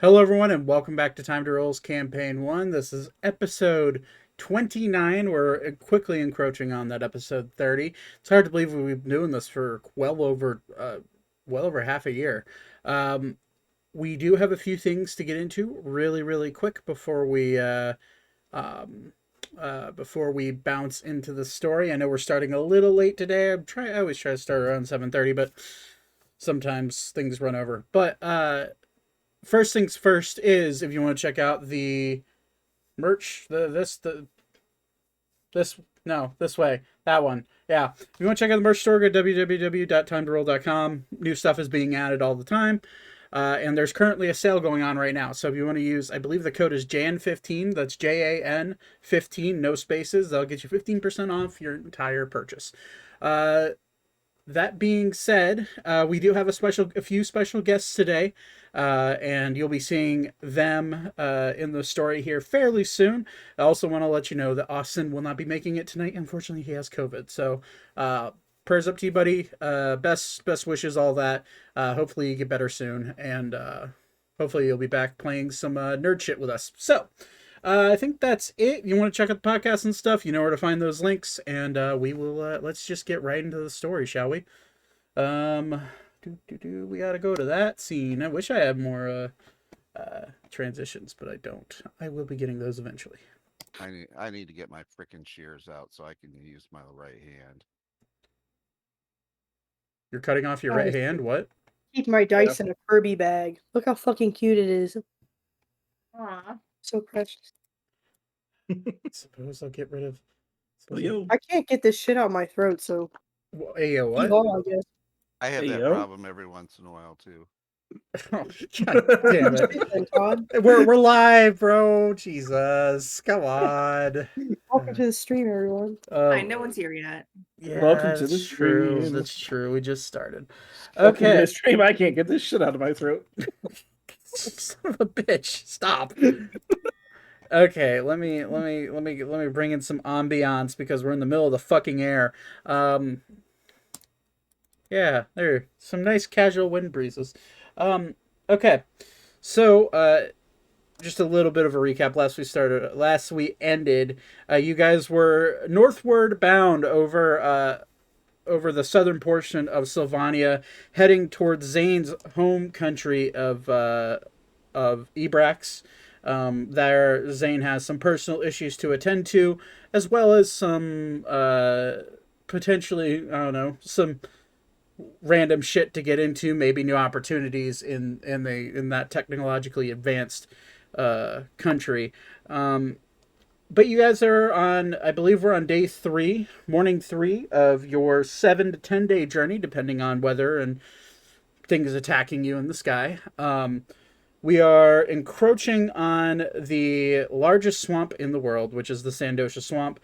Hello, everyone, and welcome back to TimeToRole's Campaign 1. This is episode 29. We're quickly encroaching on that episode 30. It's hard to believe we've been doing this for well over half a year. Um, we do have a few things to get into really quick um, before we bounce into the story. I know we're starting a little late today. I always try to start around 7:30, but sometimes things run over. But first things first is if you want to check out the merch, this no, this way, that one. Yeah. If you want to check out the merch store, go to www.timetorole.com. New stuff is being added all the time. And there's currently a sale going on right now. So if you want to use, I believe the code is JAN15. That's JAN 15, no spaces. That'll get you 15% off your entire purchase. That being said, we do have a few special guests today, and you'll be seeing them in the story here fairly soon. I also want to let you know that Austin will not be making it tonight. Unfortunately, he has COVID. So, prayers up to you, buddy. Best wishes, all that. Hopefully, you get better soon, and hopefully, you'll be back playing some nerd shit with us. So. I think that's it. You want to check out the podcast and stuff, you know where to find those links, and we will let's just get right into the story, shall we? Um we gotta go to that scene. I wish I had more transitions, but I don't. I will be getting those eventually. I need to get my frickin' shears out so I can use my right hand. You're cutting off your I right hand? What? keep my dice in a Kirby bag. Look how fucking cute it is. Aw. So precious. I suppose I'll get rid of I can't get this shit out my throat, so Hey, what? I guess. I have Hey, that yo. problem every once in a while too. Oh, God damn it. Listen, Todd, We're live, bro. Jesus. Come on. welcome to the stream, everyone. Fine, no one's here yet. Yeah, Welcome to the that's true. stream. That's true. We just started. Welcome to Okay. the stream. I can't get this shit out of my throat. Son of a bitch. Stop. Okay, let me bring in some ambiance because we're in the middle of the fucking air. Yeah, there. Some nice casual wind breezes. Okay. So, just a little bit of a recap. Last we ended. You guys were northward bound over the southern portion of Sylvania, heading towards Zane's home country of Ebrax. There, Zane has some personal issues to attend to, as well as some potentially, I don't know, some random shit to get into, maybe new opportunities in that technologically advanced country. But you guys are on, I believe we're on day 3, morning 3 of your 7 to 10 day journey, depending on weather and things attacking you in the sky. We are encroaching on the largest swamp in the world, which is the Sandosha Swamp,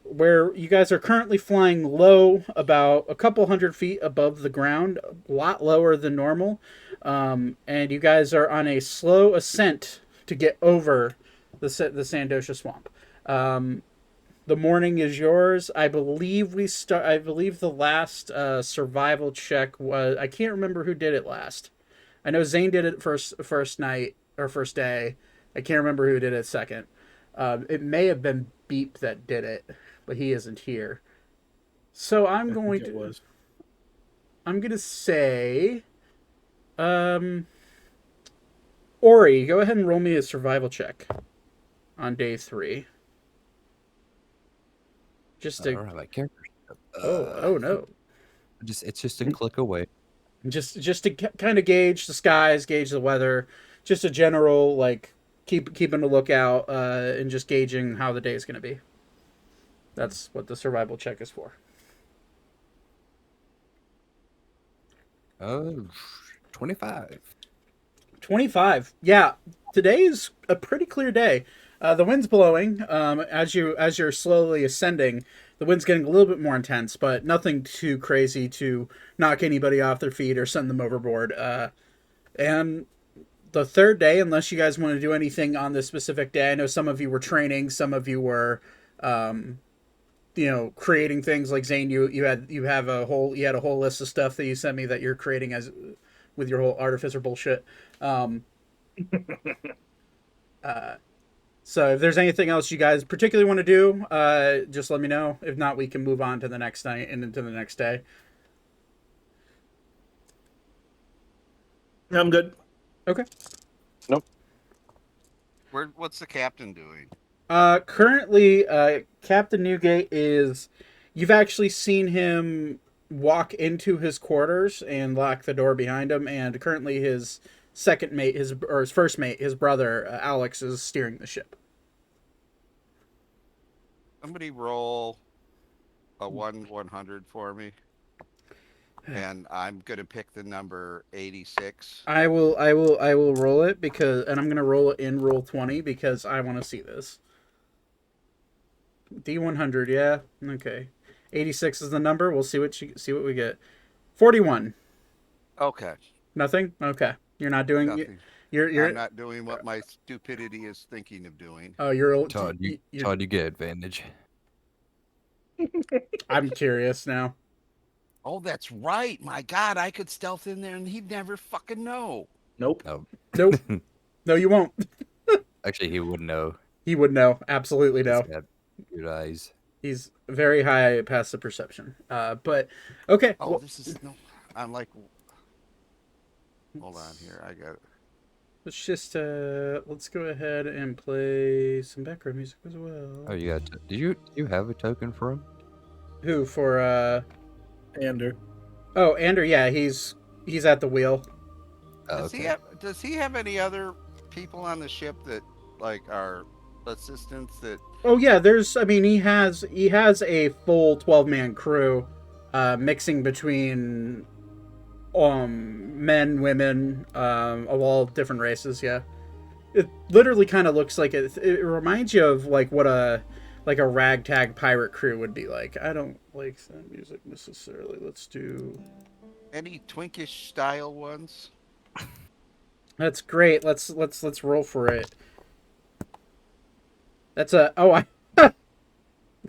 where you guys are currently flying low, about a couple hundred feet above the ground, a lot lower than normal. And you guys are on a slow ascent to get over the Sandosha Swamp. The morning is yours. I believe the last survival check was. I can't remember who did it last. I know Zane did it first night or first day. I can't remember who did it second. It may have been Beep that did it, but he isn't here. So I'm going to say, Ori, go ahead and roll me a survival check on day 3. Just I to don't have my character. oh no. It's just a click away. Just to kind of gauge the skies, gauge the weather, just a general like keeping a lookout and just gauging how the day is going to be. That's what the survival check is for. Oh, 25. 25. Yeah, today is a pretty clear day. The wind's blowing as you're slowly ascending. The wind's getting a little bit more intense, but nothing too crazy to knock anybody off their feet or send them overboard. And the third day, unless you guys want to do anything on this specific day, I know some of you were training, some of you were, creating things like Zane. You had a whole list of stuff that you sent me that you're creating as with your whole artificer bullshit. So if there's anything else you guys particularly want to do, just let me know. If not, we can move on to the next night and into the next day. I'm good. Okay. What's the captain doing? Currently, Captain Newgate is. You've actually seen him walk into his quarters and lock the door behind him, and currently his second mate, his first mate, his brother Alex, is steering the ship. Somebody roll a 1/100 for me. And I'm gonna pick the number 86. I will roll it and I'm gonna roll it in roll 20 because I want to see this. D100, yeah, okay. 86 is the number. We'll see what we get. 41. Okay. Nothing. Okay, you're not doing. Nothing. You're I'm not doing what my stupidity is thinking of doing. Oh, you're. Todd, you get advantage. I'm curious now. Oh, that's right. My God, I could stealth in there and he'd never fucking know. Nope. Nope. No, you won't. Actually, he would know. He would know. Absolutely know. He's got good eyes. He's very high passive perception. But okay. Oh, well, this is no. I'm like, hold on here. I got it. let's just let's go ahead and play some background music as well. Oh, you got. Do you have a token for him? Who for Ander. Oh, Ander, yeah, he's at the wheel. Oh, okay. Does he have any other people on the ship that like are assistants that? Oh yeah, he has a full 12-man crew, mixing between men, women, of all different races, yeah. It literally kind of looks like it reminds you of like what a ragtag pirate crew would be like. I don't like that music necessarily. Let's do. Any twinkish style ones? That's great. Let's roll for it. That's a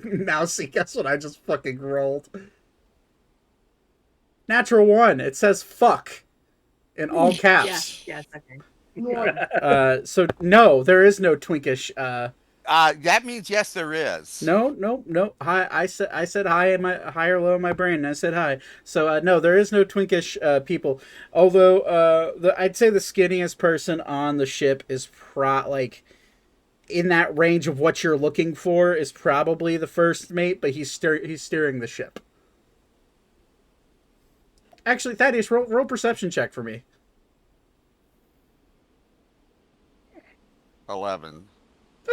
Mousy. Guess what I just fucking rolled? Natural 1. It says fuck in all caps. Yes, okay. So no, there is no twinkish. That means yes, there is. No. Hi, I said hi in my high or low in my brain. And I said hi. So no, there is no twinkish people. Although I'd say the skinniest person on the ship is in that range of what you're looking for is probably the first mate, but he's steering the ship. Actually, Thaddeus, roll perception check for me. 11.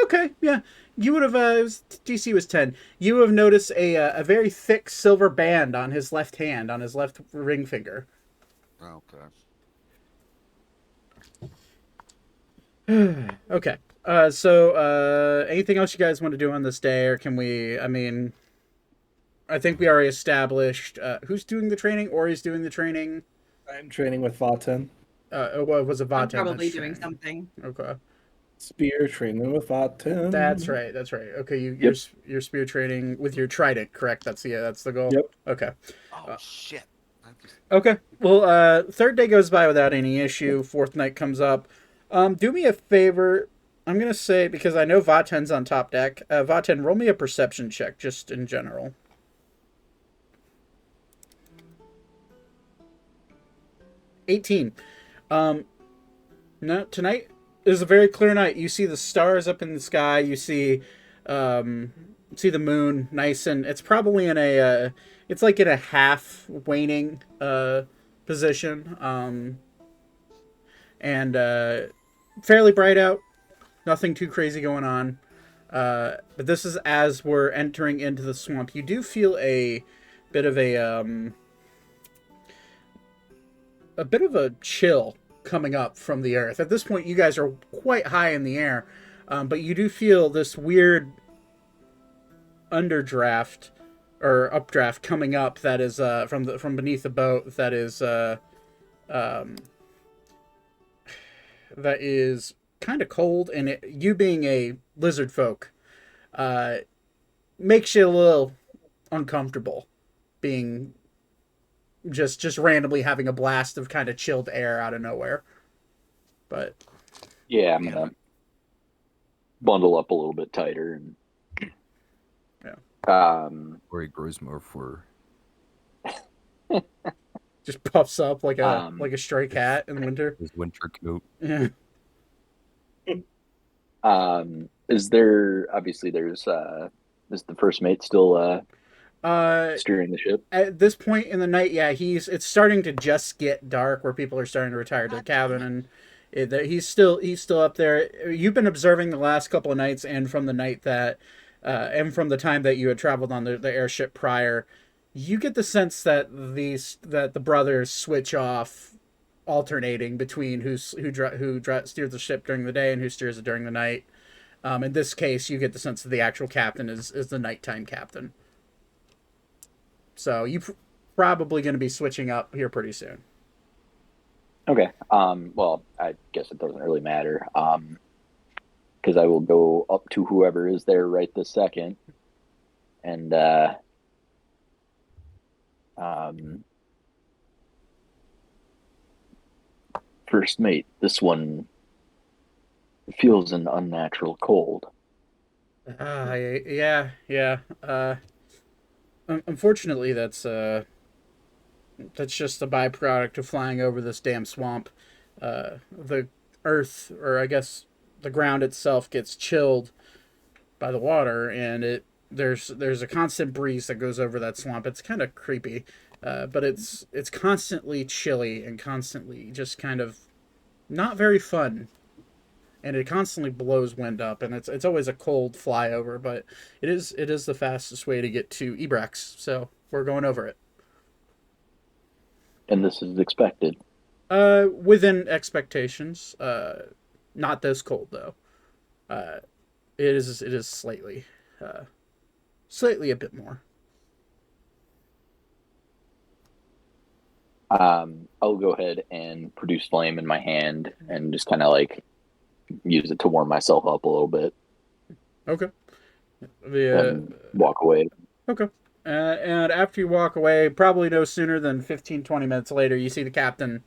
Okay, yeah. You would have, DC was 10. You have noticed a very thick silver band on his left hand, on his left ring finger. Okay. Okay. So anything else you guys want to do on this day, or can we, I think we already established, who's doing the training? Ori's doing the training. I'm training with Vaten. Was it Vaten? I'm probably doing something. Okay. Spear training with Vaten. That's right. Okay, you're spear training with your trident, correct? That's the goal. Yep. Okay. Oh shit. Okay. Well, third day goes by without any issue. Fourth night comes up. Do me a favor. I'm gonna say, because I know Vaten's on top deck. Vaten, roll me a perception check, just in general. 18. No, tonight is a very clear night. You see the stars up in the sky. You see the moon, nice, and it's probably in it's like in a half waning position, and fairly bright out. Nothing too crazy going on. But this is as we're entering into the swamp. You do feel a bit of a chill coming up from the earth. At this point, you guys are quite high in the air, but you do feel this weird underdraft or updraft coming up that is from beneath the boat. That is kind of cold, and you being a lizard folk makes you a little uncomfortable, being just randomly having a blast of kind of chilled air out of nowhere. But Yeah, I'm Damn gonna it. bundle up a little bit tighter and Or he grows more fur. Just puffs up like a um stray cat in winter. His winter coat. Yeah. is there obviously there's is the first mate still steering the ship? At this point in the night, yeah, it's starting to just get dark where people are starting to retire to the God damn cabin, it. and he's still up there. You've been observing the last couple of nights, and from the night that, and from the time that you had traveled on the airship prior, you get the sense that the brothers switch off, alternating between who steers the ship during the day and who steers it during the night. In this case, you get the sense that the actual captain is the nighttime captain. So you probably going to be switching up here pretty soon. Okay. Well, I guess it doesn't really matter. Because I will go up to whoever is there right this second, and first mate, this one feels an unnatural cold. Yeah, yeah. Unfortunately, that's just a byproduct of flying over this damn swamp. The earth, or I guess the ground itself, gets chilled by the water, and there's a constant breeze that goes over that swamp. It's kind of creepy, but it's constantly chilly and constantly just kind of not very fun. And it constantly blows wind up, and it's always a cold flyover, but it is the fastest way to get to Ebrax, so we're going over it. And this is expected. Within expectations. Not this cold though. It is slightly a bit more. I'll go ahead and produce flame in my hand and just kind of like use it to warm myself up a little bit Okay. and walk away. Okay. And after you walk away, probably no sooner than 15, 20 minutes later, you see the captain,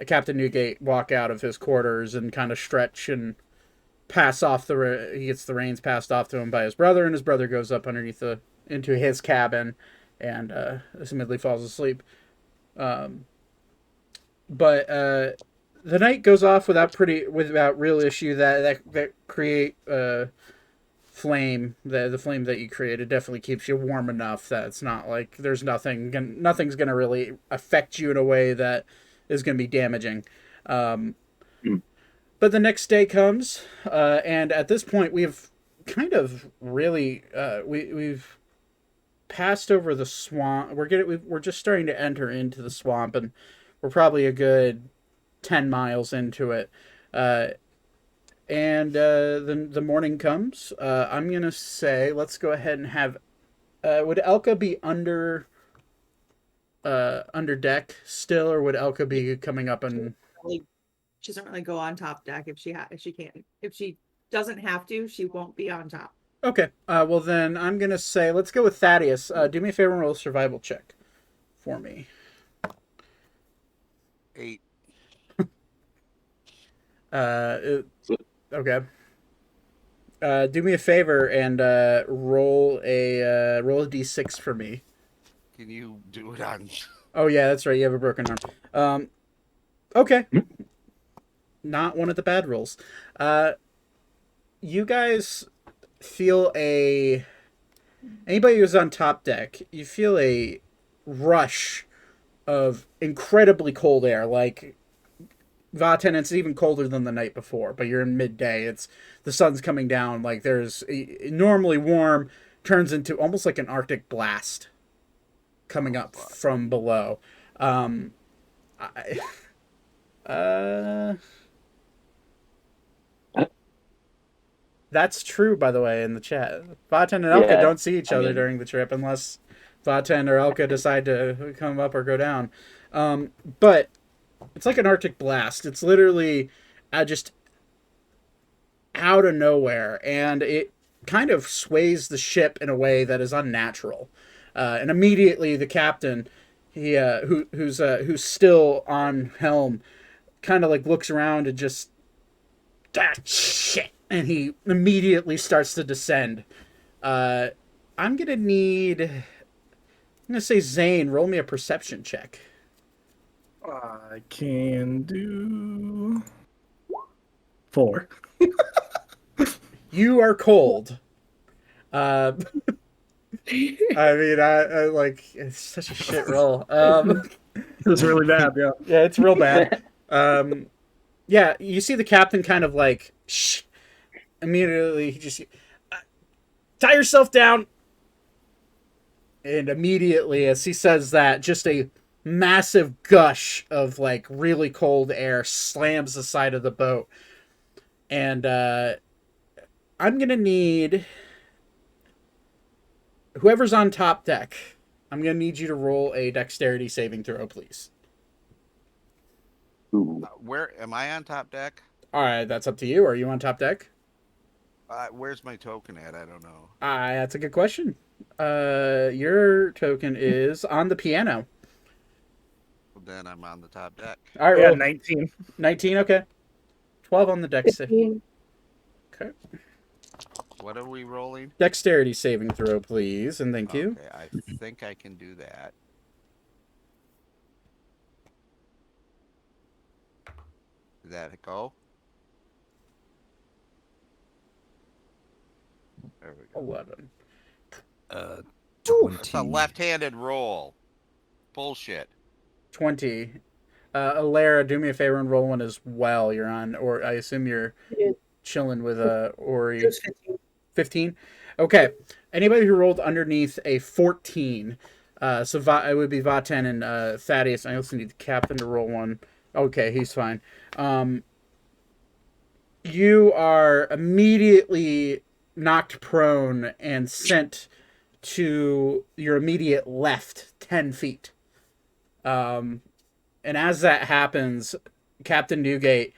Captain Newgate, walk out of his quarters and kind of stretch and pass off he gets the reins passed off to him by his brother, and his brother goes up into his cabin and assumedly falls asleep. But the night goes off without real issue. That create flame, the flame that you created definitely keeps you warm enough that it's not like nothing's gonna really affect you in a way that is gonna be damaging. But the next day comes, and at this point we've kind of really we've passed over the swamp. We're just starting to enter into the swamp, and we're probably a good 10 miles into it. And the morning comes. I'm gonna say let's go ahead and have. Would Elka be under deck still, or would Elka be coming up and? She doesn't really go on top deck if she can't. If she doesn't have to, she won't be on top. Okay. Well then, I'm gonna say let's go with Thaddeus. Do me a favor and roll a survival check for me. 8. Okay. Do me a favor and roll a d6 for me. Can you do it on? Oh yeah, that's right. You have a broken arm. Okay. Not one of the bad rolls. You guys feel anybody who's on top deck, you feel a rush of incredibly cold air. Like Vaten, it's even colder than the night before, but you're in midday. The sun's coming down. Like there's normally warm turns into almost like an Arctic blast coming up from below. That's true, by the way, in the chat. Vaten and Elka don't see each other during the trip unless Vaten or Elka decide to come up or go down. But it's like an Arctic blast. It's literally just out of nowhere, and it kind of sways the ship in a way that is unnatural. And immediately the captain, who's still on helm, kind of like looks around and just ah, shit, and he immediately starts to descend. I'm gonna say Zane, roll me a perception check. I can do 4. You are cold. I mean, I like it's such a shit roll. It was really bad, yeah. Yeah, it's real bad. Yeah, you see the captain kind of like shh. Immediately, he just tie yourself down. And immediately, as he says that, just a massive gush of like really cold air slams the side of the boat. And I'm gonna need whoever's on top deck. I'm gonna need you to roll a dexterity saving throw, please. Ooh. Where am I on top deck? All right, that's up to you. Are you on top deck? Where's my token at? I don't know. That's a good question. Your token is on the piano. Then I'm on the top deck. All right, Yeah, roll 19. 19. Okay, 12 on the dex. 15. Okay, What are we rolling? dexterity saving throw, please, and thank you. Okay, I think I can do that. Did that go? There we go. 11. It's a 20. left-handed roll. Bullshit. 20. Alara, do me a favor and roll one as well. You're on, or I assume you're Yeah. chilling with Ori. It was 15. 15. Okay. Anybody who rolled underneath a 14, so it would be Vaten and Thaddeus. I also need the captain to roll one. Okay, he's fine. You are immediately knocked prone and sent to your immediate left 10 feet. And as that happens, Captain Newgate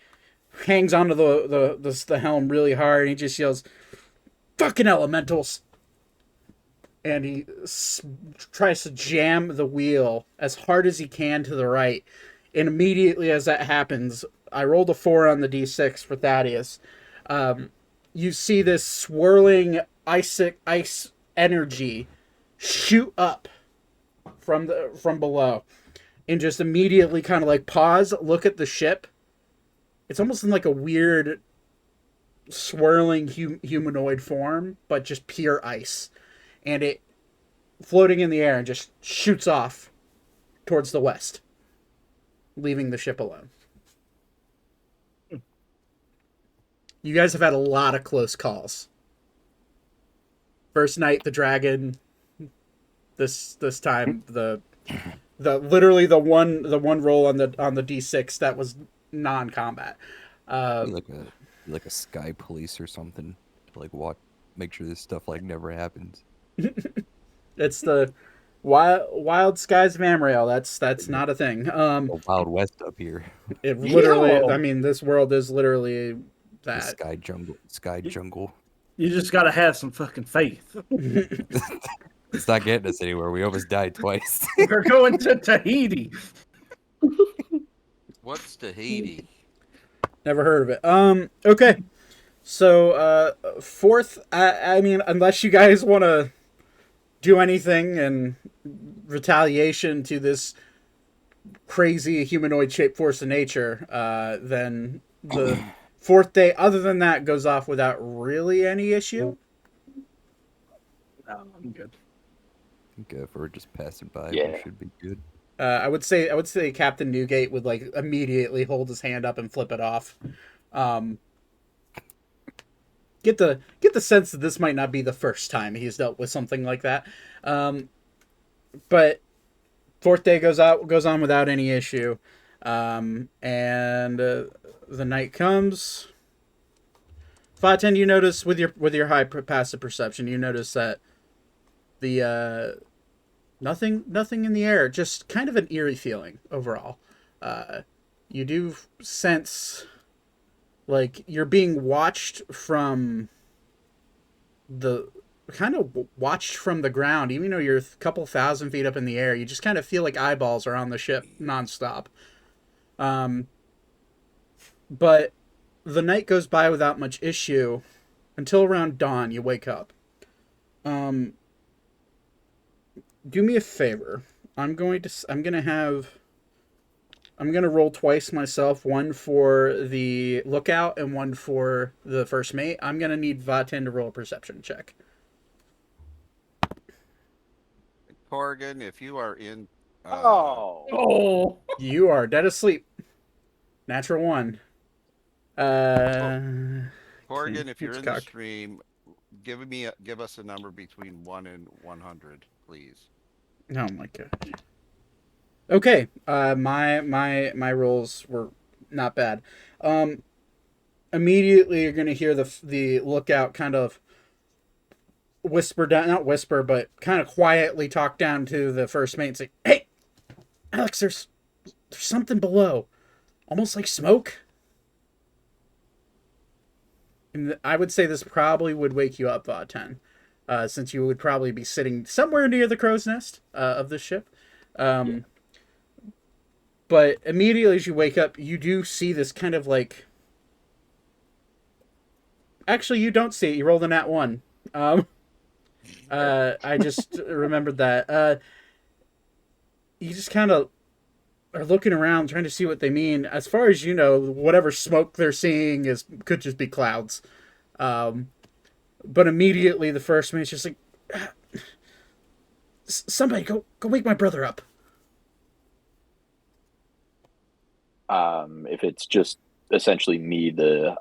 hangs onto the helm really hard, and he just yells, "Fucking elementals!" And he tries to jam the wheel as hard as he can to the right. And immediately as that happens, I rolled a 4 on the d6 for Thaddeus. You see this swirling ice energy shoot up from below, and just immediately kind of like pause, look at the ship. It's almost in like a weird swirling humanoid form, but just pure ice, and it floating in the air and just shoots off towards the west, leaving the ship alone. You guys have had a lot of close calls. First night, the dragon. This time, the literally the one roll on the d6 that was non-combat. Like a sky police or something to like make sure this stuff like never happens. It's the wild skies of Ammriel. That's not a thing. The Wild West up here. It literally. Yo! I mean, this world is literally The that. sky jungle. You just gotta have some fucking faith. It's not getting us anywhere. We almost died twice. We're going to Tahiti. What's Tahiti? Never heard of it. Okay. So, fourth. I mean, unless you guys want to do anything in retaliation to this crazy humanoid shaped force of nature, then the fourth day, other than that, goes off without really any issue. No, I'm good. Okay, if we're just passing by, Yeah. we should be good. I would say Captain Newgate would like immediately hold his hand up and flip it off. Get the sense that this might not be the first time he's dealt with something like that. But fourth day goes on without any issue, and the night comes. Faten, you notice with your high passive perception, you notice that the nothing in the air, just kind of an eerie feeling overall. You do sense like you're being watched from the ground, even though you're a couple thousand feet up in the air. You just kind of feel like eyeballs are on the ship nonstop. But the night goes by without much issue until around dawn. You wake up. Do me a favor. I'm gonna roll twice myself, one for the lookout and one for the first mate. I'm gonna need Vaten to roll a perception check. Corrigan, if you are in. Oh. You are dead asleep. Natural one. Corrigan, if you're in the Hitchcock. stream, give us a number between 1 and 100, please. Oh my god. Okay. My rolls were not bad. Immediately you're gonna hear the lookout kind of whisper down, not whisper, but kind of quietly talk down to the first mate and say, "Hey, Alex, there's something below, almost like smoke." And I would say this probably would wake you up, 10, since you would probably be sitting somewhere near the crow's nest of the ship. But immediately as you wake up, you do see this kind of like... Actually, you don't see it. You rolled a nat 1. I just remembered that. You just kind of are looking around, trying to see what they mean. As far as you know, whatever smoke they're seeing could just be clouds. But immediately the first mate's just like, somebody go wake my brother up. If it's just essentially me, the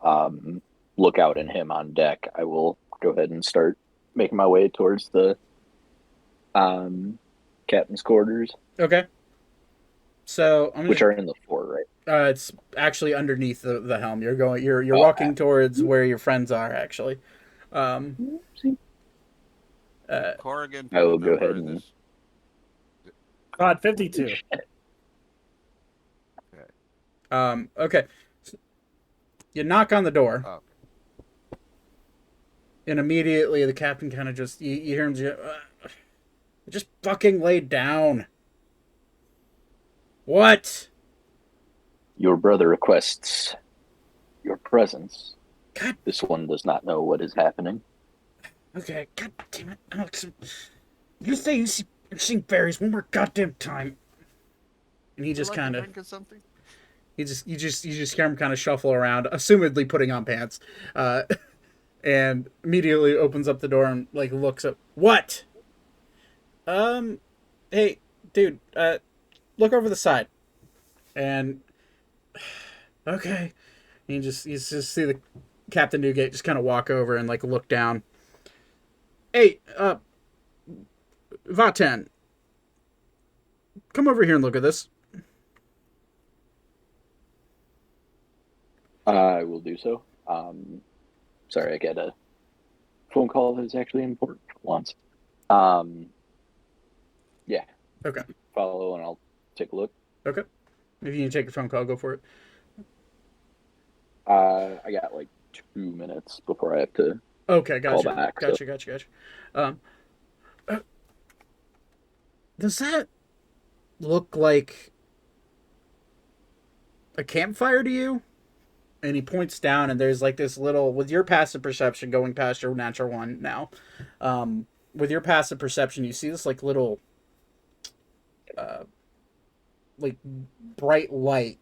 lookout, and him on deck, I will go ahead and start making my way towards the captain's quarters. Okay. So which are in the fort, right? It's actually underneath the helm. You're walking towards where your friends are actually. Corrigan, I will go number ahead in and- this. God, 52. Okay. You knock on the door. Oh. And immediately the captain kind of just, you hear him just fucking lay down. What? Your brother requests your presence. God. This one does not know what is happening. Okay, god damn it, Alex. You say you've seen fairies one more goddamn time. And he just Would you like kind a of, drink or something? you just hear him kind of shuffle around, assumedly putting on pants, and immediately opens up the door and like looks up. What? Hey, dude, look over the side. And okay, and you just see the Captain Newgate just kind of walk over and like look down. Hey, Vaten, come over here and look at this. I will do so. Sorry, I got a phone call that is actually important for once. Yeah. Okay. Follow and I'll take a look. Okay. If you need to take a phone call, go for it. I got like 2 minutes before I have to. Okay, gotcha. Call back, Gotcha. Does that look like a campfire to you? And he points down, and there's like this little, with your passive perception going past your natural one now, with your passive perception, you see this like little, like bright light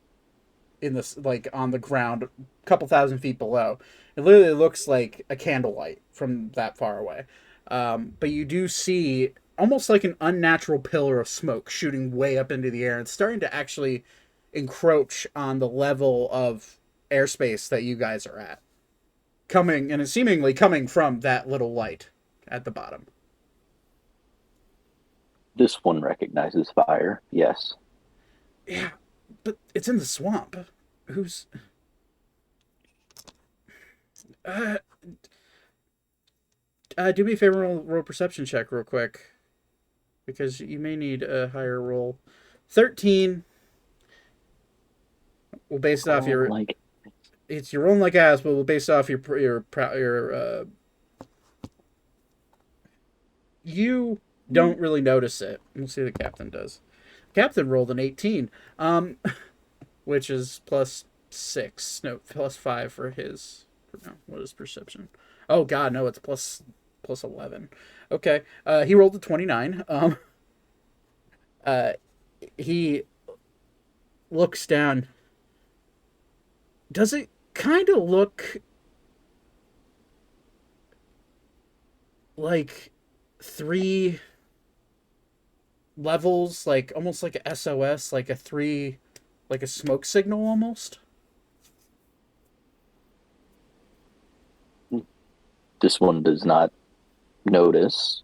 in this, like on the ground, a couple thousand feet below. It literally looks like a candlelight from that far away. But you do see almost like an unnatural pillar of smoke shooting way up into the air. It's starting to actually encroach on the level of airspace that you guys are at. Coming, and it's seemingly coming from that little light at the bottom. This one recognizes fire, yes. Yeah, but it's in the swamp. Who's... do me a favor, roll perception check real quick. Because you may need a higher roll. 13. Well, based off your... Like, It's your own like ass, but we'll base off your you don't really notice it. We'll see what the captain does. Captain rolled an 18, which is plus 6. No, +5 for his. No, what is perception? Oh God, no, it's plus 11. Okay, he rolled a 29. He looks down. Does it kind of look like 3 levels, like almost like a SOS, like a 3, like a smoke signal almost? This one does not notice,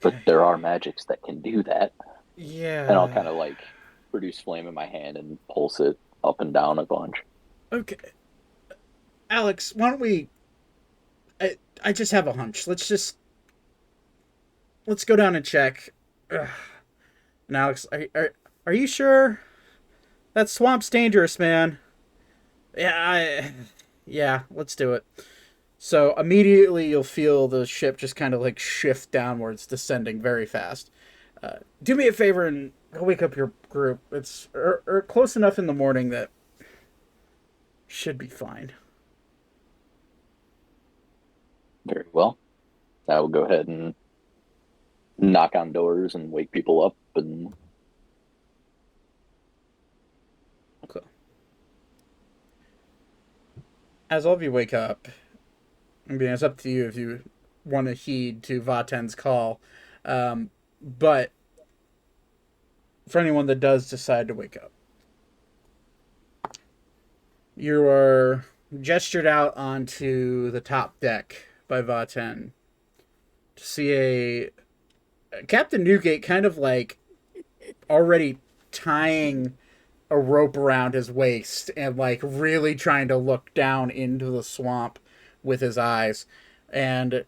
but Okay. there are magics that can do that. Yeah. And I'll kind of like produce flame in my hand and pulse it up and down a bunch. Okay. Alex, why don't we... I just have a hunch. Let's go down and check. Ugh. And Alex, are you sure? That swamp's dangerous, man. Yeah, let's do it. So immediately you'll feel the ship just kind of like shift downwards, descending very fast. Do me a favor and go wake up your group. It's close enough in the morning that should be fine. Very well. I will go ahead and knock on doors and wake people up and Okay. As all of you wake up, I mean, it's up to you if you want to heed to Vaten's call. But for anyone that does decide to wake up, you are gestured out onto the top deck by Vaten to see a Captain Newgate kind of like already tying a rope around his waist and like really trying to look down into the swamp with his eyes. And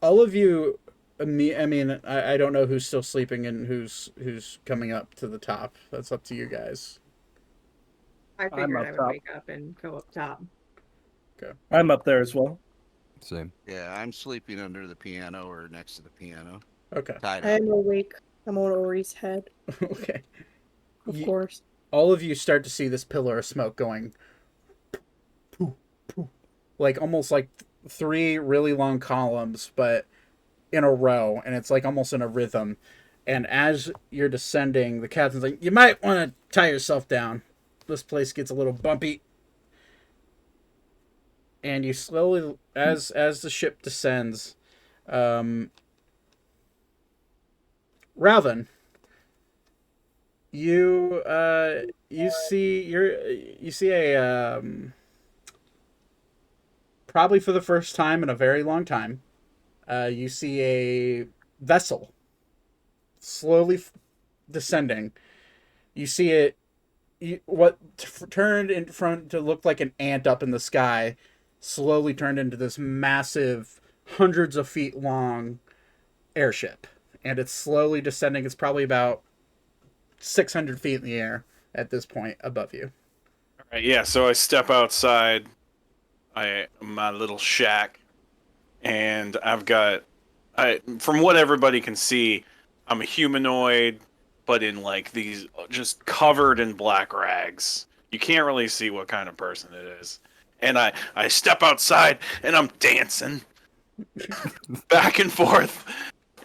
all of you, I mean, I don't know who's still sleeping and who's coming up to the top. That's up to you guys. I I'm figured up I would top. wake up and go up top. I'm up there as well. Same. Yeah, I'm sleeping under the piano or next to the piano. Okay. Tied I up. am awake. I'm on Ori's head, Okay. of Ye- course. All of you start to see this pillar of smoke going poof, poof, like almost like 3 really long columns, but in a row, and it's like almost in a rhythm. And as you're descending, the captain's like, "You might want to tie yourself down. This place gets a little bumpy." And you slowly, as the ship descends, Ralvin, you see a probably for the first time in a very long time, you see a vessel slowly descending. You see it, turned in front to look like an ant up in the sky, slowly turned into this massive, hundreds of feet long airship, and it's slowly descending. It's probably about 600 feet in the air at this point above you. All right, yeah, so I step outside my little shack, and from what everybody can see, I'm a humanoid, but in like these just covered in black rags. You can't really see what kind of person it is. And I step outside and I'm dancing back and forth.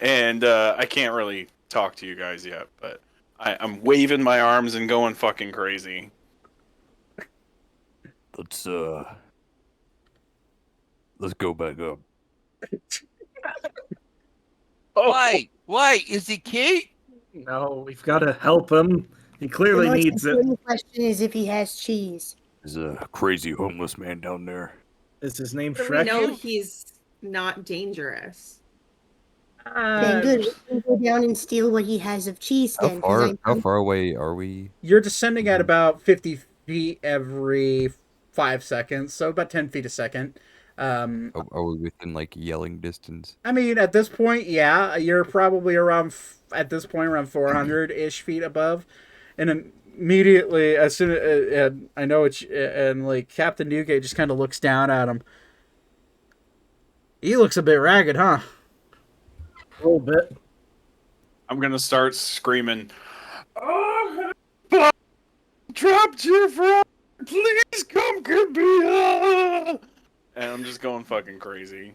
And I can't really talk to you guys yet, but I'm waving my arms and going fucking crazy. Let's go back up. Why? Why? Is he Kate? No, we've got to help him. He clearly The most needs it. important question is if he has cheese. There's a crazy homeless man down there. Is his name So we Shrek? know he's not dangerous. Then good. We can go down and steal what he has of cheese How then. 'cause far? How far away are we? You're descending at about 50 feet every 5 seconds, so about 10 feet a second. Are we within like yelling distance? I mean, at this point, yeah, you're probably around, at this point, around 400-ish feet above. And immediately, as soon as, I know it's, and like Captain Newgate just kind of looks down at him. He looks a bit ragged, huh? A little bit. I'm gonna start screaming. trapped here forever. Please come get me. And I'm just going fucking crazy.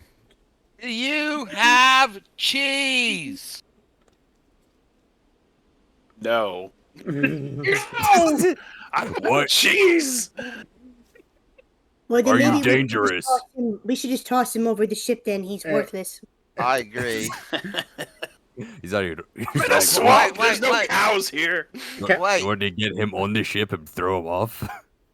You have cheese. No. What? Cheese. Well, then Are you maybe dangerous? we should just toss him over the ship. Then he's worthless. I agree. He's out here. In a swamp. wait, There's no wait. cows here. Wait. You want to get him on the ship and throw him off?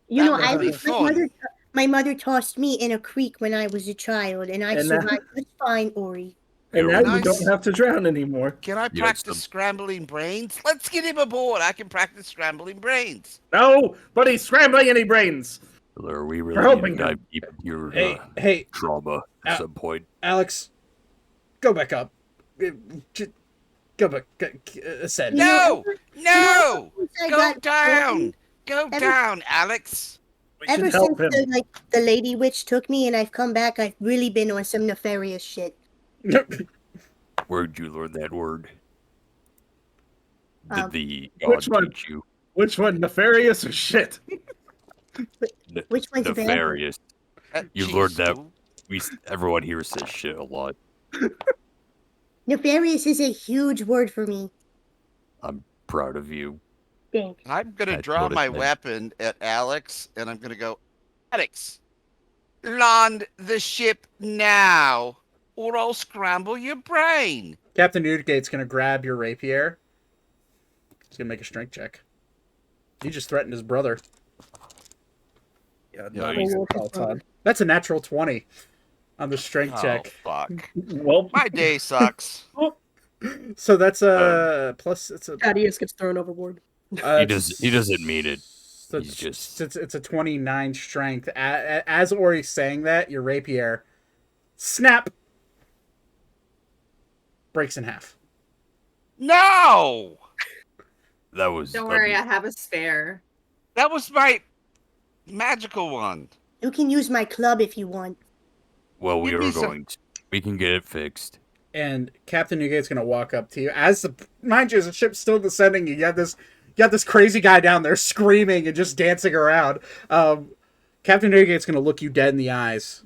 You know, That would be fun. my mother tossed me in a creek when I was a child, and I And now- survived just fine, Ori. And now Nice. you don't have to drown anymore. Can I You got practice some- scrambling brains? Let's get him aboard. I can practice scrambling brains. No, but he's scrambling any brains. Or are we We're really helping going to him. dive deep into your Hey, trauma at some point? Alex, go back up. Go back. Ascend. No! No! I Go got- down! Go Every- down, Alex! We Ever should help since him. the lady witch took me and I've come back, I've really been on some nefarious shit. Where'd you learn that word? Did Um, the which god one? teach you? Which one, nefarious or shit? Which one's bad? Nefarious. You Cheese learned that. stool. Everyone here says shit a lot. Nefarious is a huge word for me. I'm proud of you. Thanks. I'm gonna That's draw what it my meant. weapon at Alex, and I'm gonna go, Alex, land the ship now, or I'll scramble your brain. Captain Newgate's gonna grab your rapier. He's gonna make a strength check. You just threatened his brother. Yeah, Yeah, no, he's- all time. That's a natural 20 on the strength Oh, check. fuck. Well, My day sucks. So that's a plus. It's a. Thaddeus gets thrown overboard. He doesn't mean it. So He's just- it's a 29 strength. As Ori's saying that, your rapier snap breaks in half. No! That was. Don't worry, I have a spare. That was my magical one. You can use my club if you want. Well, we Give me are some- going to. We can get it fixed. And Captain Newgate's gonna walk up to you. Mind you, as the ship's still descending, you got this crazy guy down there screaming and just dancing around. Captain Newgate's gonna look you dead in the eyes.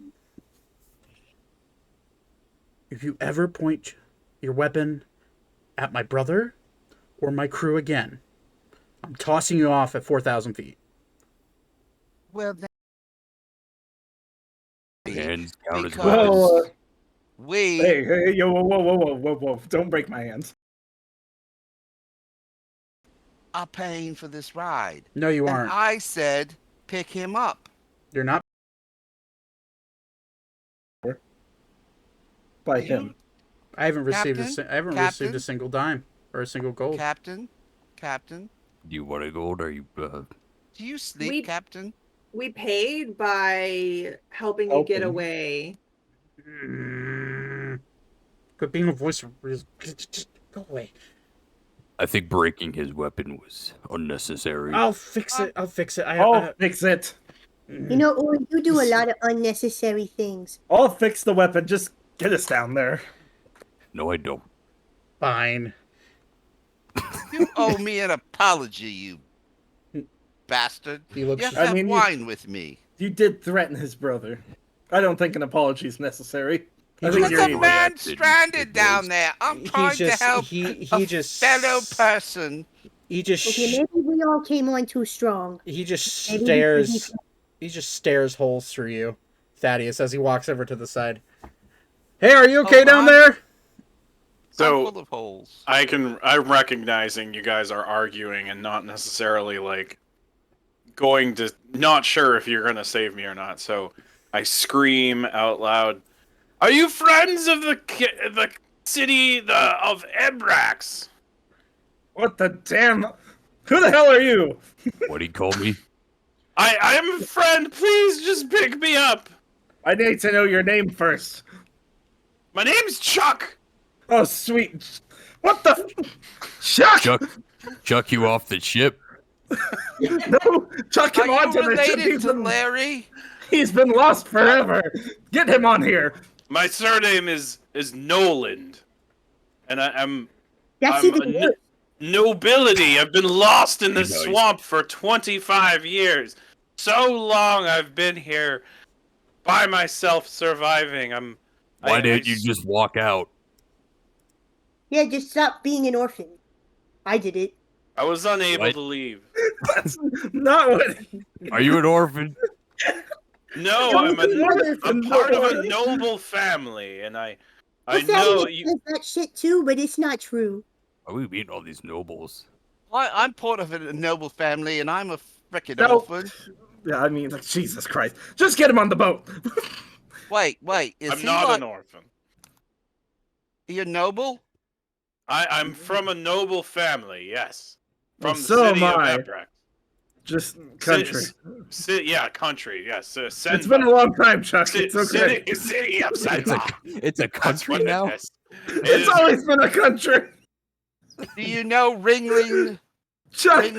If you ever point your weapon at my brother or my crew again, I'm tossing you off at 4,000 feet. Well, then. Hands count as Because- weapons. Whoa, We hey, yo, whoa. Don't break my hands. are paying for this ride. No, you And aren't. I said, pick him up. You're not. By him. I haven't received Captain? I haven't received a Captain? single dime or a single gold. Captain, Do you want a gold or you? do you sleep, We- Captain? We paid by helping you get Helping. away. Quit being a voice. Just go away. I think breaking his weapon was unnecessary. I'll fix it. I'll fix it. I'll fix it. You know, Ori, you do a lot of unnecessary things. I'll fix the weapon. Just get us down there. No, I don't. Fine. You owe me an apology, you bastard. He looks. You have to I have mean, you- wine with me. You did threaten his brother. I don't think an apology is necessary. I He think just- There's you're a evil. man reacted. stranded It down was- there. I'm He trying just. to help He a just. fellow person. He just. Okay, maybe we all came on too strong. He just Maybe we stares. He just stares holes through you, Thaddeus, as he walks over to the side. Hey, are you okay Oh, down I'm- there? So I'm full of holes. I'm recognizing you guys are arguing and not necessarily like going to not sure if you're gonna save me or not. So I scream out loud, "Are you friends of the city of Ebrax?" What the damn? Who the hell are you? What he called me? I am a friend. Please just pick me up. I need to know your name first. My name's Chuck. Oh, sweet. What the? Chuck! Chuck you off the ship. No, chuck him Are onto you the ship. related to Larry? He's been lost forever. Get him on here. My surname is Noland, and I'm That's I'm even worse. nobility. I've been lost in the You know, he's- swamp for 25 years. So long I've been here by myself surviving. Why didn't you just walk out? Yeah, just stop being an orphan. I did it. I was unable What? to leave. That's not what. Are you an orphan? No, Don't I'm be mother I'm from part of a Lord. noble family, and I The know family you. says that shit too, but it's not true. Are we meeting all these nobles? I'm part of a noble family, and I'm a frickin' No. orphan. Yeah, I mean, like, Jesus Christ. Just get him on the boat. Wait, is I'm he not like an orphan. you noble? I'm from a noble family. Yes, Well, from the so city am of I. Ebrax. Just country. Yeah, country. Yes, It's been a long time, Chuck. It's okay. City of It's a Sandosha. it's a That's country what it now. is. It's always been a country. Do you know Ringling? Chuck's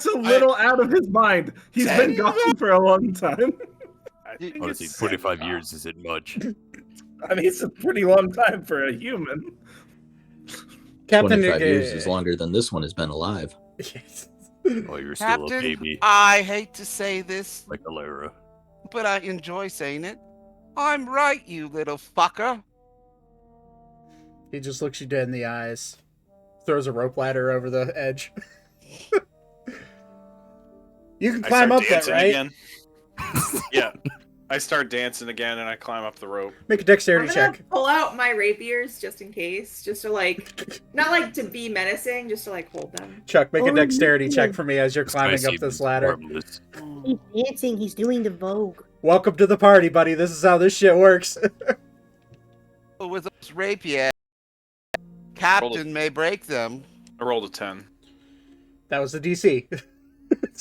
a little out of his mind. He's been gone for a long time. I think Honestly, it's 25 Senva. years isn't much. I mean, it's a pretty long time for a human. Captain 25 years is longer than this one has been alive. Oh, you're still a Captain, baby, I hate to say this, like Alara. but I enjoy saying it. I'm right, you little fucker. He just looks you dead in the eyes, throws a rope ladder over the edge. You can I climb start up that, dancing right? Again. Yeah, I start dancing again, and I climb up the rope. Make a I'm dexterity gonna check. pull out my rapiers just in case, just to like, not like to be menacing, just to like hold them. Chuck, make a Oh, dexterity yeah. check for me as you're This guy climbing up seems this ladder. harmless. He's dancing. He's doing the Vogue. Welcome to the party, buddy. This is how this shit works. With those rapier, Captain may break them. I rolled a 10. That was the DC.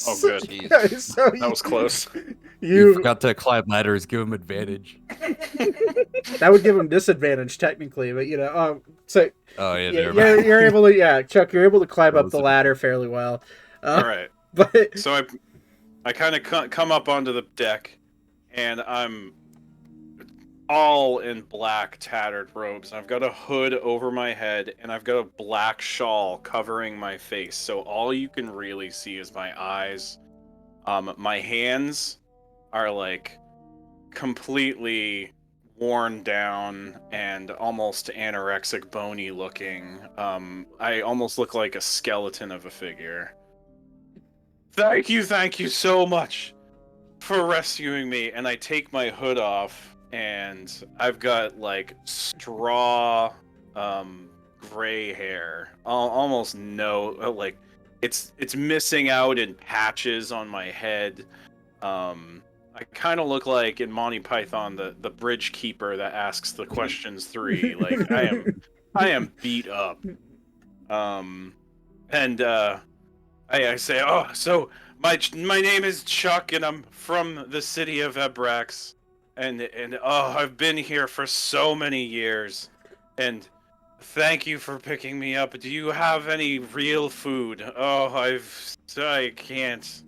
Oh, good. Jeez. So That was close. You you forgot to climb ladders. Give him advantage. that would give him disadvantage technically, but you know, so Oh yeah, yeah, never mind. you're able to, yeah, Chuck, you're able to climb That up was the a- ladder fairly well. All right. But So I kind of come up onto the deck, and I'm all in black tattered robes. I've got a hood over my head, and I've got a black shawl covering my face. So all you can really see is my eyes. My hands are like completely worn down and almost anorexic, bony looking. I almost look like a skeleton of a figure. Thank you so much for rescuing me. And I take my hood off, and I've got like straw gray hair, almost no, like it's missing out in patches on my head. I kind of look like in Monty Python the bridge keeper that asks the questions 3. Like I am beat up. And I say, oh, so my name is Chuck, and I'm from the city of Ebrax, and oh, I've been here for so many years, and thank you for picking me up. Do you have any real food? Oh, I can't.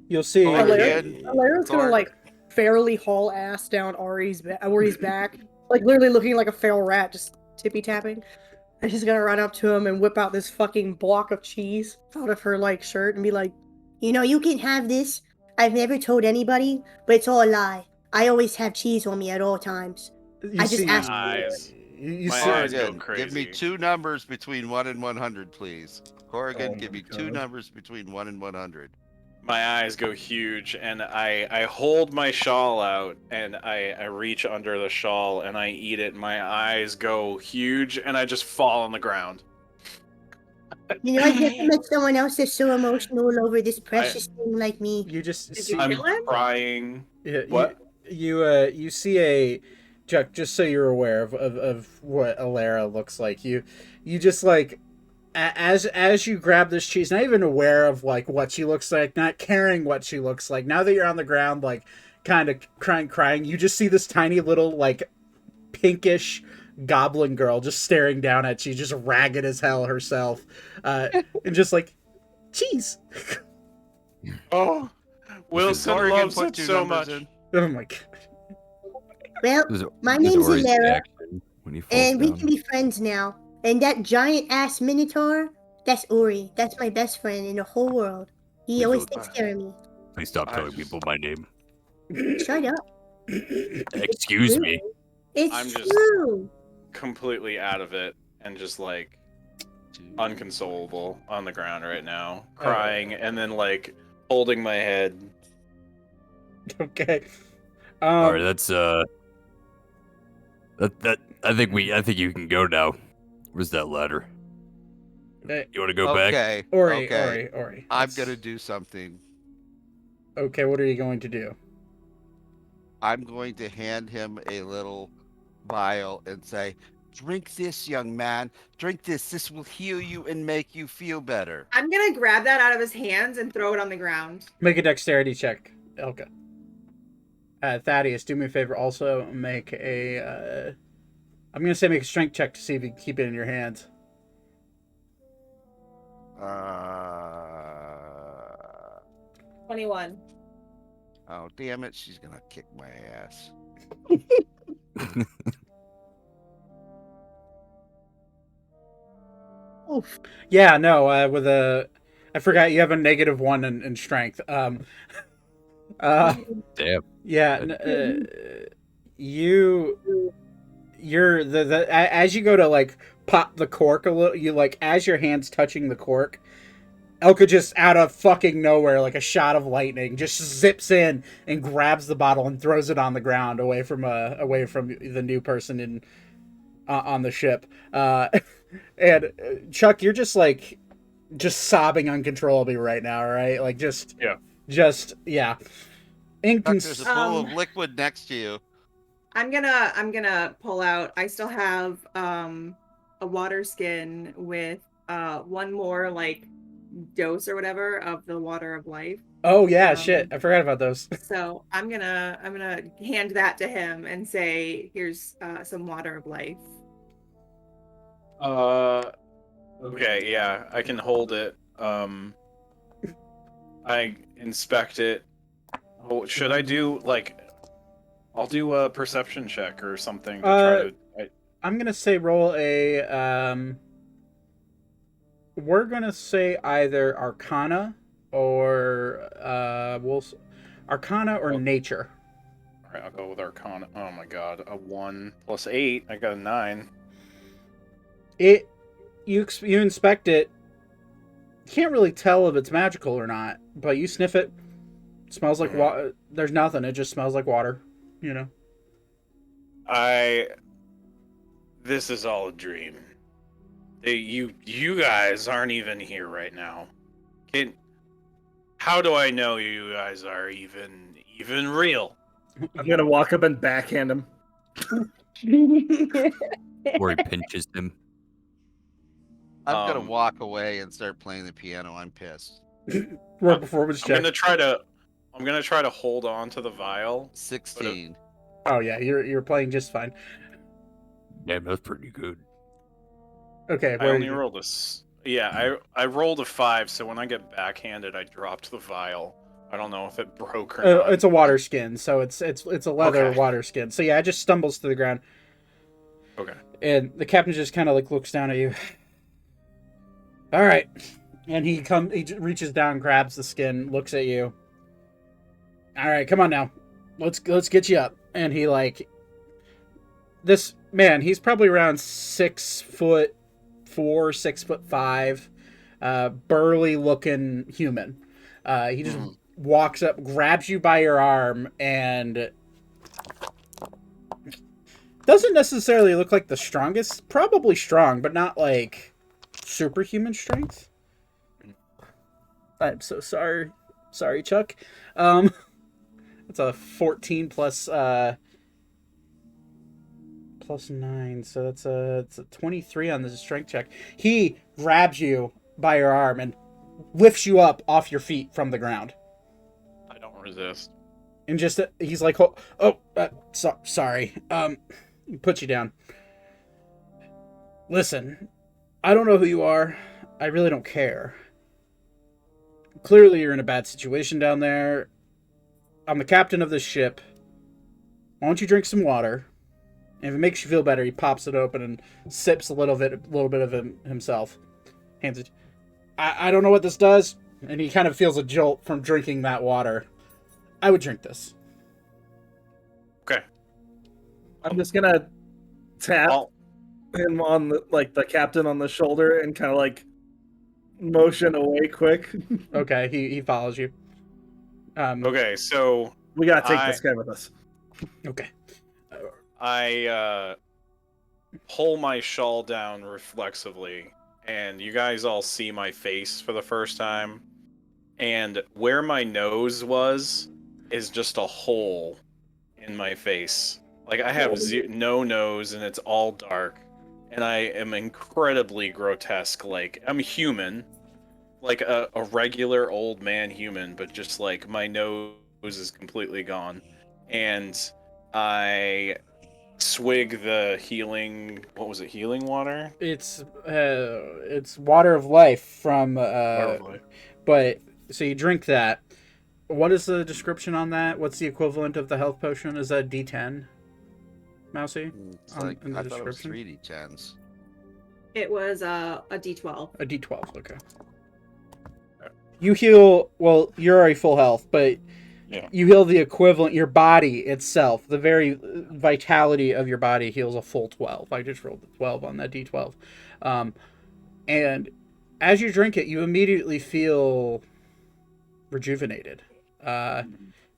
you'll see. Oh, Alara's gonna like fairly haul ass down Ari's back, like literally looking like a feral rat, just tippy tapping. And she's gonna run up to him and whip out this fucking block of cheese out of her like shirt and be like, You know, you can have this. I've never told anybody, but it's all a lie. I always have cheese on me at all times. You I just see, asked Eyes. you My see, eyes go Corrigan, give me crazy. 2 numbers between 1 and 100, please. Corrigan, Oh give my me 2 God. numbers between 1 and 100. My eyes go huge, and I hold my shawl out, and I reach under the shawl, and I eat it. My eyes go huge, and I just fall on the ground. You know, I've never met someone else that's so emotional over this precious thing like me. you just Did see. you I'm kill him? crying. Yeah, What? You see a Chuck, just so you're aware of what Alara looks like. You just like as you grab this cheese, not even aware of like what she looks like, not caring what she looks like. Now that you're on the ground, like kind of crying, you just see this tiny little like pinkish goblin girl just staring down at you, just ragged as hell herself, and just like cheese. Oh, Wilson Corrigan, loves put it 2 so numbers much. in. Oh my god. Well, This is- my this is name's Ori's Alara, reaction when he falls and we down. can be friends now. And that giant ass minotaur, that's Ori. That's my best friend in the whole world. He Please always don't- takes care of me. Please stop I telling just- people my name. Shut up. Excuse me. It's I'm just- true. Completely out of it and just like unconsolable on the ground right now, crying and then like holding my head. Okay. All right, that's that I think you can go now. Where's that ladder? Hey, You want to go back? Okay. Ori, okay. Ori. I'm Let's- gonna do something. Okay, what are you going to do? I'm going to hand him a little vial and say, "Drink this, young man. Drink this. This will heal you and make you feel better." I'm gonna grab that out of his hands and throw it on the ground. Make a dexterity check, Elka. Thaddeus, do me a favor. Also, make a. I'm gonna say make a strength check to see if you can keep it in your hands. 21. Oh, damn it. She's going to kick my ass. Oof. Yeah, no. With a, I forgot you have a -1 in strength. Damn. Yeah. You're as you go to like pop the cork a little, you like as your hand's touching the cork, Elka just out of fucking nowhere, like a shot of lightning, just zips in and grabs the bottle and throws it on the ground away from the new person in on the ship. And Chuck, you're just sobbing uncontrollably right now, right? Like just yeah. Chuck, there's a bowl of liquid next to you. I'm gonna pull out. I still have a water skin with one more like dose or whatever of the water of life. Oh yeah, shit. I forgot about those. So I'm gonna hand that to him and say, "Here's some water of life." Okay, yeah, I can hold it. I inspect it. Oh, should I do like? I'll do a perception check or something to try to. I'm gonna say roll a. We're gonna say either Arcana or Arcana or Nature. All right, I'll go with Arcana. Oh my god, a 1 + 8. I got a 9. You inspect it. Can't really tell if it's magical or not, but you sniff it. It smells like water. There's nothing. It just smells like water. You know. This is all a dream. You guys aren't even here right now. How do I know you guys are even real? I'm gonna walk up and backhand him. Or he pinches him. I'm gonna walk away and start playing the piano. I'm pissed. Roll performance check. I'm gonna try to hold on to the vial. 16. Oh yeah, you're playing just fine. Damn, that's pretty good. Okay, I only rolled I rolled a 5, so when I get backhanded, I dropped the vial. I don't know if it broke or not. It's a water skin, so it's a leather water skin. So yeah, it just stumbles to the ground. Okay. And the captain just kind of like looks down at you. All right, and he reaches down, grabs the skin, looks at you. All right, come on now, let's get you up. And he this man, he's probably around 6'4", 6'5", burly looking human. He just walks up, grabs you by your arm, and doesn't necessarily look like the strongest. Probably strong, but not like superhuman strength. I'm so sorry, Chuck. It's a 14 plus 9, so it's a 23 on the strength check. He grabs you by your arm and lifts you up off your feet from the ground. I don't resist. And just he's like, sorry. Put you down. Listen, I don't know who you are. I really don't care. Clearly, you're in a bad situation down there. I'm the captain of this ship. Why don't you drink some water? And if it makes you feel better, he pops it open and sips a little bit of it himself. Hands it. I don't know what this does, and he kind of feels a jolt from drinking that water. I would drink this. Okay. I'm just gonna tap him on the captain on the shoulder and kind of like motion away quick. Okay, he follows you. Okay, so we gotta take this guy with us. Okay. I pull my shawl down reflexively, and you guys all see my face for the first time. And where my nose was is just a hole in my face. Like, I have no nose, and it's all dark. And I am incredibly grotesque. Like, I'm human. Like a regular old man human, but just like my nose is completely gone. And I swig the healing, what was it, healing water? It's water of life from Water of life. But so you drink that. What is the description on that? What's the equivalent of the health potion? Is that D10? Mousy? It's like, I thought it was 3 D10s. It was a D12. A D12, okay. You heal, well, you're already full health, but you heal the equivalent, your body itself, the very vitality of your body heals a full 12. I just rolled a 12 on that D12. And as you drink it, you immediately feel rejuvenated.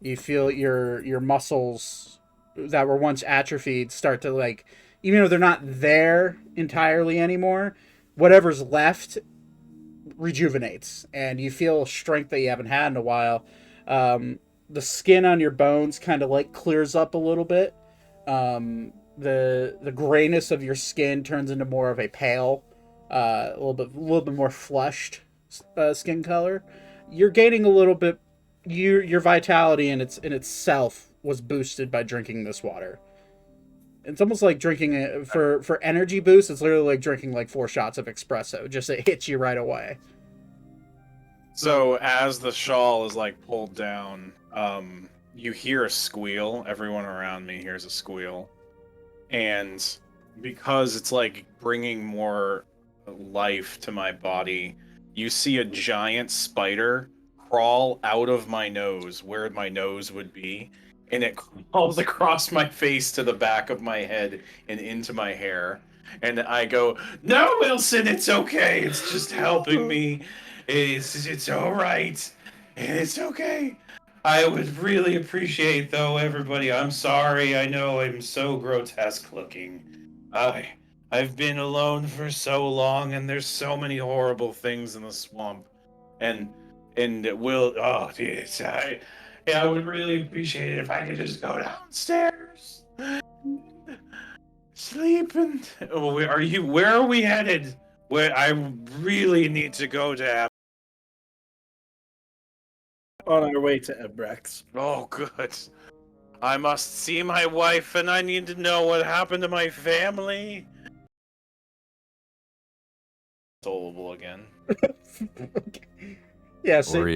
You feel your muscles that were once atrophied start to, like, even though they're not there entirely anymore, whatever's left rejuvenates, and you feel strength that you haven't had in a while. The skin on your bones kind of like clears up a little bit. The grayness of your skin turns into more of a pale, a little bit more flushed skin color. You're gaining a little bit. Your vitality in itself was boosted by drinking this water. It's almost like drinking it for energy boost. It's literally like drinking like 4 shots of espresso. Just it hits you right away. So as the shawl is like pulled down, you hear a squeal. Everyone around me hears a squeal, and because it's like bringing more life to my body, you see a giant spider crawl out of my nose, where my nose would be. And it crawls across my face to the back of my head and into my hair. And I go, "No, Wilson, it's okay. It's just helping me. It's all right. It's okay. I would really appreciate, though, everybody. I'm sorry. I know I'm so grotesque looking. I've been alone for so long, and there's so many horrible things in the swamp. And it will. Oh, geez, I would really appreciate it if I could just go downstairs, sleep, and where are we headed? Where I really need to go to. On our way to Ebrax. Oh, good. I must see my wife, and I need to know what happened to my family. Solvable again. Okay. Yeah. So, or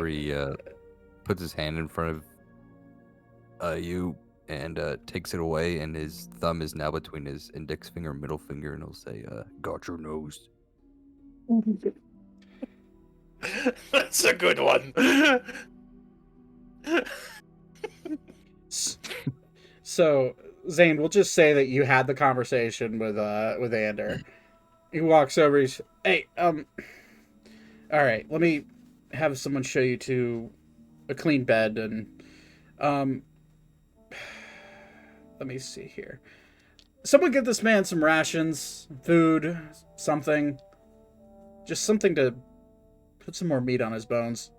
he puts his hand in front of you and takes it away, and his thumb is now between his index finger and middle finger, and he'll say, "Got your nose." That's a good one. So, Zane, we'll just say that you had the conversation with Ander. He walks over. He's, "Hey, all right, let me have someone show you to a clean bed, and let me see here. Someone get this man some rations, food, something. Just something to put some more meat on his bones."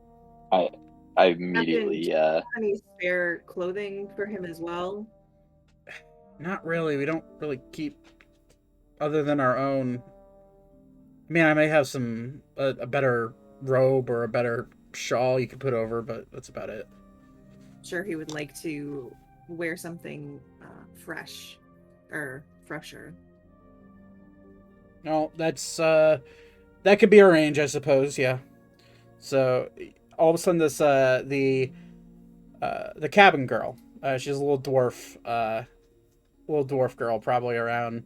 I immediately Any spare clothing for him as well? Not really. We don't really keep other than our own. I mean, I may have some a better robe or a better shawl you could put over, but that's about it. Sure, he would like to wear something fresh or fresher. No, that's that could be arranged, I suppose. Yeah. So all of a sudden, this the cabin girl, she's a little dwarf, little dwarf girl, probably around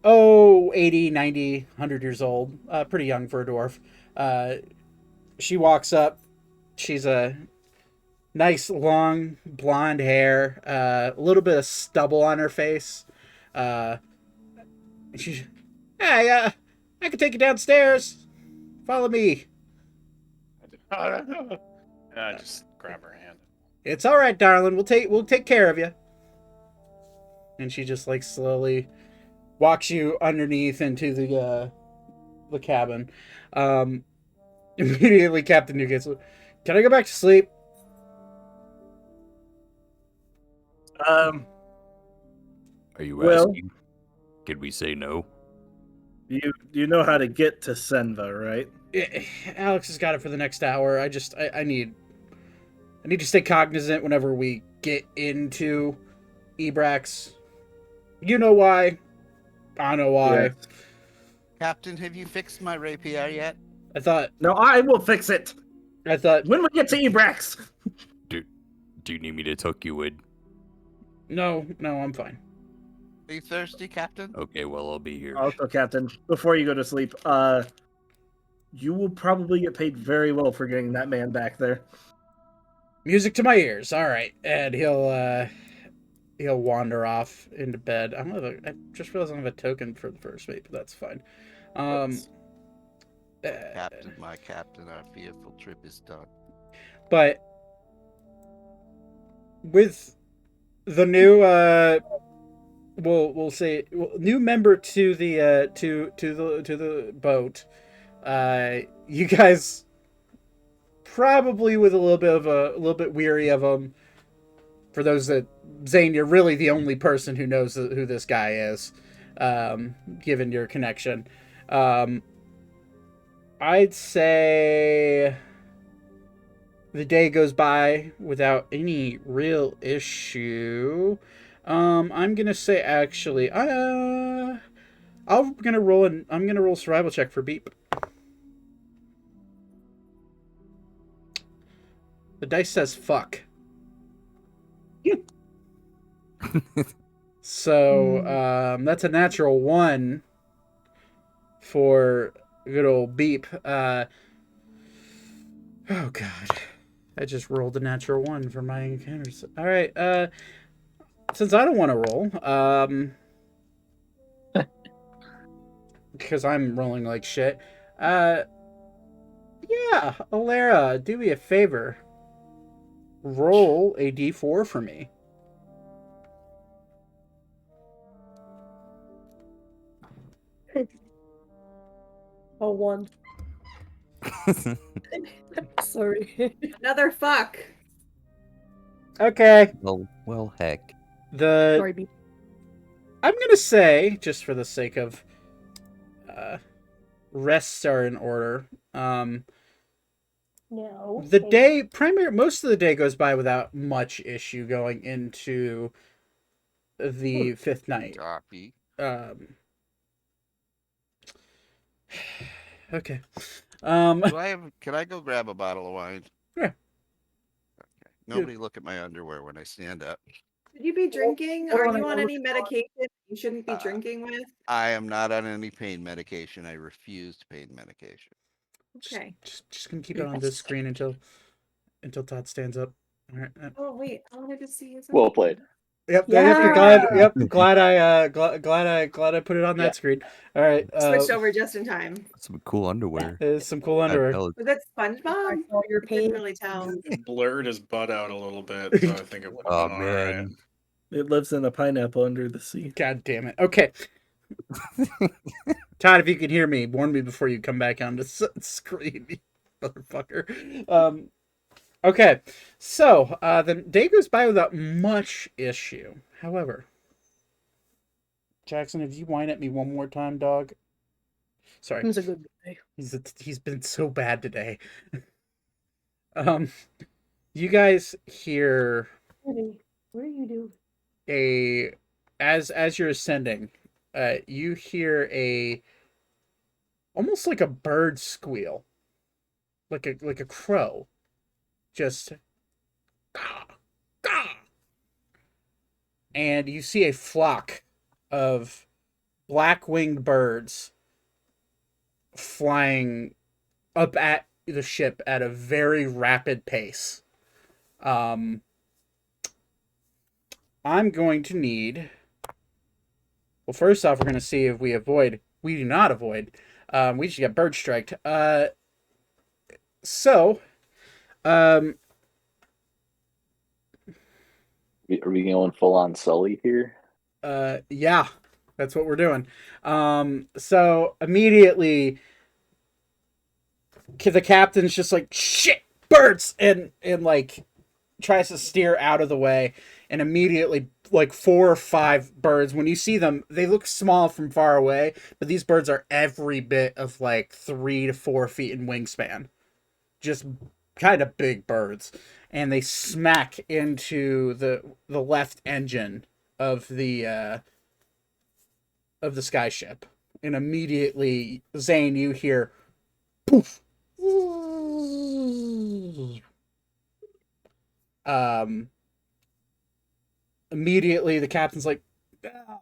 80, 90, 100 years old. Pretty young for a dwarf. She walks up. She's a nice long blonde hair, a little bit of stubble on her face. She's, hey, I can take you downstairs. Follow me. And I just grab her hand. It's all right, darling. We'll take care of you. And she just like slowly walks you underneath into the cabin. Immediately, Captain New gets. Can I go back to sleep? Are you Well- asking? Could we say no? You know how to get to Senva, right? Alex has got it for the next hour. I need to stay cognizant whenever we get into Ebrax. You know why? I know why. Yes. Captain, have you fixed my rapier yet? I thought No, I will fix it when we get to Ebrax. Do you need me to tuck you in? no, I'm fine. Are you thirsty, Captain? Okay, well, I'll be here. Also, Captain, before you go to sleep, you will probably get paid very well for getting that man back there. Music to my ears. All right, and he'll wander off into bed. I just realized I don't have a token for the first mate, but that's fine. Captain, my captain, our fearful trip is done. But with the new we'll say new member to the to the boat, you guys probably with a little bit weary of him. For those that Zane, you're really the only person who knows who this guy is, given your connection. I'd say the day goes by without any real issue. I'm gonna say actually, I'm gonna roll survival check for Beep. The dice says fuck. So that's a natural 1 for good old Beep. Oh god, I just rolled a natural 1 for my encounters. All right, since I don't want to roll, because I'm rolling like shit. Yeah, Alara, do me a favor. Roll a d4 for me. Oh, 1. Sorry. Another fuck. Okay. Well, heck. Sorry, B. I'm gonna say, just for the sake of rests are in order. No. Most of the day goes by without much issue going into the 5th night. Copy. Okay. Can I go grab a bottle of wine? Yeah. Okay. Nobody look at my underwear when I stand up. Should you be drinking? Hold Are on, you on I any medication you shouldn't be drinking with? I am not on any pain medication. I refuse pain medication. Okay. Just gonna keep it on this screen until Todd stands up. All right. Oh wait, I wanted to see his. Well played. Yep. Yeah. Glad I put it on that screen. All right. Switched over just in time. Some cool underwear. There's some cool underwear. Was that SpongeBob? saw your I couldn't pain. really tell. Blurred his butt out a little bit, so I think it would have Oh, been man. alright. It lives in a pineapple under the sea. God damn it. Okay. Todd, if you can hear me, warn me before you come back on the screen, you motherfucker. Okay, so the day goes by without much issue. However, Jackson, if you whine at me one more time, dog. Sorry, It was a good day. he's been so bad today. You guys hear What are you doing? as you're ascending, you hear almost like a bird squeal, like a crow, just and you see a flock of black-winged birds flying up at the ship at a very rapid pace. I'm going to need... Well, first off, we're going to see if we avoid... We do not avoid. We just get bird striked. So... Are we going full on Sully here? Yeah, that's what we're doing. So immediately the captain's just like, shit, birds, and like tries to steer out of the way, and immediately like 4 or 5 birds, when you see them, they look small from far away, but these birds are every bit of like 3 to 4 feet in wingspan. Just kind of big birds. And they smack into the left engine of the skyship. And immediately, Zane, you hear poof. Immediately the captain's like, oh,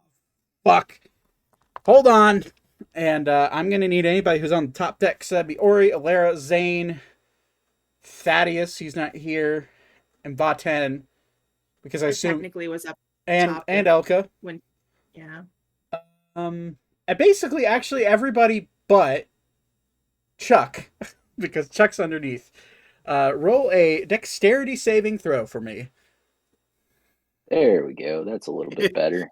fuck, hold on. And I'm gonna need anybody who's on the top deck. So that'd be Ori, Alara, Zane, Thaddeus, he's not here, and Vaten, because I assume technically was up and top Elka. when yeah. And basically actually everybody but Chuck, because Chuck's underneath. Roll a dexterity saving throw for me. There we go. That's a little bit better.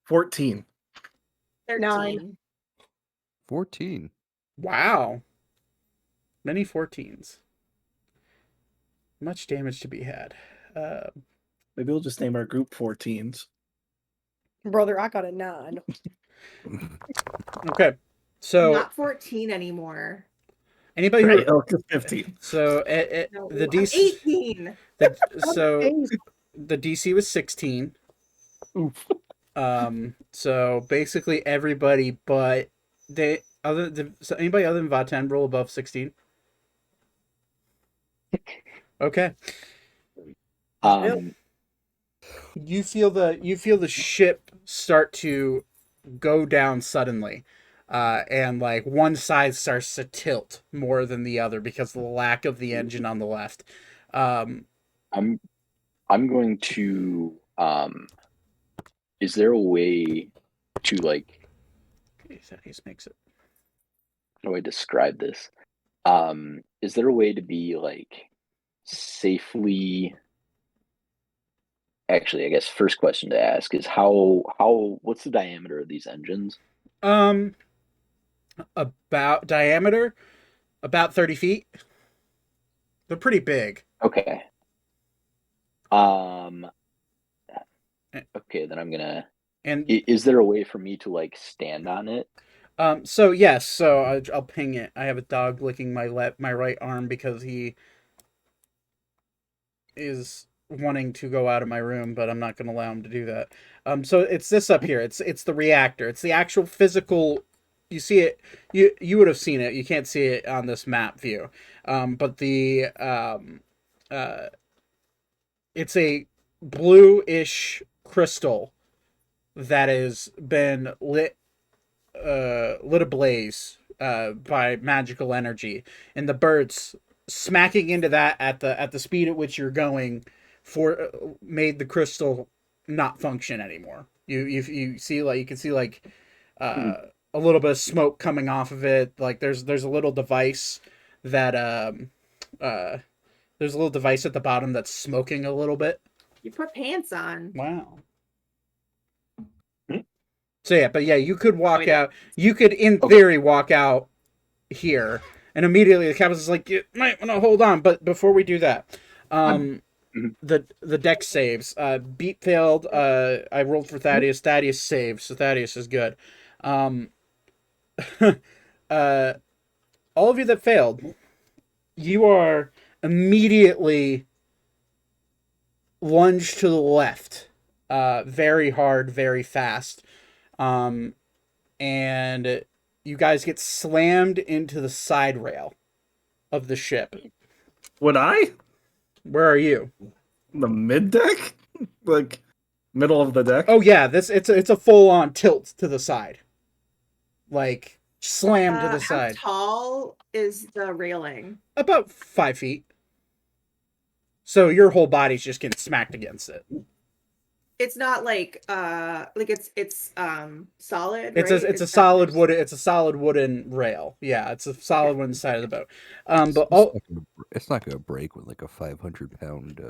14. 13. 14. Wow. Many 14s. Much damage to be had. Maybe we'll just name our group 14s. Brother, I got a 9. Okay. So Not 14 anymore. anybody Right, who 15. so No, the I'm DC 18. so the DC was 16. Oof. So basically everybody but so anybody other than Vaten roll above 16. Okay. You feel the ship start to go down suddenly. And like one side starts to tilt more than the other because of the lack of the engine on the left. I'm going to is there a way to like Thaddeus makes it. how do I describe this? Is there a way to be like safely actually I guess first question to ask is how what's the diameter of these engines? About diameter, about 30 feet. They're pretty big. Okay. Okay, then I'm gonna. And is there a way for me to like stand on it? So yes, so I'll ping it. I have a dog licking my right arm because he is wanting to go out of my room, but I'm not going to allow him to do that. So it's this up here. It's the reactor. It's the actual physical. You see it. You would have seen it. You can't see it on this map view. But the it's a bluish crystal that has been lit ablaze by magical energy, and the birds smacking into that at the speed at which you're going made the crystal not function anymore. You see like you can see like a little bit of smoke coming off of it. Like there's a little device that there's a little device at the bottom that's smoking a little bit. You put pants on. Wow. So yeah, but yeah, you could walk out. You could, in theory, walk out here, and immediately the captain's like, "You might want to hold on." But before we do that, the deck saves. Beat failed. I rolled for Thaddeus. Thaddeus saved, so Thaddeus is good. All of you that failed, you are immediately lunged to the left, very hard, very fast. And you guys get slammed into the side rail of the ship. Would I? Where are you? The mid deck? Like, Middle of the deck. Oh yeah, it's a full on tilt to the side, like slam to the How side. tall is the railing? About 5 feet. So your whole body's just getting smacked against it. It's not like it's solid. It's right? a solid wood. It's a solid wooden rail. Yeah, it's a solid wooden side of the boat. But it's not gonna break with like a 500-pound.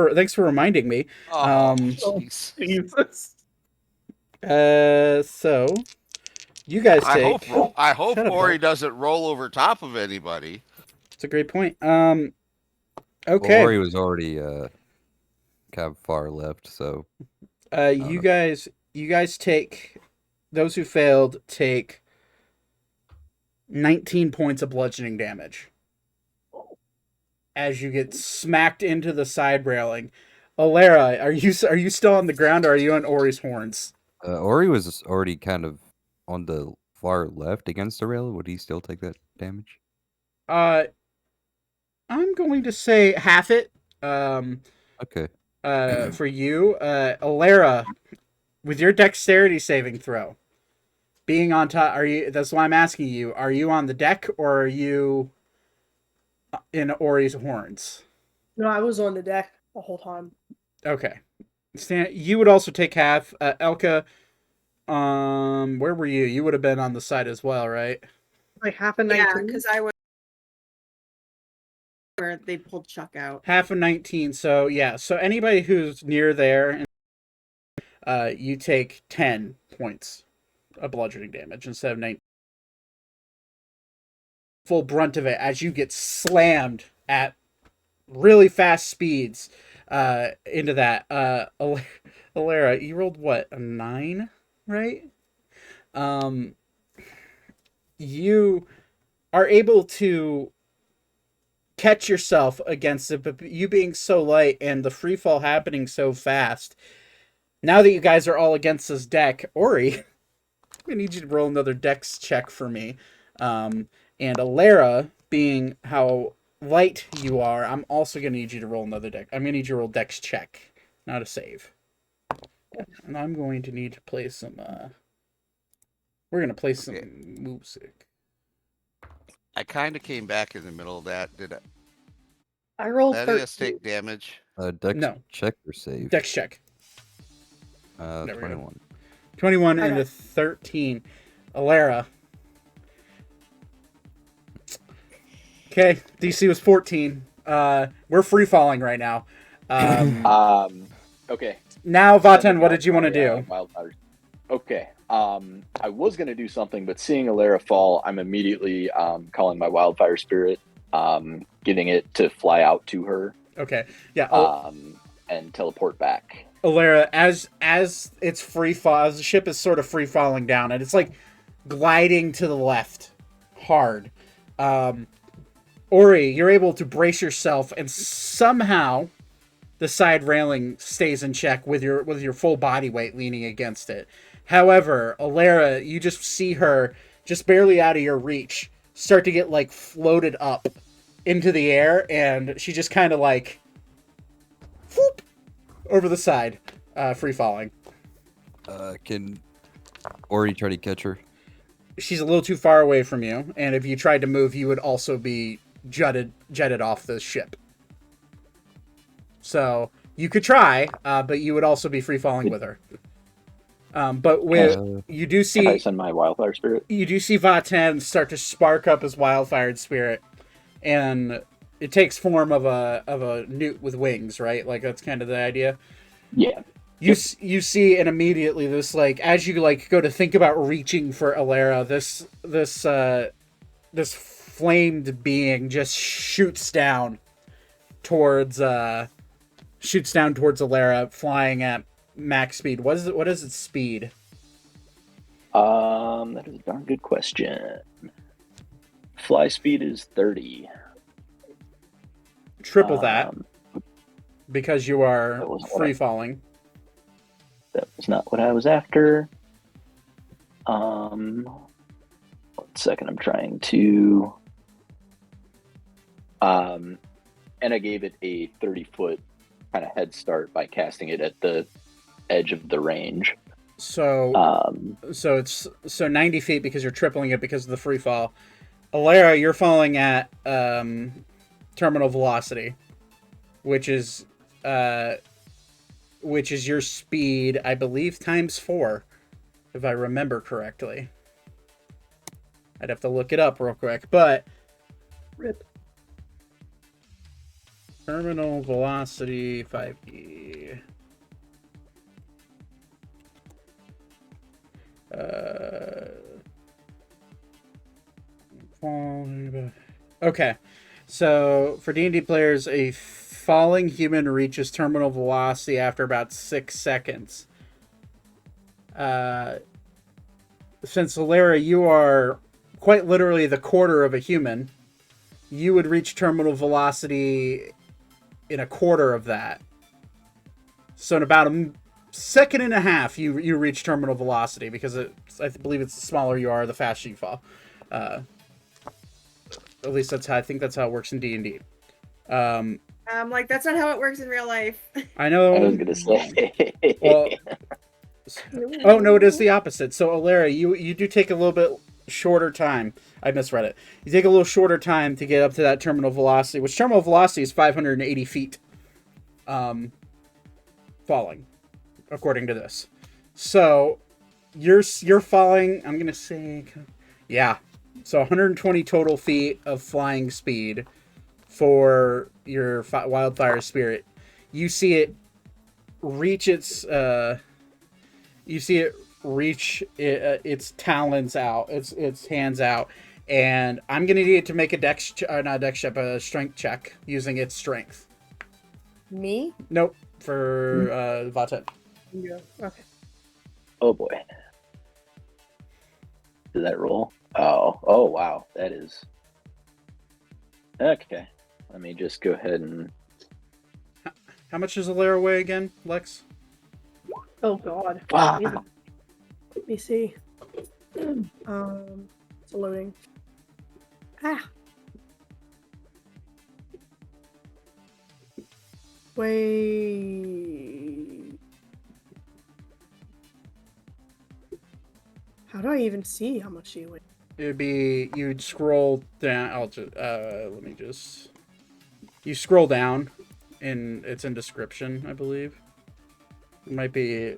Thanks for reminding me. Oh, Jesus. So you guys take. I hope Shut up, Ori Bill. doesn't roll over top of anybody. It's a great point. Well, Okay. Ori was already kind of far left, so. You guys take. Those who failed take 19 points of bludgeoning damage as you get smacked into the side railing. Alara, are you still on the ground, or are you on Ori's horns? Ori was already kind of on the far left against the rail. Would he still take that damage? I'm going to say half it. Okay. For you, Alara, with your dexterity saving throw, being on top, that's why I'm asking you, are you on the deck or are you in Ori's horns? No, I was on the deck the whole time. Okay. Stan, you would also take half. Elka, where were you? You would have been on the side as well, right? Like half a 19? Yeah, because I was where they pulled Chuck out. Half of 19. So yeah. So anybody who's near there, you take 10 points of bludgeoning damage instead of 19. Full brunt of it as you get slammed at really fast speeds into that. Alara, you rolled what? A 9, right? You are able to catch yourself against it, but you being so light and the free fall happening so fast. Now that you guys are all against this deck, Ori, I'm gonna need you to roll another dex check for me. And Alara, being how light you are, I'm also gonna need you to roll another deck. I'm gonna need you to roll dex check, not a save. And I'm going to need to play some. We're gonna play some music. I kind of came back in the middle of that. Did I? I rolled Let 13. us take damage. Dex No. check or save? Dex check. 21. 21 Okay. into 13. Alara. Okay, DC was 14. We're free falling right now. Okay. Now, Vaten, what did you want to do? Wildfires. Okay. I was going to do something, but seeing Alara fall, I'm immediately calling my wildfire spirit, getting it to fly out to her. Okay. Yeah. And teleport back. Alara, as it's free fall, as the ship is sort of free falling down, and it's like gliding to the left, hard. Ori, you're able to brace yourself, and somehow the side railing stays in check with your full body weight leaning against it. However, Alara, you just see her just barely out of your reach start to get like floated up into the air, and she just kind of like whoop, over the side, free falling. Can Ori try to catch her? She's a little too far away from you, and if you tried to move, you would also be jetted off the ship. So you could try, but you would also be free falling with her. But with you do see, I send my wildfire spirit. You do see Vaten start to spark up his wildfire spirit, and it takes form of a newt with wings, right? Like that's kind of the idea. Yeah. You see, and immediately this, like, as you like go to think about reaching for Alara, this flamed being just shoots down towards Alara, flying at max speed. What is its speed? That is a darn good question. Fly speed is 30. Triple that, because you are free falling. That was not what I was after. 1 second, I'm trying to. And I gave it a 30-foot kind of head start by casting it at the edge of the range. So it's 90 feet because you're tripling it because of the free fall. Alara, you're falling at terminal velocity, which is your speed, I believe, times 4, if I remember correctly. I'd have to look it up real quick, but Rip. terminal velocity 5e. Okay, so for D&D players, a falling human reaches terminal velocity after about 6 seconds. Since Alara, you are quite literally the quarter of a human, you would reach terminal velocity in a quarter of that. So in about a second and a half, you reach terminal velocity because I believe it's the smaller you are, the faster you fall. At least that's how I think that's how it works in D&D. Like that's not how it works in real life. I know. I was gonna say. Well, oh no, it is the opposite. So Alara, you do take a little bit shorter time. I misread it. You take a little shorter time to get up to that terminal velocity, which terminal velocity is 580 feet. Falling, according to this. So you're falling. I'm gonna say, yeah. So 120 total feet of flying speed for your wildfire spirit. You see it reach its its talons out, its hands out, and I'm gonna need it to make a strength check using its strength. Me? Nope, for Vatet. Yeah. Okay. Oh boy. Did that roll? Oh wow, that is okay. Let me just go ahead and. How much does Alara weigh again, Lex? Oh god. Wow. Let me see. It's loading. Wait. How do I even see how much you weigh? It'd be, you'd scroll down. I'll just you scroll down, and it's in description, I believe. It might be.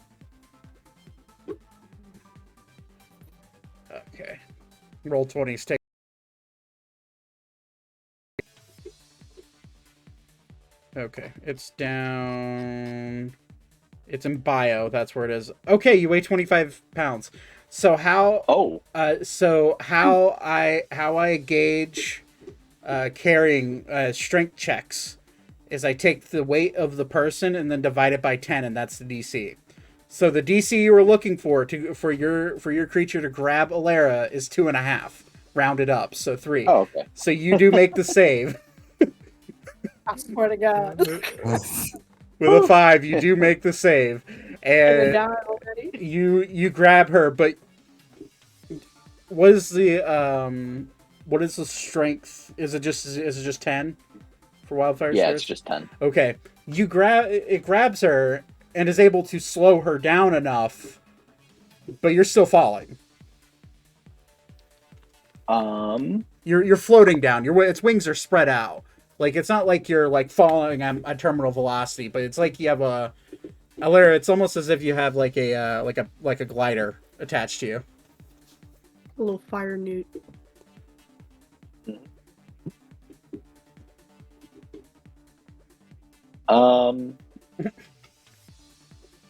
Okay. Roll 20s. Take. Okay, it's down. It's in bio. That's where it is. Okay, you weigh 25 pounds. So how? Oh. How I gauge carrying strength checks is I take the weight of the person and then divide it by 10, and that's the DC. So the DC you were looking for your creature to grab Alara is 2.5, rounded up, so 3. Oh, okay. So you do make the save. I swear to God. With a 5, you do make the save, and you grab her. But what is the strength? Is it just 10 for wildfire? Yeah, spirits? it's just 10. Okay, it grabs her and is able to slow her down enough, but you're still falling. You're floating down. Its wings are spread out. Like, it's not like you're like falling at terminal velocity, but it's like you have Alara, it's almost as if you have like a glider attached to you. A little fire newt.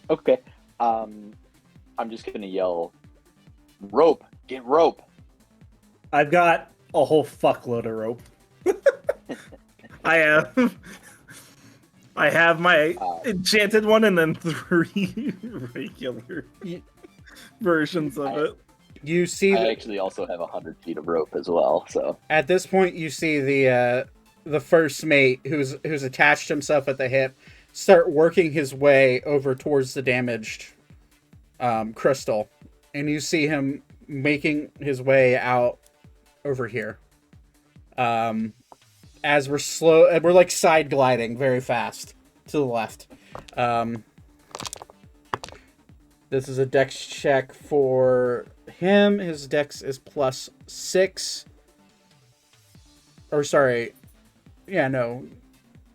Okay. I'm just gonna yell, rope! Get rope! I've got a whole fuckload of rope. I have my enchanted one and then 3 regular versions of it. You see, I actually also have 100 feet of rope as well. So at this point, you see the first mate who's attached himself at the hip start working his way over towards the damaged crystal, and you see him making his way out over here. As we're like side gliding very fast to the left. This is a dex check for him. His dex is +6. Or sorry. Yeah, no.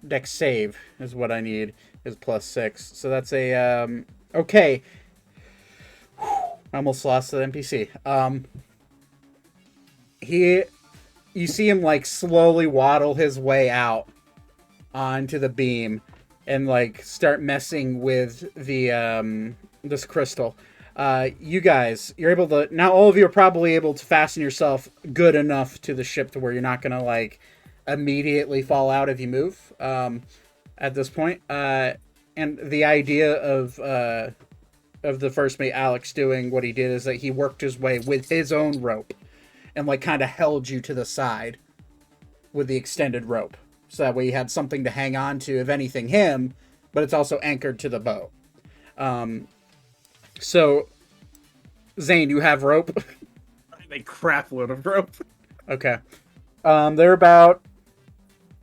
Dex save is what I need. Is +6. So that's a okay. I almost lost the NPC. You see him like slowly waddle his way out onto the beam and like start messing with the this crystal. You guys, you're able to now. All of you are probably able to fasten yourself good enough to the ship to where you're not gonna like immediately fall out if you move. At this point, and the idea of the first mate Alex doing what he did is that he worked his way with his own rope and like kind of held you to the side with the extended rope. So that way you had something to hang on to, if anything, him, but it's also anchored to the boat. So, Zane, you have rope? A crap load of rope. Okay. They're about,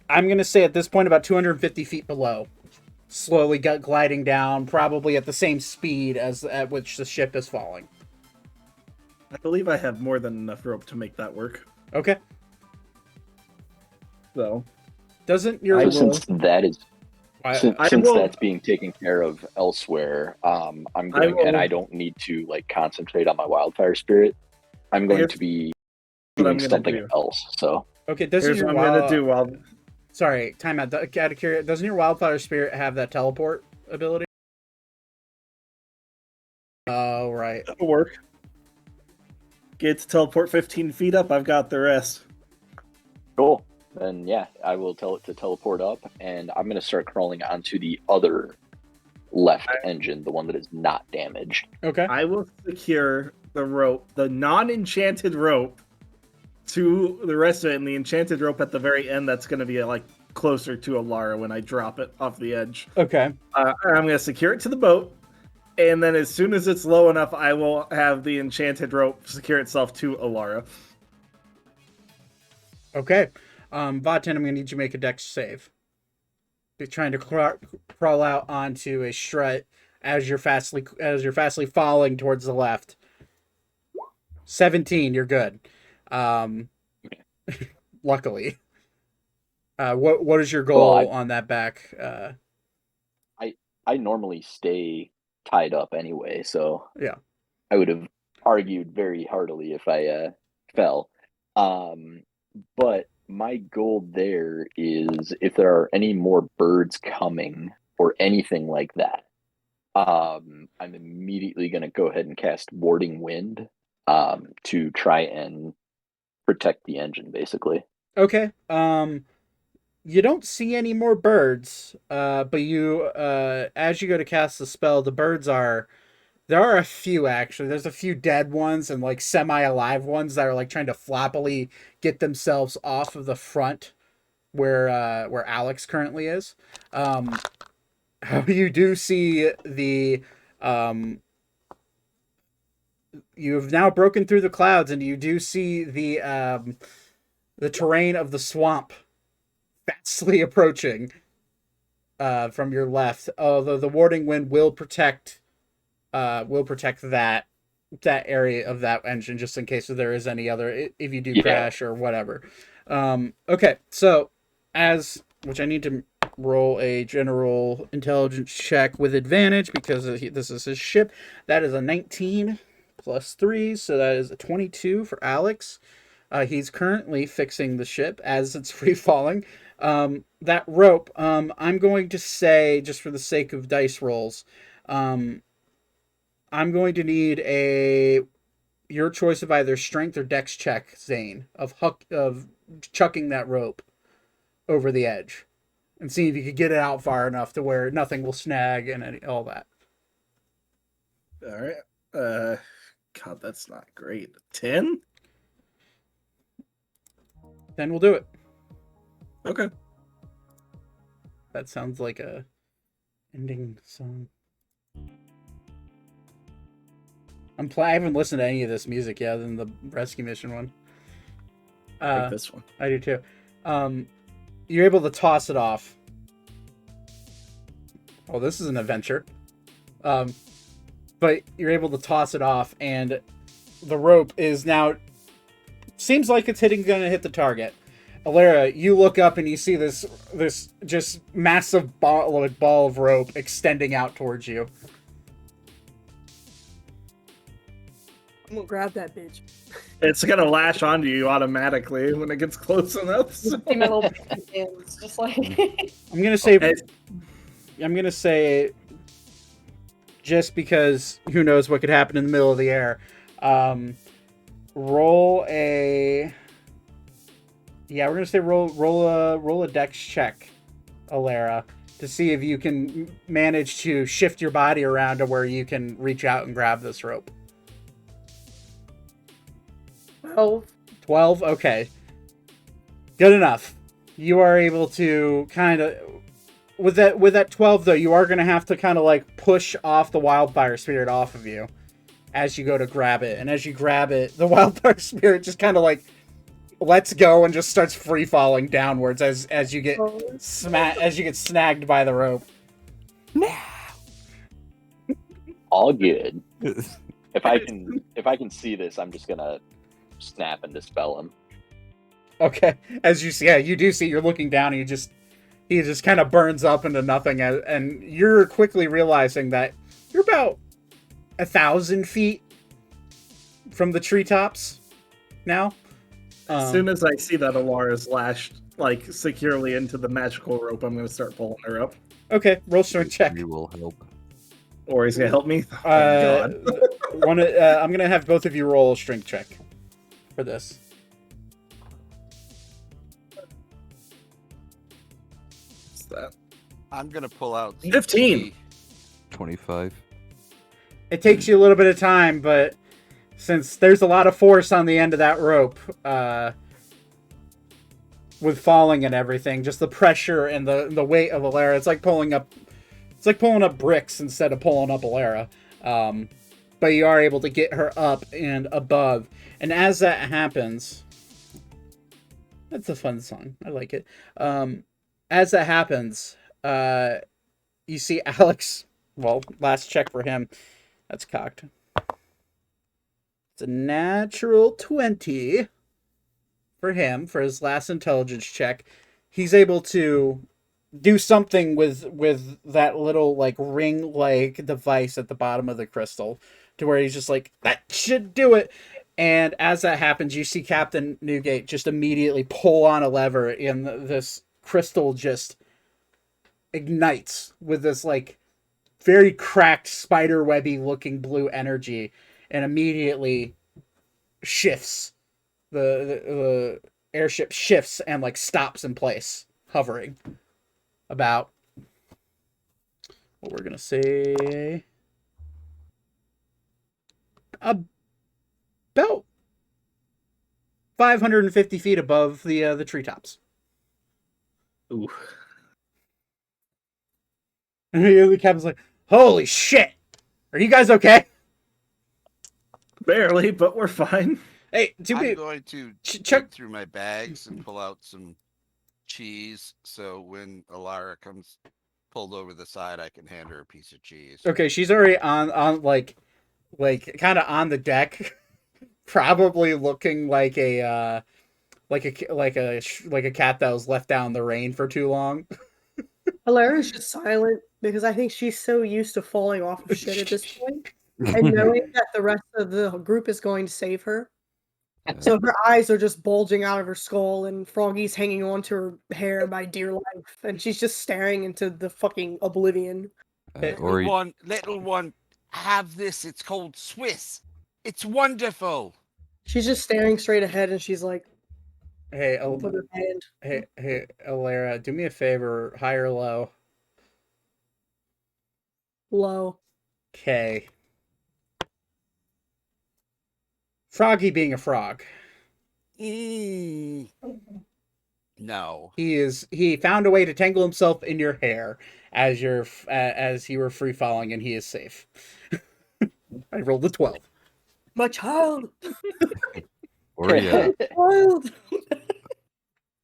I'm going to say at this point, about 250 feet below. Slowly gliding down, probably at the same speed as at which the ship is falling. I believe I have more than enough rope to make that work. Okay. So, doesn't your since that is since will, that's being taken care of elsewhere, I'm going and I don't need to like concentrate on my wildfire spirit. I'm going to be doing something else. So okay, doesn't here's your what I'm gonna do while. Sorry, time out. Out of curiosity, doesn't your wildfire spirit have that teleport ability? Oh right. That'll work. Get to teleport 15 feet up. I've got the rest. Cool. Then yeah, I will tell it to teleport up, and I'm gonna start crawling onto the other left engine, the one that is not damaged. Okay. I will secure the rope, the non-enchanted rope, to the rest of it, and the enchanted rope at the very end. That's gonna be like closer to Alara when I drop it off the edge. Okay. I'm gonna secure it to the boat, and then as soon as it's low enough, I will have the enchanted rope secure itself to Alara. Okay. Vaten, I'm going to need you to make a dex save. You're trying to crawl out onto a strut as you're fastly falling towards the left. 17, you're good. Luckily. What is your goal on that back? I normally stay tied up anyway, so yeah, I would have argued very heartily if I fell. But my goal there is if there are any more birds coming or anything like that, I'm immediately going to go ahead and cast Warding Wind to try and protect the engine, basically. Okay. You don't see any more birds, but you, as you go to cast the spell, the birds there are a few actually. There's a few dead ones and like semi-alive ones that are like trying to floppily get themselves off of the front where Alex currently is. You do see you have now broken through the clouds and you do see the terrain of the swamp fastly approaching from your left. Although the warding wind will protect that area of that engine just in case there is any other if you do crash or whatever. Okay, so which I need to roll a general intelligence check with advantage because this is his ship. That is a 19 plus 3, so that is a 22 for Alex. He's currently fixing the ship as it's free falling. That rope, I'm going to say, just for the sake of dice rolls, I'm going to need your choice of either strength or dex check, Zane, of chucking that rope over the edge and see if you could get it out far enough to where nothing will snag and all that. All right. God, that's not great. 10? 10 will do it. Okay. That sounds like a ending song. I haven't listened to any of this music yet than the rescue mission one. I like this one. I do too. You're able to toss it off. well, this is an adventure. But you're able to toss it off, and the rope is now seems like it's gonna hit the target. Alara, you look up and you see this just massive ball of rope extending out towards you. I'm gonna grab that bitch. It's gonna lash onto you automatically when it gets close enough. So. See my little hands, just like. I'm gonna say, just because who knows what could happen in the middle of the air. Roll a. Yeah, we're gonna say roll a dex check, Alara, to see if you can manage to shift your body around to where you can reach out and grab this rope. 12? Okay. Good enough. You are able to kind of... With that 12, though, you are going to have to kind of, like, push off the wildfire spirit off of you as you go to grab it. And as you grab it, the wildfire spirit just kind of, like, lets go and just starts free-falling downwards as you get snagged by the rope. All good. If I can see this, I'm just gonna snap and dispel him. Okay. As you see, yeah, you do see, you're looking down and he just kind of burns up into nothing, and you're quickly realizing that you're about 1,000 feet from the treetops now. As soon as I see that Alara is lashed like securely into the magical rope, I'm going to start pulling her up. Okay, roll strength check. You will help. Or he's going to help me? Oh, God. I'm going to have both of you roll a strength check for this. What's that? I'm gonna pull out 15. 25. It takes you a little bit of time, but since there's a lot of force on the end of that rope, with falling and everything, just the pressure and the weight of Alara, it's like pulling up bricks instead of pulling up Alara. But you are able to get her up and above. And as that happens, that's a fun song. I like it. As that happens, you see Alex. Well, last check for him. That's cocked. It's a natural 20 for him for his last intelligence check. He's able to do something with that little like ring-like device at the bottom of the crystal, to where he's just like, that should do it. And as that happens, you see Captain Newgate just immediately pull on a lever, and this crystal just ignites with this like very cracked spider-webby looking blue energy, and immediately shifts. The airship shifts and like stops in place, hovering about, what we're gonna say, about 550 feet above the treetops. Ooh. And the captain's like, holy shit! Are you guys okay? Barely, but we're fine. Hey, I'm going to check through my bags and pull out some cheese, so when Alara comes pulled over the side, I can hand her a piece of cheese. Okay, she's already on like kind of on the deck, probably looking like a cat that was left down in the rain for too long. Alara's just silent because I think she's so used to falling off of shit at this point, and knowing that the rest of the group is going to save her. So her eyes are just bulging out of her skull, and Froggy's hanging on to her hair by dear life, and she's just staring into the fucking oblivion. Little one, have this. It's called Swiss. It's wonderful. She's just staring straight ahead, and she's like, Hey, with her hand. Hey, Alara, do me a favor, high or low? Low. Okay. Froggy being a frog. No. He found a way to tangle himself in your hair as you were free falling, and he is safe. I rolled a 12. My child.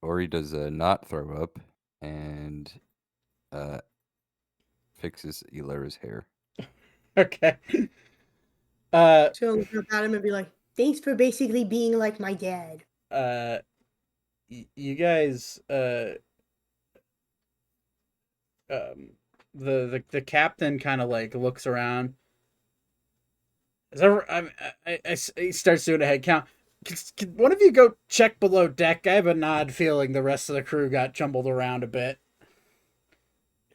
Ori does not throw up, and fixes Elara's hair. Okay. She'll look up at him and be like, "Thanks for basically being like my dad." You guys, the captain kind of like looks around. Is ever, he starts doing a head count. Can one of you go check below deck? I have an odd feeling the rest of the crew got jumbled around a bit.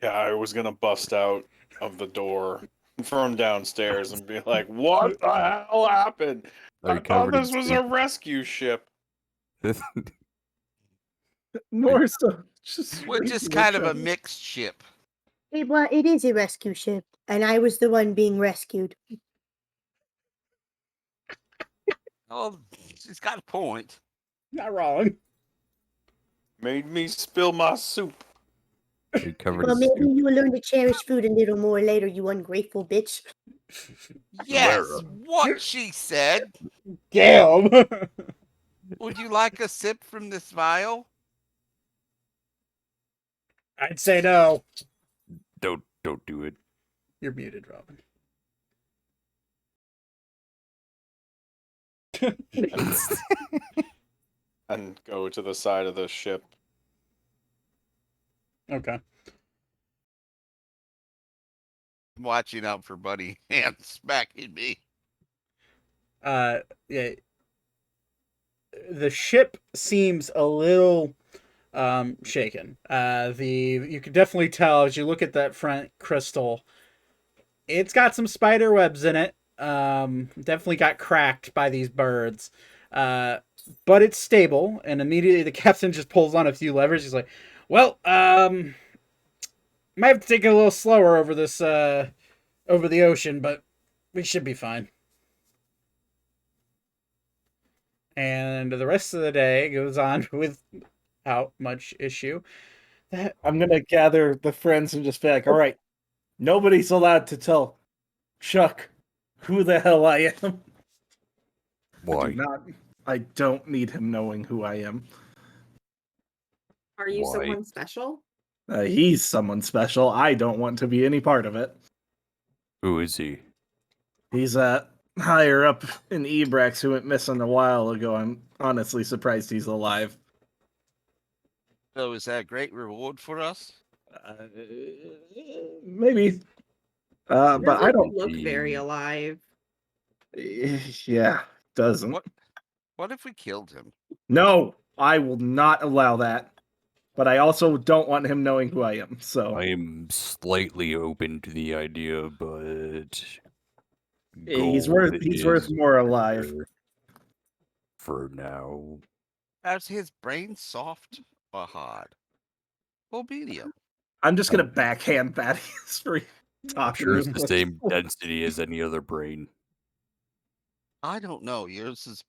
Yeah, I was gonna bust out of the door from downstairs and be like, "What the hell happened? I thought this was a rescue ship." More so, We're just kind of a mixed ship. Well, it is a rescue ship, and I was the one being rescued. Oh, she's got a point. Not wrong. Made me spill my soup. Well, maybe you will learn to cherish food a little more later, you ungrateful bitch. Yes, what she said. Damn. Would you like a sip from this vial? I'd say no. Don't do it. You're muted, Robin. And go to the side of the ship. Okay. Watching out for Buddy hands smacking me. Yeah. The ship seems a little shaken. You can definitely tell as you look at that front crystal. It's got some spider webs in it. Definitely got cracked by these birds. But it's stable, and immediately the captain just pulls on a few levers. He's like, "Well, might have to take it a little slower over this over the ocean, but we should be fine." And the rest of the day goes on without much issue. I'm gonna gather the friends and just be like, "All right, nobody's allowed to tell Chuck who the hell I am." Why? I don't need him knowing who I am. Are you someone special? He's someone special. I don't want to be any part of it. Who is he? He's higher up in Ebrax who went missing a while ago. I'm honestly surprised he's alive. So is that a great reward for us? Maybe. But I don't look very alive. Yeah, doesn't. What if we killed him? No, I will not allow that. But I also don't want him knowing who I am. So I am slightly open to the idea, but he's worth more alive for now. Is his brain soft or hard? Or medium? I'm just gonna backhand that for I'm sure it's the same density as any other brain. I don't know. Yours is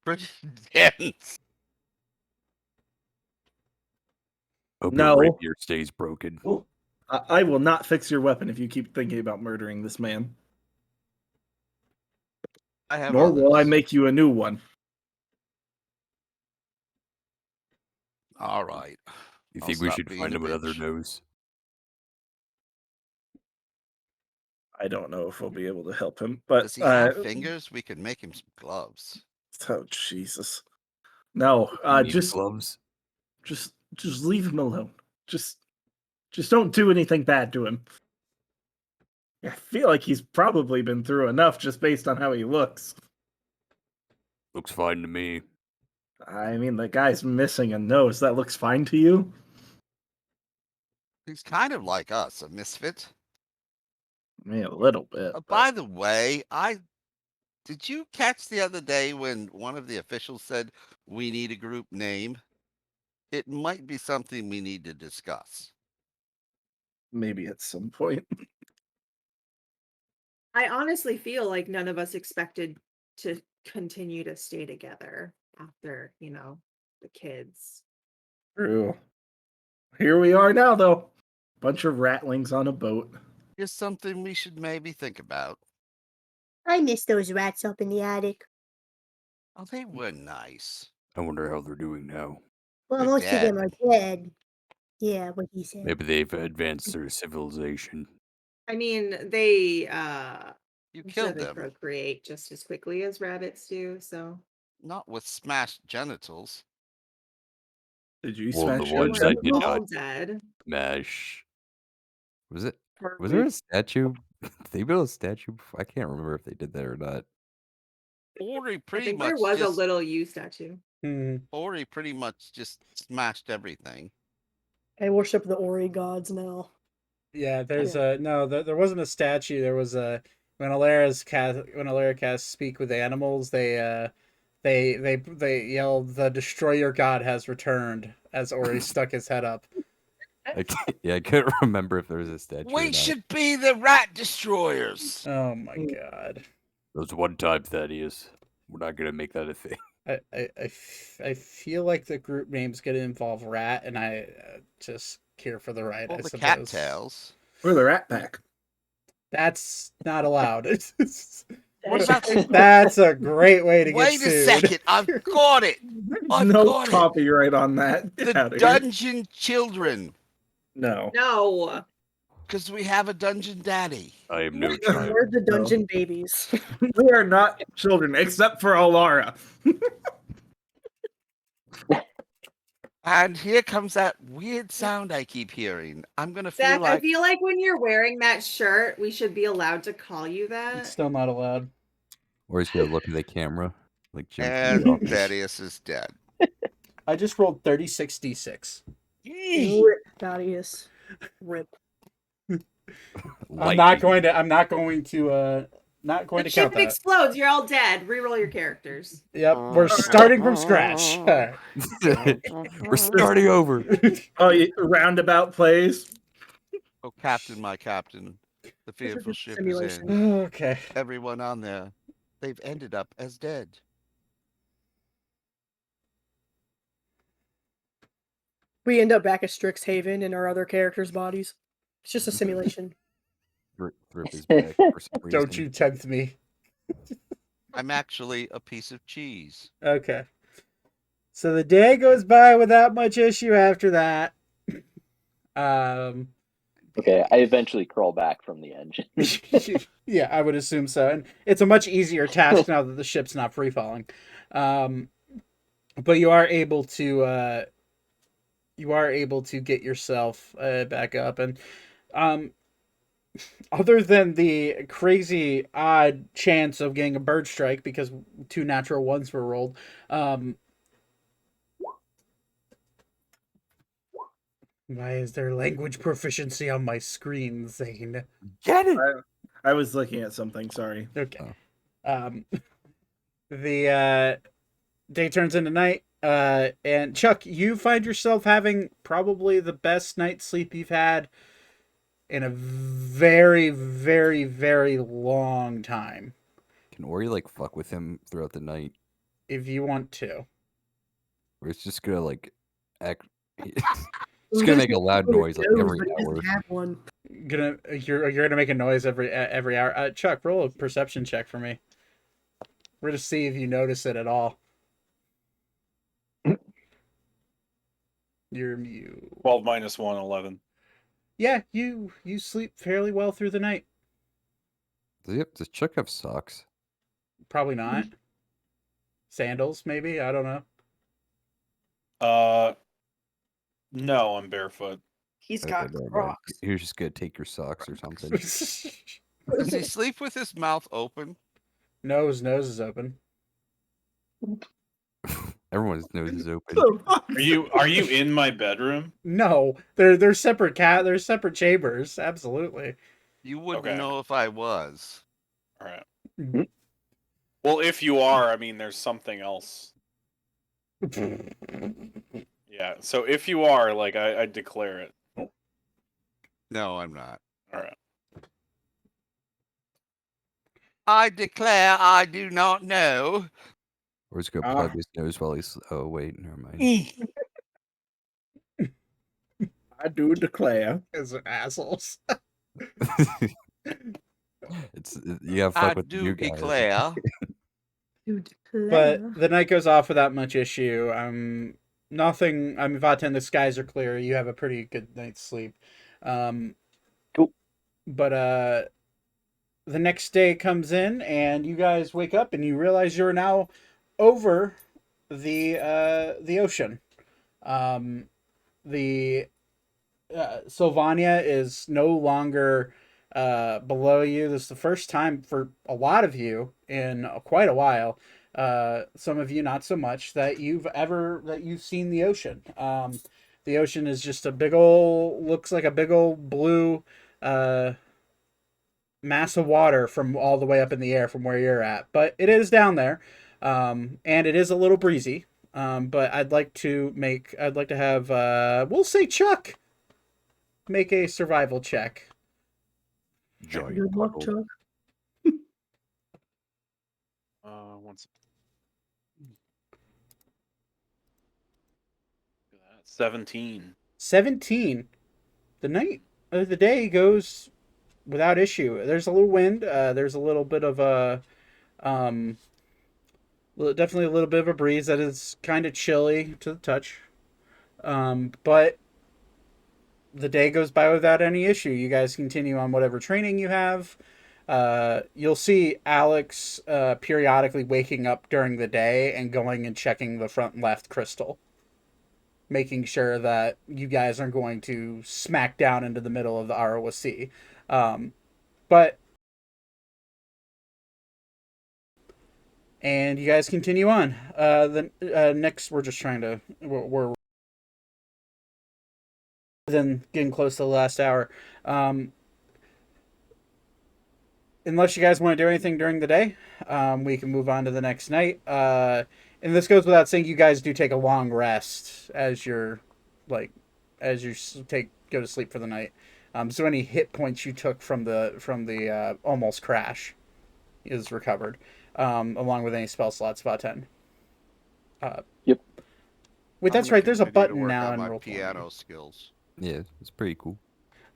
pretty dense. Hope No. your rapier stays broken. I will not fix your weapon if you keep thinking about murdering this man. Nor will I make you a new one. All right. You think we should find him another nose? I don't know if we'll be able to help him, but does he have fingers? We could make him some gloves. Oh Jesus! No, just gloves. Just leave him alone. Just don't do anything bad to him. I feel like he's probably been through enough just based on how he looks. Looks fine to me. I mean, the guy's missing a nose. That looks fine to you? He's kind of like us, a misfit. I mean, a little bit. By the way, did you catch the other day when one of the officials said we need a group name? It might be something we need to discuss. Maybe at some point. I honestly feel like none of us expected to continue to stay together after, the kids. True. Here we are now, though. Bunch of ratlings on a boat. Here's something we should maybe think about. I miss those rats up in the attic. Oh, they were nice. I wonder how they're doing now. Well, They're most dead. of them are dead. Yeah, what he said. Maybe they've advanced their civilization. I mean, they You I'm sure killed they them. procreate just as quickly as rabbits do, so Not with smashed genitals. Did you Well, the smash your ones I we're did all not dead. smash. Was it? Are Was there we? a statue? They built a statue. I can't remember if they did that or not. Ori I pretty think there much was a just little you statue. Ori pretty much just smashed everything. I worship the Ori gods now. Yeah, there's a no. There wasn't a statue. There was a when Alara casts speak with animals. They yell, "The destroyer god has returned," as Ori stuck his head up. I couldn't remember if there was a statue. We should be the rat destroyers. Oh my god! It was one time, Thaddeus. We're not gonna make that a thing. I feel like the group name's gonna involve rat, and I just care for the right. Well, I the suppose. cattails. We're the Rat Pack. That's not allowed. What about the... That's a great way to get Wait sued. a second, I've got it. I've No got it. copyright on that. Get The outta here. dungeon children. No. No. Because we have a dungeon daddy. I am no child. We're the dungeon babies. We are not children, except for Alara. And here comes that weird sound I keep hearing. I'm gonna feel Zach, like I feel like when you're wearing that shirt, we should be allowed to call you It's that. still not allowed. Or he's gonna look at the camera like Jim. and Thaddeus is dead. I just rolled 36d6. Rip, Thaddeus. Rip. I'm not going to The count ship that. explodes. You're all dead. Reroll your characters. Yep, we're starting from scratch. We're starting over. Oh, roundabout plays. Oh, Captain, my captain. The fearful just ship is simulation. in. Okay. Everyone on there, they've ended up as dead. We end up back at Strixhaven in our other characters' bodies. It's just a simulation. Thrip is back for some reason. Don't you tempt me. I'm actually a piece of cheese. Okay. So the day goes by without much issue after that. Okay, I eventually crawl back from the engine. Yeah, I would assume so. And it's a much easier task now that the ship's not free falling. But you are able to get yourself back up, and other than the crazy odd chance of getting a bird strike because 2 natural ones were rolled, why is there language proficiency on my screen, Zane? Get it. I was looking at something. Sorry. Okay. The day turns into night, and Chuck, you find yourself having probably the best night's sleep you've had in a very, very, very long time. Can Ori like fuck with him throughout the night? If you want to. Or it's just gonna like act. It's gonna make a loud noise like every hour. You're gonna make a noise every hour. Chuck, roll a perception check for me. We're to see if you notice it at all. You're mute. 12 minus 1, 11. Yeah, you sleep fairly well through the night. Does Chuck have socks? Probably not. Sandals, maybe? I don't know. No, I'm barefoot. He's Okay, got never mind. Crocs. You're just gonna take your socks or something. Does he sleep with his mouth open? No, his nose is open. Everyone's nose is open. Are you in my bedroom? No, they're separate they're separate chambers. Absolutely. You wouldn't Okay. know if I was. All right. Well, if you are, I mean, there's something else. Yeah. So if you are, like, I declare it. No, I'm not. All right. I declare I do not know. Or he's gonna plug his nose while he's. Oh wait, never mind. I do declare. As assholes. You have I fuck with do you guys. declare. But the night goes off without much issue. Vaten, the skies are clear. You have a pretty good night's sleep. Cool. But the next day comes in, and you guys wake up, and you realize you're now over the ocean. Um, the Sylvania is no longer below you. This is the first time for a lot of you in quite a while. Some of you not so much that you've seen the ocean. The ocean is just a big old looks like a big old blue uh, mass of water from all the way up in the air from where you're at, but it is down there, and it is a little breezy. But I'd like to have we'll say Chuck make a survival check. Giant Good luck, puddle. Chuck. Once. 17. 17. The day goes without issue. There's a little wind. There's a little bit of a definitely a little bit of a breeze that is kind of chilly to the touch. But the day goes by without any issue. You guys continue on whatever training you have. You'll see Alex periodically waking up during the day and going and checking the front left crystal, making sure that you guys aren't going to smack down into the middle of the ROC. But and you guys continue on. Next, we're just trying to we're then getting close to the last hour. Unless you guys want to do anything during the day, we can move on to the next night. And this goes without saying, you guys do take a long rest as you're go to sleep for the night. So any hit points you took from the almost crash is recovered, along with any spell slots about 10. Yep. Wait, that's right. There's a Continue to button work now on in my roll piano skills. Yeah, it's pretty cool.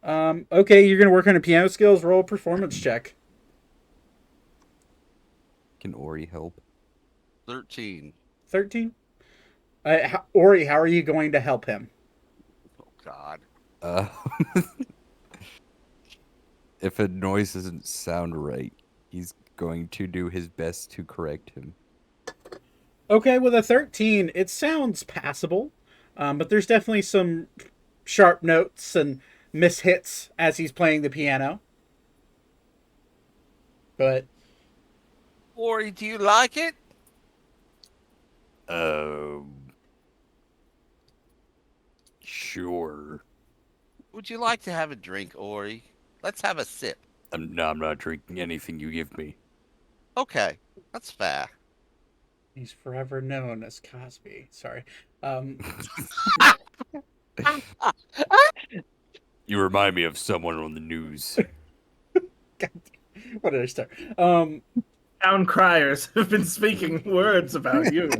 Okay, you're gonna work on a piano skills. Roll a performance check. Can Ori help? 13. 13. Ori, how are you going to help him? Oh God. Uh, if a noise doesn't sound right, he's going to do his best to correct him. Okay, with a 13, it sounds passable, but there's definitely some sharp notes and mishits as he's playing the piano. But Ori, do you like it? Sure. Would you like to have a drink, Ori? Let's have a sip. I'm not drinking anything you give me. Okay, that's fair. he's forever known as Cosby. Sorry. You remind me of someone on the news. What did I start? Town criers have been speaking words about you.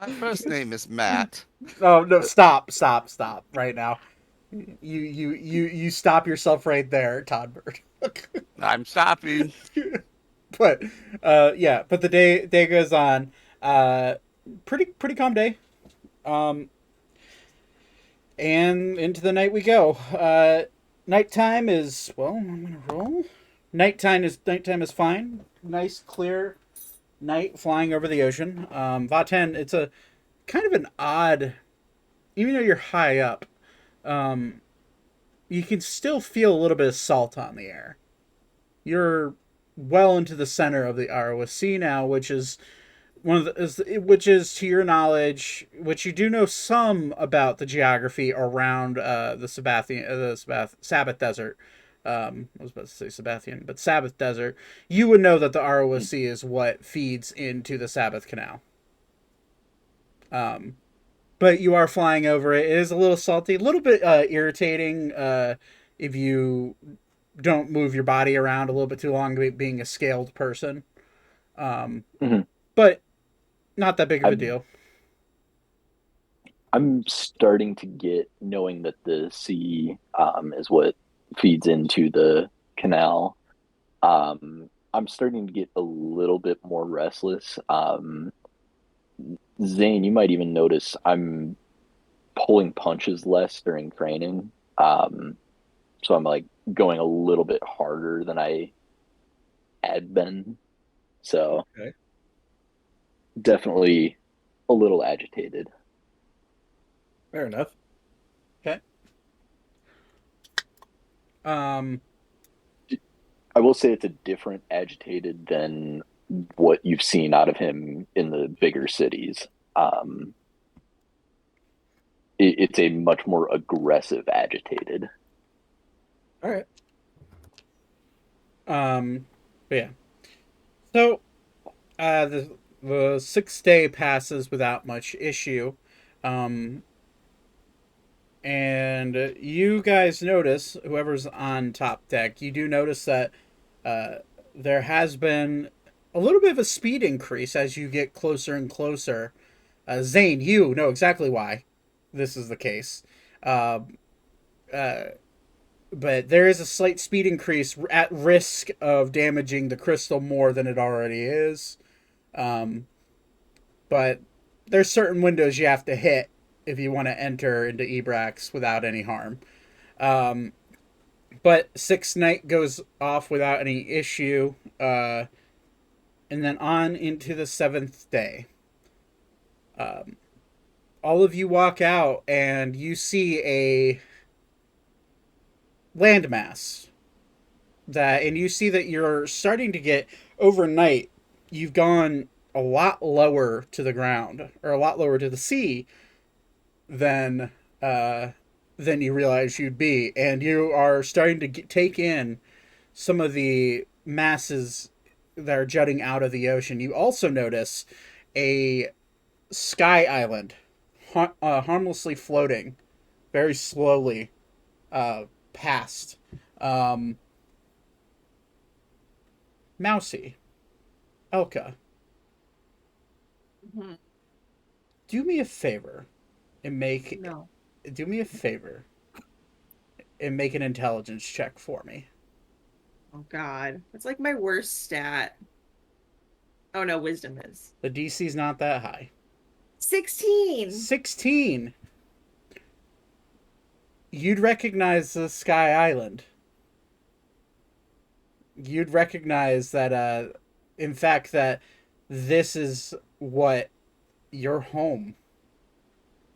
My first name is Matt. Oh no! Stop! Right now. You stop yourself right there, Todd Bird. I'm stopping. But yeah, but the day goes on. Pretty calm day. And into the night we go. Nighttime is, well, I'm gonna roll. Nighttime is fine. Nice clear night flying over the ocean. Vaten, it's a kind of an odd, even though you're high up, you can still feel a little bit of salt on the air. You're well into the center of the ROC now, which is which is to your knowledge, which you do know some about the geography around the Sabbath Desert. I was about to say Sabbathian, but Sabbath Desert. You would know that the ROC is what feeds into the Sabbath Canal. But you are flying over it. It is a little salty, a little bit irritating if you don't move your body around a little bit too long, being a scaled person. But not that big of a deal. I'm starting to get, knowing that the sea is what feeds into the canal. I'm starting to get a little bit more restless. Zane, you might even notice I'm pulling punches less during training. So I'm like going a little bit harder than I had been. So Okay. definitely a little agitated. Fair enough. Okay. Um, I will say it's a different agitated than what you've seen out of him in the bigger cities. It's a much more aggressive agitated. All right. but yeah. So, the 6th day passes without much issue. And you guys notice, whoever's on top deck, you do notice that there has been a little bit of a speed increase as you get closer and closer. Zane, you know exactly why this is the case. Uh, uh, but there is a slight speed increase at risk of damaging the crystal more than it already is. But there's certain windows you have to hit if you want to enter into Ebrax without any harm. But 6th night goes off without any issue, and then on into the 7th day. All of you walk out and you see a landmass and you see that you're starting to get overnight. You've gone a lot lower to the ground, or a lot lower to the sea than you realize you'd be, and you are starting to take in some of the masses that are jutting out of the ocean. You also notice a sky island harmlessly floating very slowly past. Mousy, Elka, do me a favor and make No. do me a favor and make an intelligence check for me. Oh God, it's like my worst stat. Oh no, wisdom is The DC's not that high. 16. 16. You'd recognize the Sky Island. You'd recognize that, in fact, that this is what your home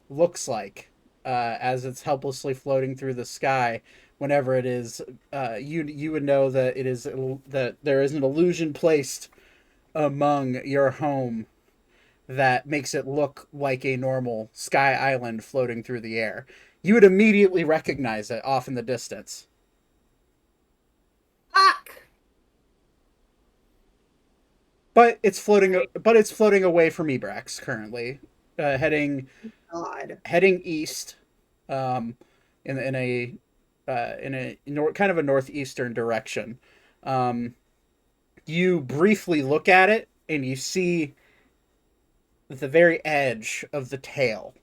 looks like as it's helplessly floating through the sky. Whenever it is, you would know that that there is an illusion placed among your home that makes it look like a normal sky island floating through the air. You would immediately recognize it off in the distance. Fuck. But it's floating. But it's floating away from Ebrax currently, heading God. heading east, in a kind of a northeastern direction. You briefly look at it and you see the very edge of the tail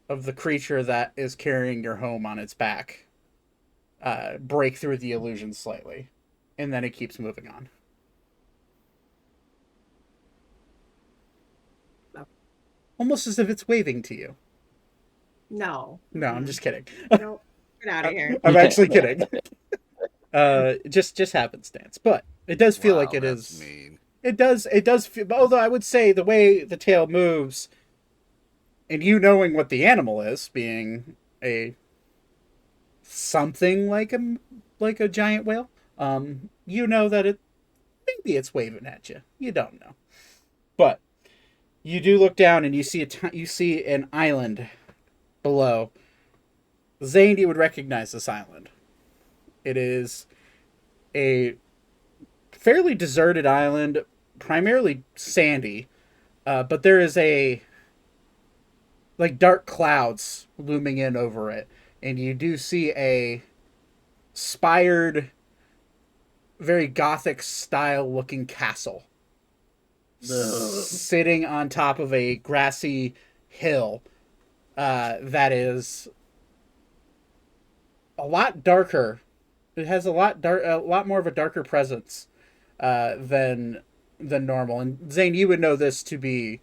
of the creature that is carrying your home on its back break through the illusion slightly, and then it keeps moving on. Almost as if it's waving to you. No. No, I'm just kidding. No, get out of here. I'm actually kidding. Just happenstance, but it does feel like it is. Mean. It does feel. Although I would say the way the tail moves, and you knowing what the animal is, being a something like a giant whale, you know that maybe it's waving at you. You don't know, but you do look down and you see an island below. Zane, you would recognize this island. It is a fairly deserted island, primarily sandy, but there is dark clouds looming in over it, and you do see a spired, very gothic style looking castle sitting on top of a grassy hill that is a lot darker. It has a lot more of a darker presence than normal. And Zane, you would know this to be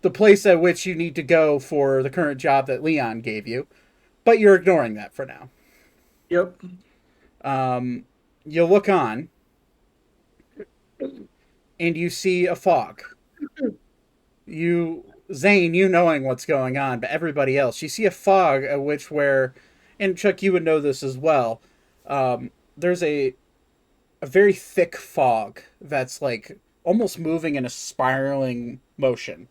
the place at which you need to go for the current job that Leon gave you. but you're ignoring that for now. Yep. You look on, and you see a fog. Zane, you knowing what's going on, but everybody else, you see a fog at which and Chuck, you would know this as well. There's a very thick fog that's like almost moving in a spiraling motion.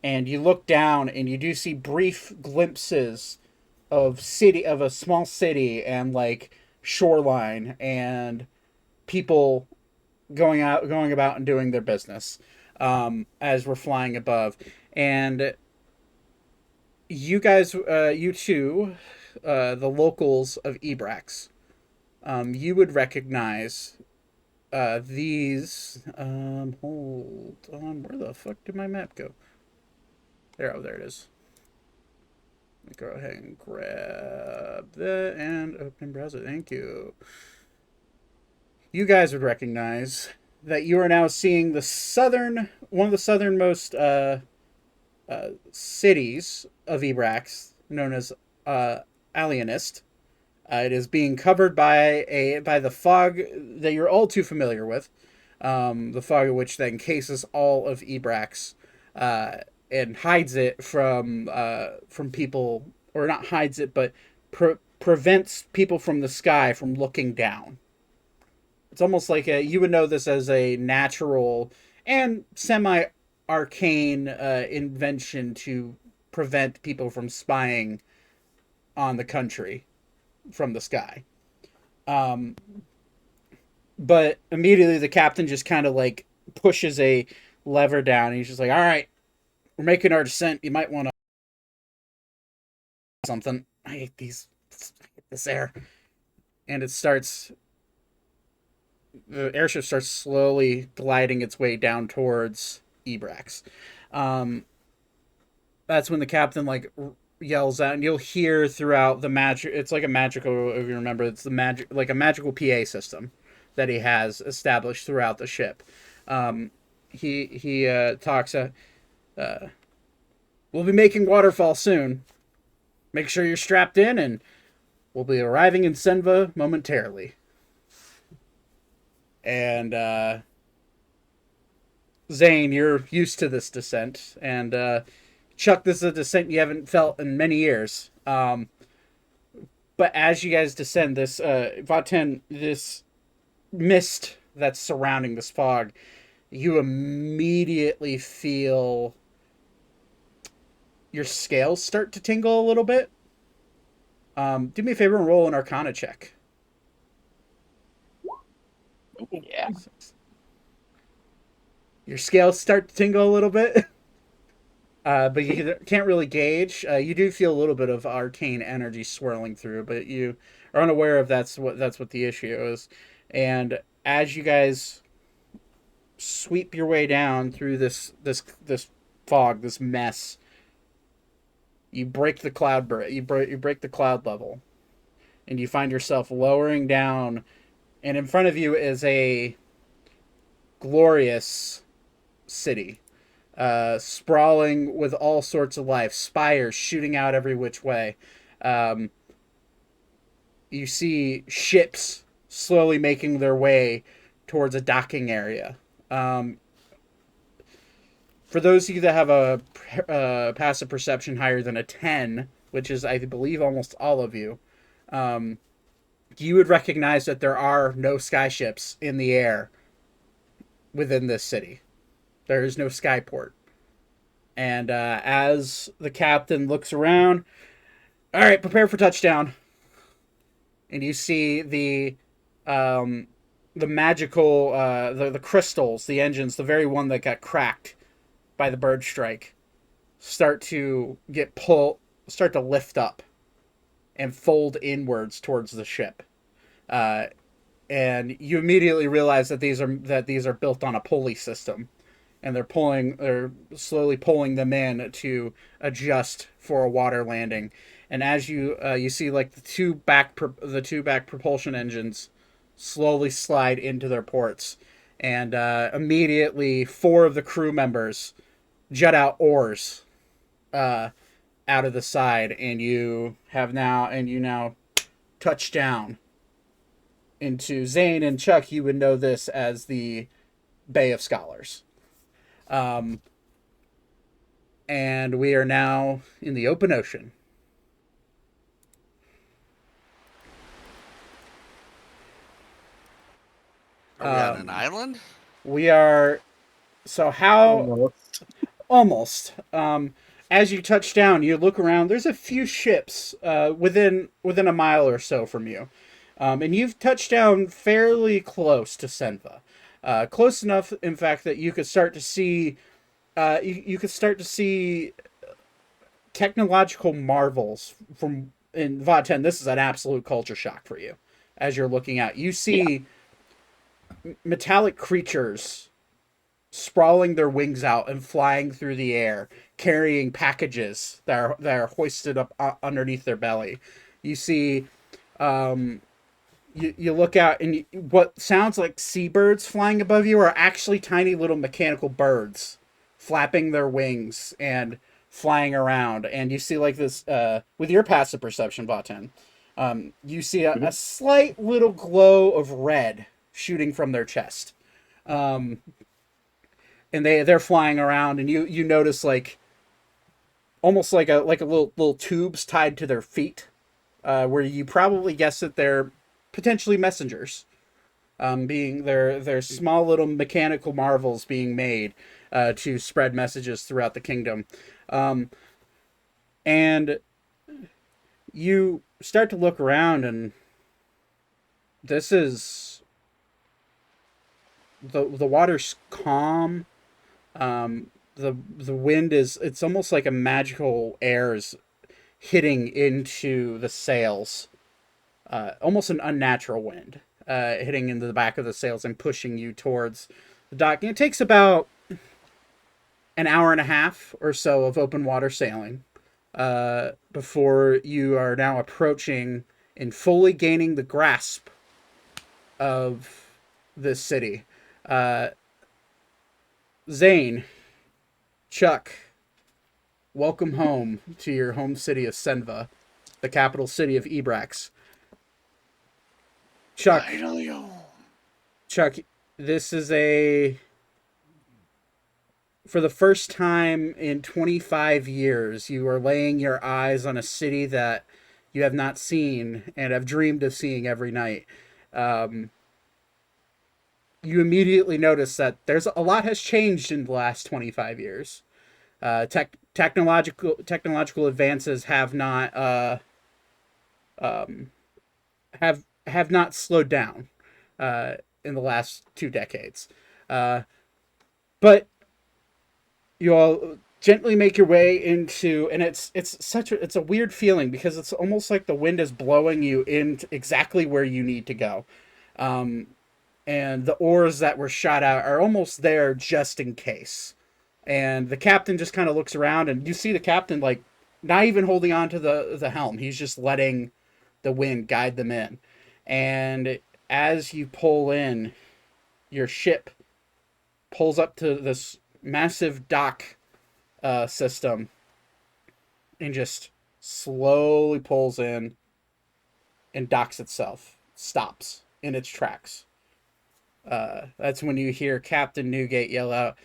And you look down and you do see brief glimpses of a small city and like shoreline and people going about and doing their business as we're flying above. And you guys, you two, the locals of Ebrax, you would recognize these. Hold on, where the fuck did my map go? There it is. Let me go ahead and grab that and open browser. Thank you. You guys would recognize that you are now seeing one of the southernmost cities of Ebrax, known as Alienist. It is being covered by the fog that you're all too familiar with, the fog of which then encases all of Ebrax and hides it from people, or not hides it, but prevents people from the sky from looking down. It's almost like you would know this as a natural and semi-arcane invention to prevent people from spying on the country from the sky. But immediately the captain just kind of like pushes a lever down, and he's just like, all right, we're making our descent. You might want to something. I hate this air. And the airship starts slowly gliding its way down towards Ebrax. That's when the captain like yells out, and you'll hear throughout the magic. It's like a magical, if you remember, it's the magic, like a magical PA system that he has established throughout the ship. He talks. We'll be making waterfall soon. Make sure you're strapped in, and we'll be arriving in Senva momentarily. And Zane, you're used to this descent, and Chuck, this is a descent you haven't felt in many years. But as you guys descend, this Vaten, this mist that's surrounding this fog, you immediately feel your scales start to tingle a little bit. Do me a favor and roll an Arcana check. Yeah. Your scales start to tingle a little bit. But you can't really gauge. You do feel a little bit of arcane energy swirling through, but you are unaware of that's what the issue is. And as you guys sweep your way down through this fog, this mess, you break the cloud you break the cloud level, and you find yourself lowering down, and in front of you is a glorious city. Sprawling with all sorts of life, spires shooting out every which way. You see ships slowly making their way towards a docking area. For those of you that have a passive perception higher than a 10, which is, I believe, almost all of you, you would recognize that there are no skyships in the air within this city. There is no skyport. And as the captain looks around, all right, prepare for touchdown. And you see the magical, the crystals, the engines, the very one that got cracked by the bird strike, start to lift up and fold inwards towards the ship. And you immediately realize that these are built on a pulley system. And they're slowly pulling them in to adjust for a water landing. And as you see, like the two back propulsion engines slowly slide into their ports, and immediately 4 of the crew members jut out oars, out of the side, and you now touch down into Zane and Chuck. You would know this as the Bay of Scholars. And we are now in the open ocean. Are we on an island? We are. So how? Almost. Almost. As you touch down, you look around. There's a few ships within a mile or so from you, and you've touched down fairly close to Senva. Close enough, in fact, that you could start to see. You could start to see technological marvels from in VOD 10. This is an absolute culture shock for you. As you're looking out, you see metallic creatures sprawling their wings out and flying through the air, carrying packages that are hoisted up underneath their belly. You see, you look out, and what sounds like seabirds flying above you are actually tiny little mechanical birds flapping their wings and flying around. And you see like this, with your passive perception, Botan, you see a slight little glow of red shooting from their chest. And they're flying around, and you notice like almost like a little tubes tied to their feet, where you probably guess that they're potentially messengers, being their small little mechanical marvels being made to spread messages throughout the kingdom. And you start to look around, and this is the water's calm. The wind it's almost like a magical air is hitting into the sails, almost an unnatural wind, hitting into the back of the sails and pushing you towards the dock. And it takes about an hour and a half or so of open water sailing before you are now approaching and fully gaining the grasp of this city. Zane, Chuck, welcome home to your home city of Senva, the capital city of Ebrax. Chuck, this is for the first time in 25 years, you are laying your eyes on a city that you have not seen and have dreamed of seeing every night. You immediately notice that a lot has changed in the last 25 years. Technological advances have not have not slowed down in the last 2 decades. But you all gently make your way into, and it's a weird feeling because it's almost like the wind is blowing you into exactly where you need to go. And the oars that were shot out are almost there just in case. And the captain just kind of looks around, and you see the captain like not even holding on to the helm. He's just letting the wind guide them in. And as you pull in, your ship pulls up to this massive dock system and just slowly pulls in and docks itself. Stops in its tracks. That's when you hear Captain Newgate yell out,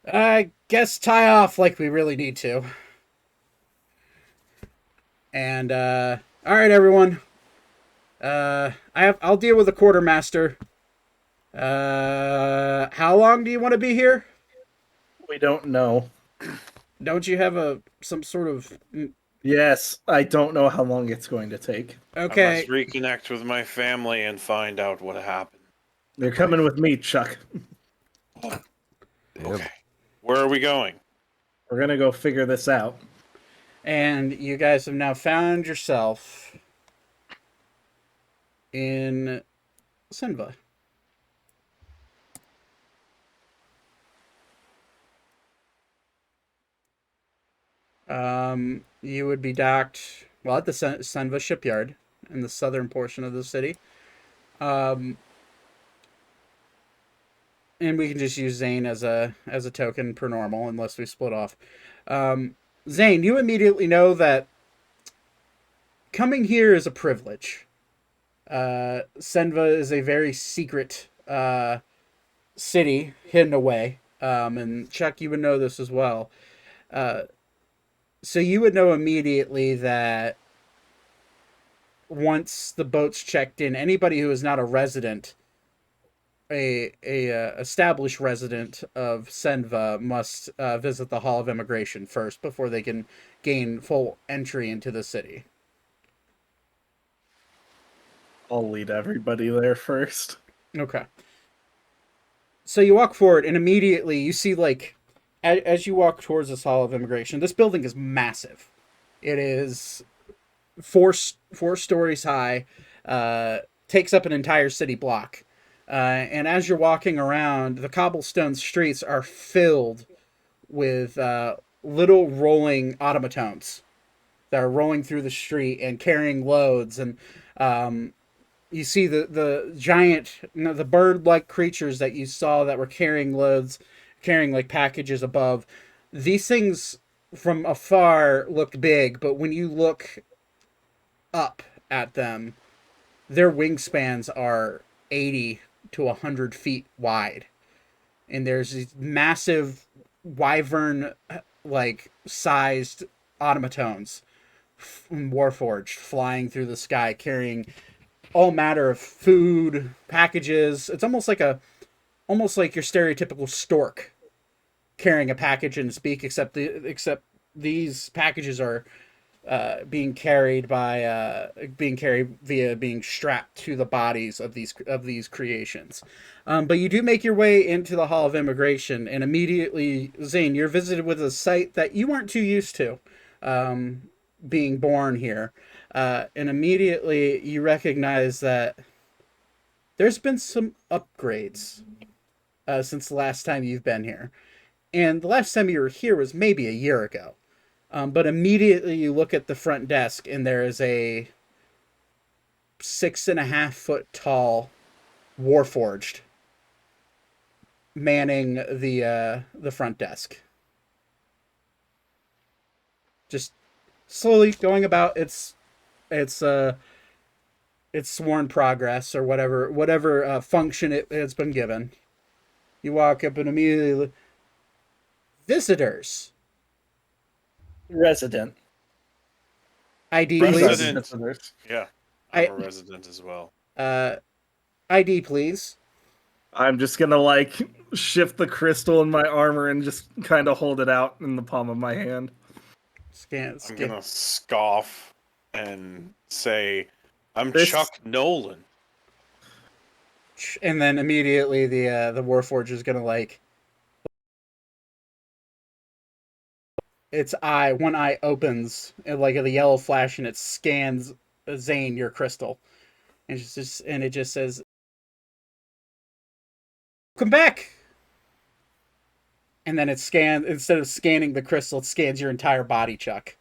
"I guess tie off like we really need to." And all right, everyone. I'll deal with the quartermaster. How long do you want to be here? We don't know. Don't you have some sort of? Yes, I don't know how long it's going to take. Okay. I must reconnect with my family and find out what happened. They're coming with me, Chuck. Okay. Where are we going? We're gonna go figure this out. And you guys have now found yourself in Senva. You would be docked, well, at the Senva shipyard in the southern portion of the city. And we can just use Zane as a token per normal, unless we split off. Zane, you immediately know that coming here is a privilege. Senva is a very secret city hidden away. And Chuck, you would know this as well. So you would know immediately that once the boat's checked in, anybody who is not a resident, a established resident of Senva must visit the Hall of Immigration first before they can gain full entry into the city. I'll lead everybody there first. Okay. So you walk forward, and immediately you see, like, as you walk towards this Hall of Immigration, this building is massive. It is four stories high, takes up an entire city block. And as you're walking around, the cobblestone streets are filled with little rolling automatons that are rolling through the street and carrying loads. And you see the giant, the bird-like creatures that you saw that were carrying loads, carrying like packages above. These things from afar looked big, but when you look up at them, their wingspans are 80 to 100 feet wide. And there's these massive wyvern like sized automatons, warforged, flying through the sky carrying all matter of food packages. It's almost like your stereotypical stork carrying a package in its beak, except these packages are being carried via being strapped to the bodies of these creations. But you do make your way into the Hall of Immigration, and immediately, Zane, you're visited with a sight that you weren't too used to, being born here. And immediately you recognize that there's been some upgrades since the last time you've been here. And the last time you were here was maybe a year ago. But immediately you look at the front desk, and there is a 6.5 foot tall Warforged manning the front desk. Just slowly going about its sworn progress or whatever function it's been given. You walk up and immediately, visitors. Resident. ID, please. Resident. Yeah, I'm a resident as well. ID, please. I'm just gonna like shift the crystal in my armor and just kind of hold it out in the palm of my hand. Scan. I'm gonna scoff and say, "I'm This- Chuck Nolan." And then immediately the Warforged is gonna like, one eye opens and like the yellow flash, and it scans Zane, your crystal, and it just says, "Come back." And then it scans, instead of scanning the crystal, it scans your entire body, Chuck.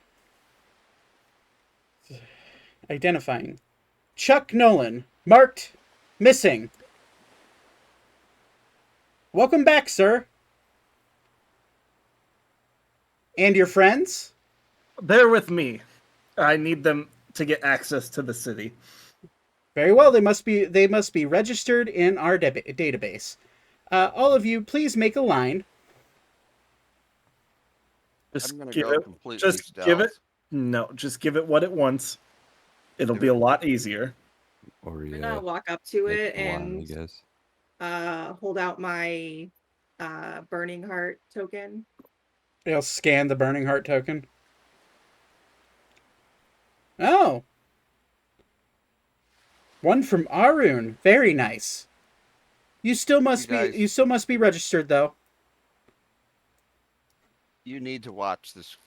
Identifying Chuck Nolan, marked missing. Welcome back, sir. And your friends? They're with me. I need them to get access to the city. Very well. They must be registered in our database. All of you, please make a line. Just I'm gonna give go it. completely Just stealth. give it. No, just give it what it wants. It'll be a lot easier. Or I'm gonna walk up to make it a line, I and guess. hold out my burning heart token. They'll scan the Burning Heart token. Oh. One from Arun. Very nice. You still must be registered though. You need to watch this,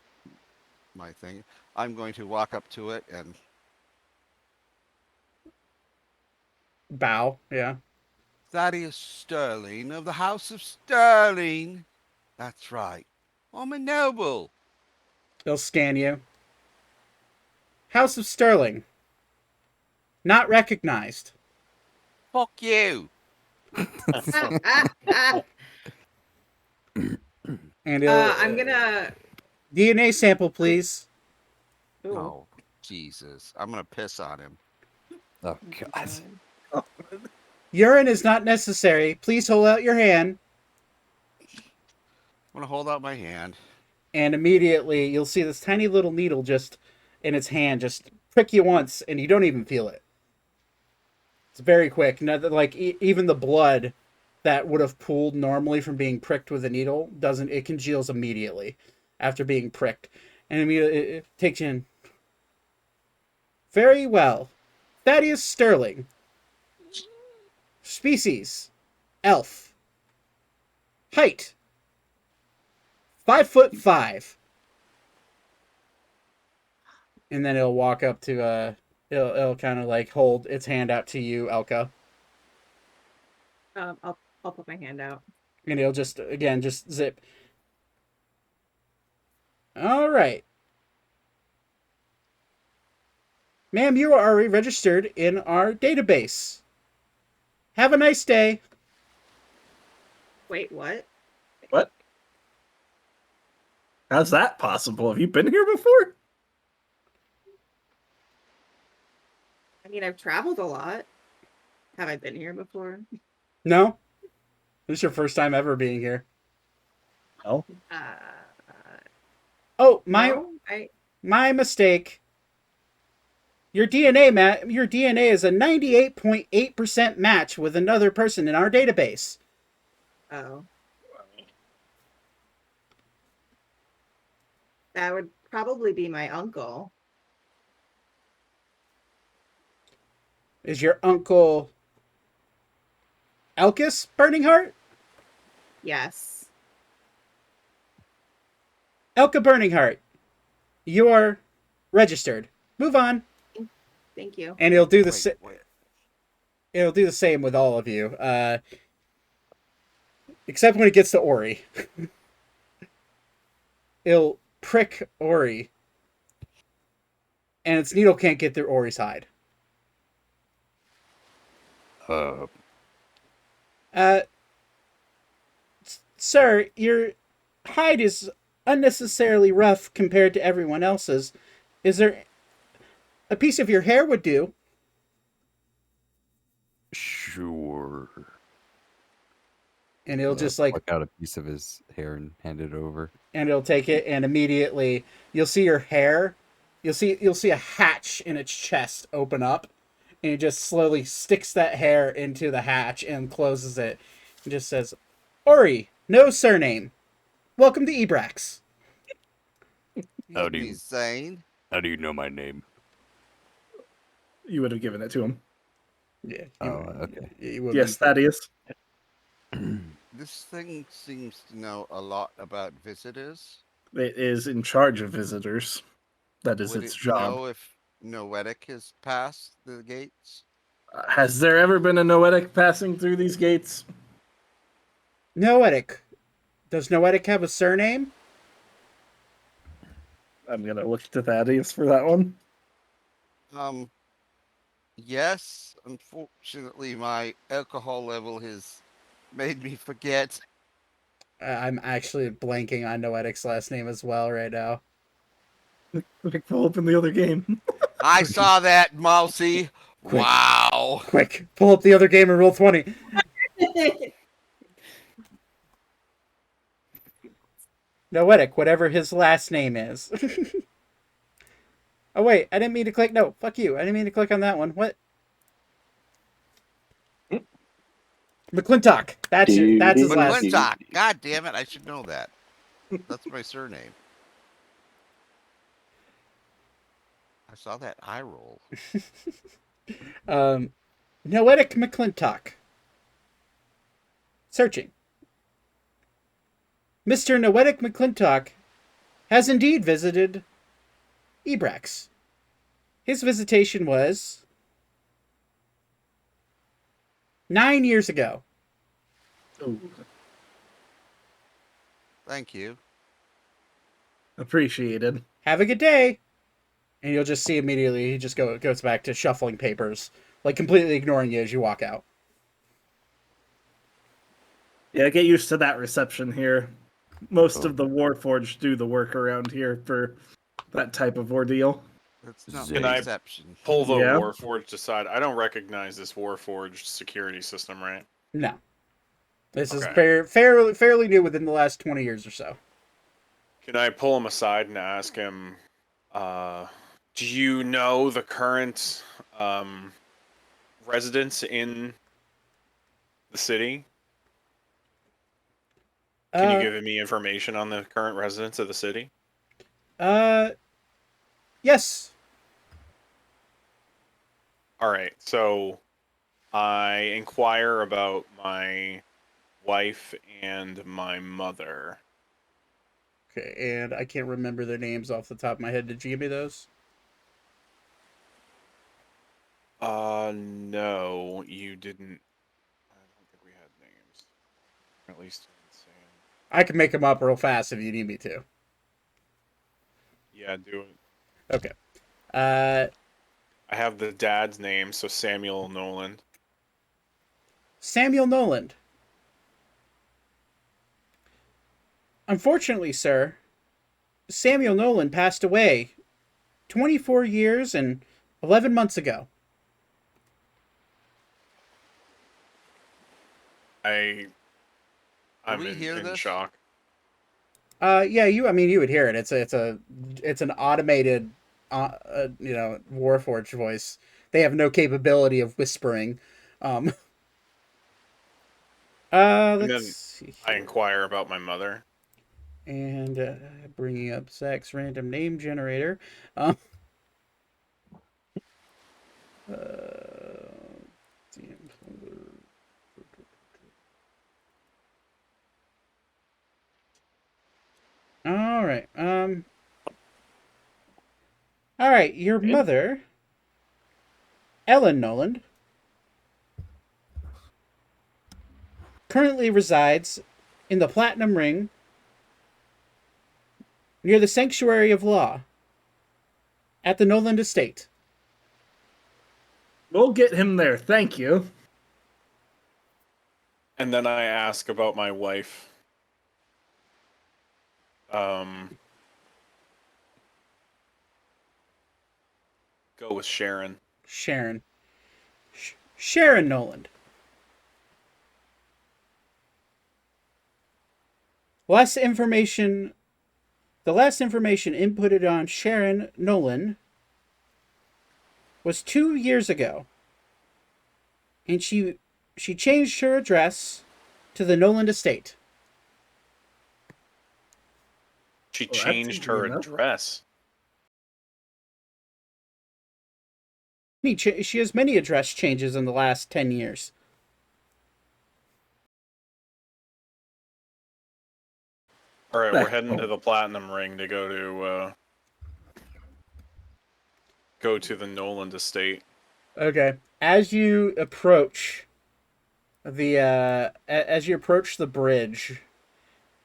my thing. I'm going to walk up to it and Bow, yeah. Thaddeus Sterling of the House of Sterling. That's right. I'm a noble. They'll scan you. House of Sterling. Not recognized. Fuck you. And I'm gonna DNA sample, please. Ooh. Oh, Jesus. I'm going to piss on him. Oh God. Urine is not necessary. Please hold out your hand. I'm going to hold out my hand. And immediately you'll see this tiny little needle just in its hand just prick you once, and you don't even feel it. It's very quick. Like even the blood that would have pooled normally from being pricked with a needle doesn't. It congeals immediately after being pricked, and immediately it takes you in. Very well. Thaddeus Sterling. Species: elf. Height: 5'5". And then it'll walk up to it'll kind of like hold its hand out to you, Elka. I'll put my hand out. And it'll just zip. All right. Ma'am, you are already registered in our database. Have a nice day. Wait, what? What? How's that possible? Have you been here before? I mean, I've traveled a lot. Have I been here before? No? This is your first time ever being here. No. Oh, No, my mistake. Your DNA is a 98.8% match with another person in our database. Oh. That would probably be my uncle. Is your uncle Elkis Burning Heart? Yes. Elka Burning Heart. You're registered. Move on. Thank you. And it'll do Wait. it'll do the same with all of you. Except when it gets to Ori. It'll prick Ori. And its needle can't get through Ori's hide. Sir, your hide is unnecessarily rough compared to everyone else's. Is there a piece of your hair would do? Sure. And it'll just like pluck out a piece of his hair and hand it over. And it'll take it, and immediately you'll see your hair. You'll see a hatch in its chest open up, and it just slowly sticks that hair into the hatch and closes it. It just says, "Ori, no surname. Welcome to Ebrax." How do you- Zane? How do you know my name? You would have given it to him. Yeah. Okay. Yes, Thaddeus. This thing seems to know a lot about visitors. It is in charge of visitors. That is Would its it job. know if Noetic has passed the gates? Has there ever been a Noetic passing through these gates? Noetic. Does Noetic have a surname? I'm gonna look to Thaddeus for that one. Yes. Unfortunately, my alcohol level has made me forget. I'm actually blanking on Noetic's last name as well right now. Quick, pull open the other game. I saw that, Mousy. Quick. Wow. Quick, pull up the other game and roll 20. Noetic, whatever his last name is. Oh wait, I didn't mean to click. No, fuck you. I didn't mean to click on that one. What? McClintock. That's his last name. McClintock. God damn it! I should know that. That's my surname. I saw that eye roll. Noetic McClintock. Searching. Mr. Noetic McClintock has indeed visited Ebrax. His visitation was 9 years ago. Ooh, Thank you. appreciated. Have a good day. And you'll just see immediately he just goes back to shuffling papers, like completely ignoring you as you walk out. Yeah, get used to that reception here. most of the Warforged do the work around here for that type of ordeal. That's not Zane. the Can I exception. pull the Yeah. Warforged aside? I don't recognize this Warforged security system, right? No. This is Okay. fairly new within the last 20 years or so. Can I pull him aside and ask him, do you know the current residents in the city? Can you give me information on the current residents of the city? Yes. All right, so I inquire about my wife and my mother. Okay, and I can't remember their names off the top of my head. Did you give me those? No, you didn't. I don't think we had names. Or at least didn't say it. I can make them up real fast if you need me to. Yeah, do it. Okay. I have the dad's name, so Samuel Noland. Samuel Noland. Unfortunately, sir, Samuel Noland passed away 24 years and 11 months ago. I'm we hear in this? shock. Yeah, you would hear it. It's an automated, Warforged voice. They have no capability of whispering. And then Let's see I here. inquire about my mother. And bringing up Zach's random name generator. All right. All right. Your mother, Ellen Noland, currently resides in the Platinum Ring near the Sanctuary of Law at the Noland Estate. We'll get him there. Thank you. And then I ask about my wife. Go with Sharon. Sharon. Sharon Noland. The last information inputted on Sharon Nolan was 2 years ago. And she changed her address to the Noland Estate. She Well, that's changed easy her enough. address. She has many address changes in the last 10 years. All right, we're heading to the Platinum Ring to go to the Noland Estate. Okay. As you approach the bridge,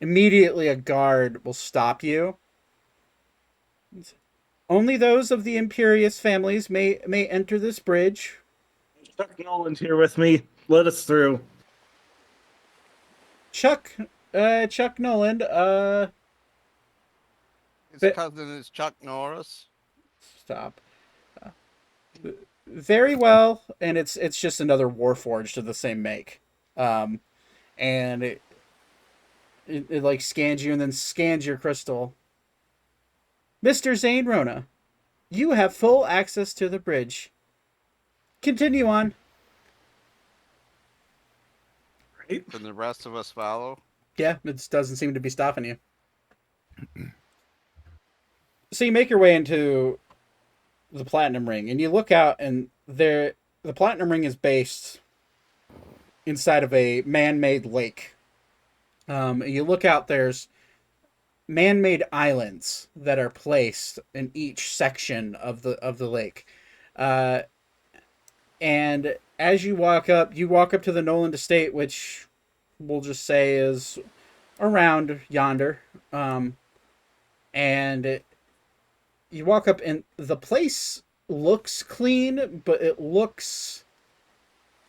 immediately a guard will stop you. Only those of the Imperious families may enter this bridge. Chuck Noland's here with me. Let us through. Chuck Noland, His cousin is Chuck Norris. stop. Very well, and it's just another Warforged of the same make. And it like scans you and then scans your crystal. Mr. Zane Rona, you have full access to the bridge. Continue on. Right? Can the rest of us follow? Yeah, it doesn't seem to be stopping you. So you make your way into the Platinum Ring, and you look out, and the Platinum Ring is based inside of a man-made lake. You look out, there's man-made islands that are placed in each section of the lake. And as you walk up to the Noland Estate, which we'll just say is around yonder. And you walk up, and the place looks clean, but it looks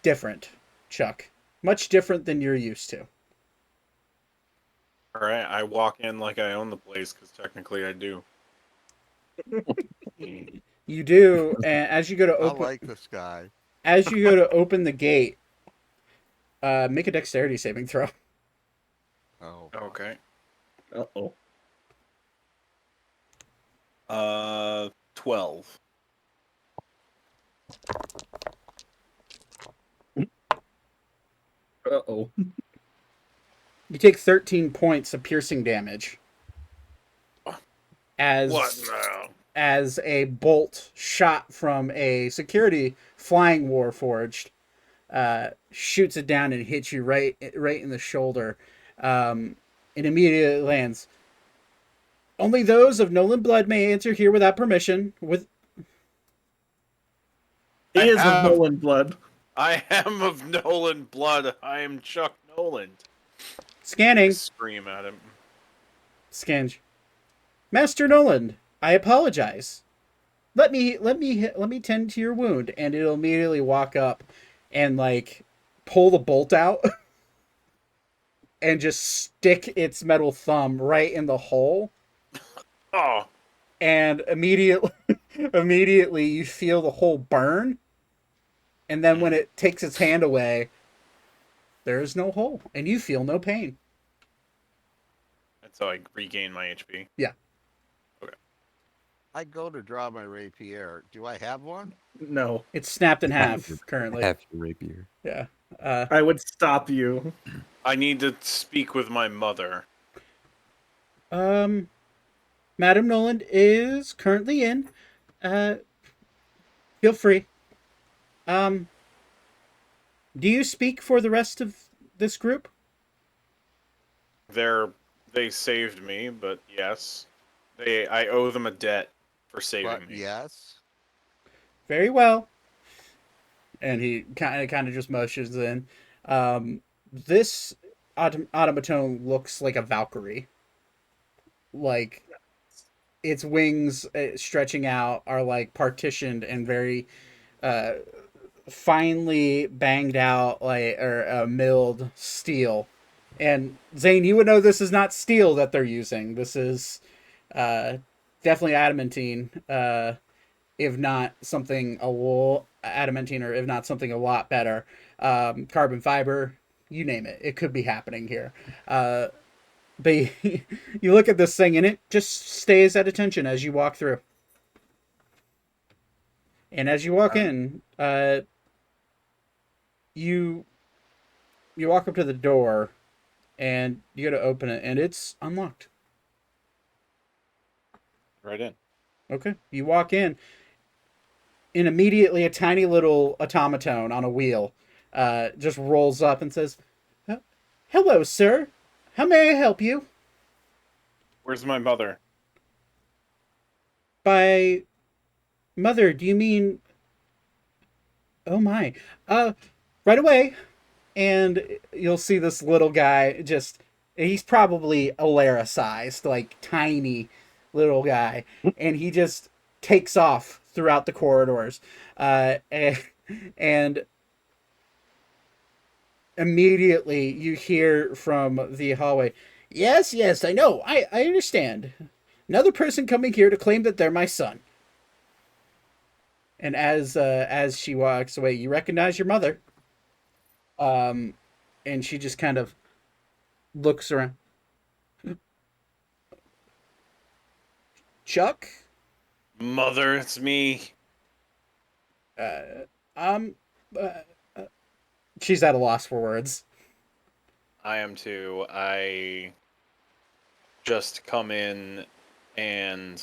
different, Chuck. Much different than you're used to. All right, I walk in like I own the place because technically I do. You do, and as you go to I open, like this guy. as you go to open the gate, make a dexterity saving throw. Oh, Okay. Uh-oh. 12. Uh-oh. You take 13 points of piercing damage What as now? as a bolt shot from a security flying warforged shoots it down and hits you right in the shoulder, and immediately lands. Only those of Nolan blood may enter here without permission. With He is of Nolan blood. I am of Nolan blood. I am Chuck Nolan. I scanning, scream at him. scans. Master Nolan, I apologize. Let me tend to your wound, and it'll immediately walk up and like pull the bolt out and just stick its metal thumb right in the hole. Oh, And immediately you feel the hole burn, and then when it takes its hand away, there is no hole, and you feel no pain. that's how I regain my HP. Yeah. I go to draw my rapier. Do I have one? No. It's snapped in half currently. Half your rapier. Yeah. I would stop you. I need to speak with my mother. Madam Noland is currently in. Feel free. Do you speak for the rest of this group? They saved me, but yes. I owe them a debt for saving But me. yes. Very well. And he kind of just motions in. This automaton looks like a Valkyrie. Like its wings stretching out are like partitioned and very finely banged out, like or milled steel. And Zane, you would know this is not steel that they're using. This is definitely adamantine. If not something a little adamantine, or if not something a lot better, carbon fiber, you name it, it could be happening here. But you look at this thing and it just stays at attention as you walk through. And as you walk in, you walk up to the door and you go to open it and it's unlocked. Right in. Okay. You walk in and immediately a tiny little automaton on a wheel just rolls up and says, "Hello, sir. How may I help you?" Where's my mother? By mother, do you mean... Oh my. Right away. And you'll see this little guy just... He's probably Alara sized, like tiny little guy. And he just takes off throughout the corridors. And immediately you hear from the hallway, yes, I know. I understand. Another person coming here to claim that they're my son. And as she walks away, you recognize your mother. And she just kind of looks around. Chuck? Mother, it's me. She's at a loss for words. I am too. I just come in and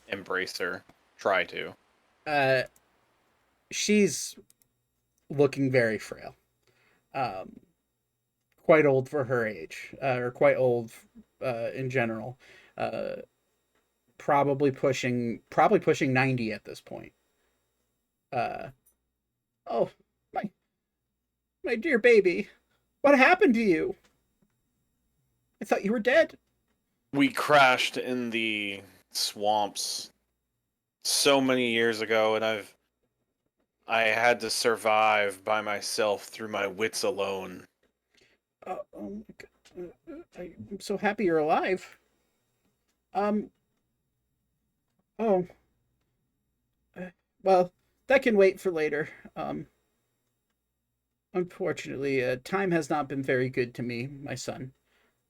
embrace her. Try to. She's looking very frail. Quite old for her age, or quite old in general. Probably pushing 90 at this point. Oh, my dear baby, what happened to you? I thought you were dead. We crashed in the swamps so many years ago, and I had to survive by myself through my wits alone. Oh my God. I'm so happy you're alive. Um. Oh. Well, that can wait for later. Unfortunately, time has not been very good to me, my son.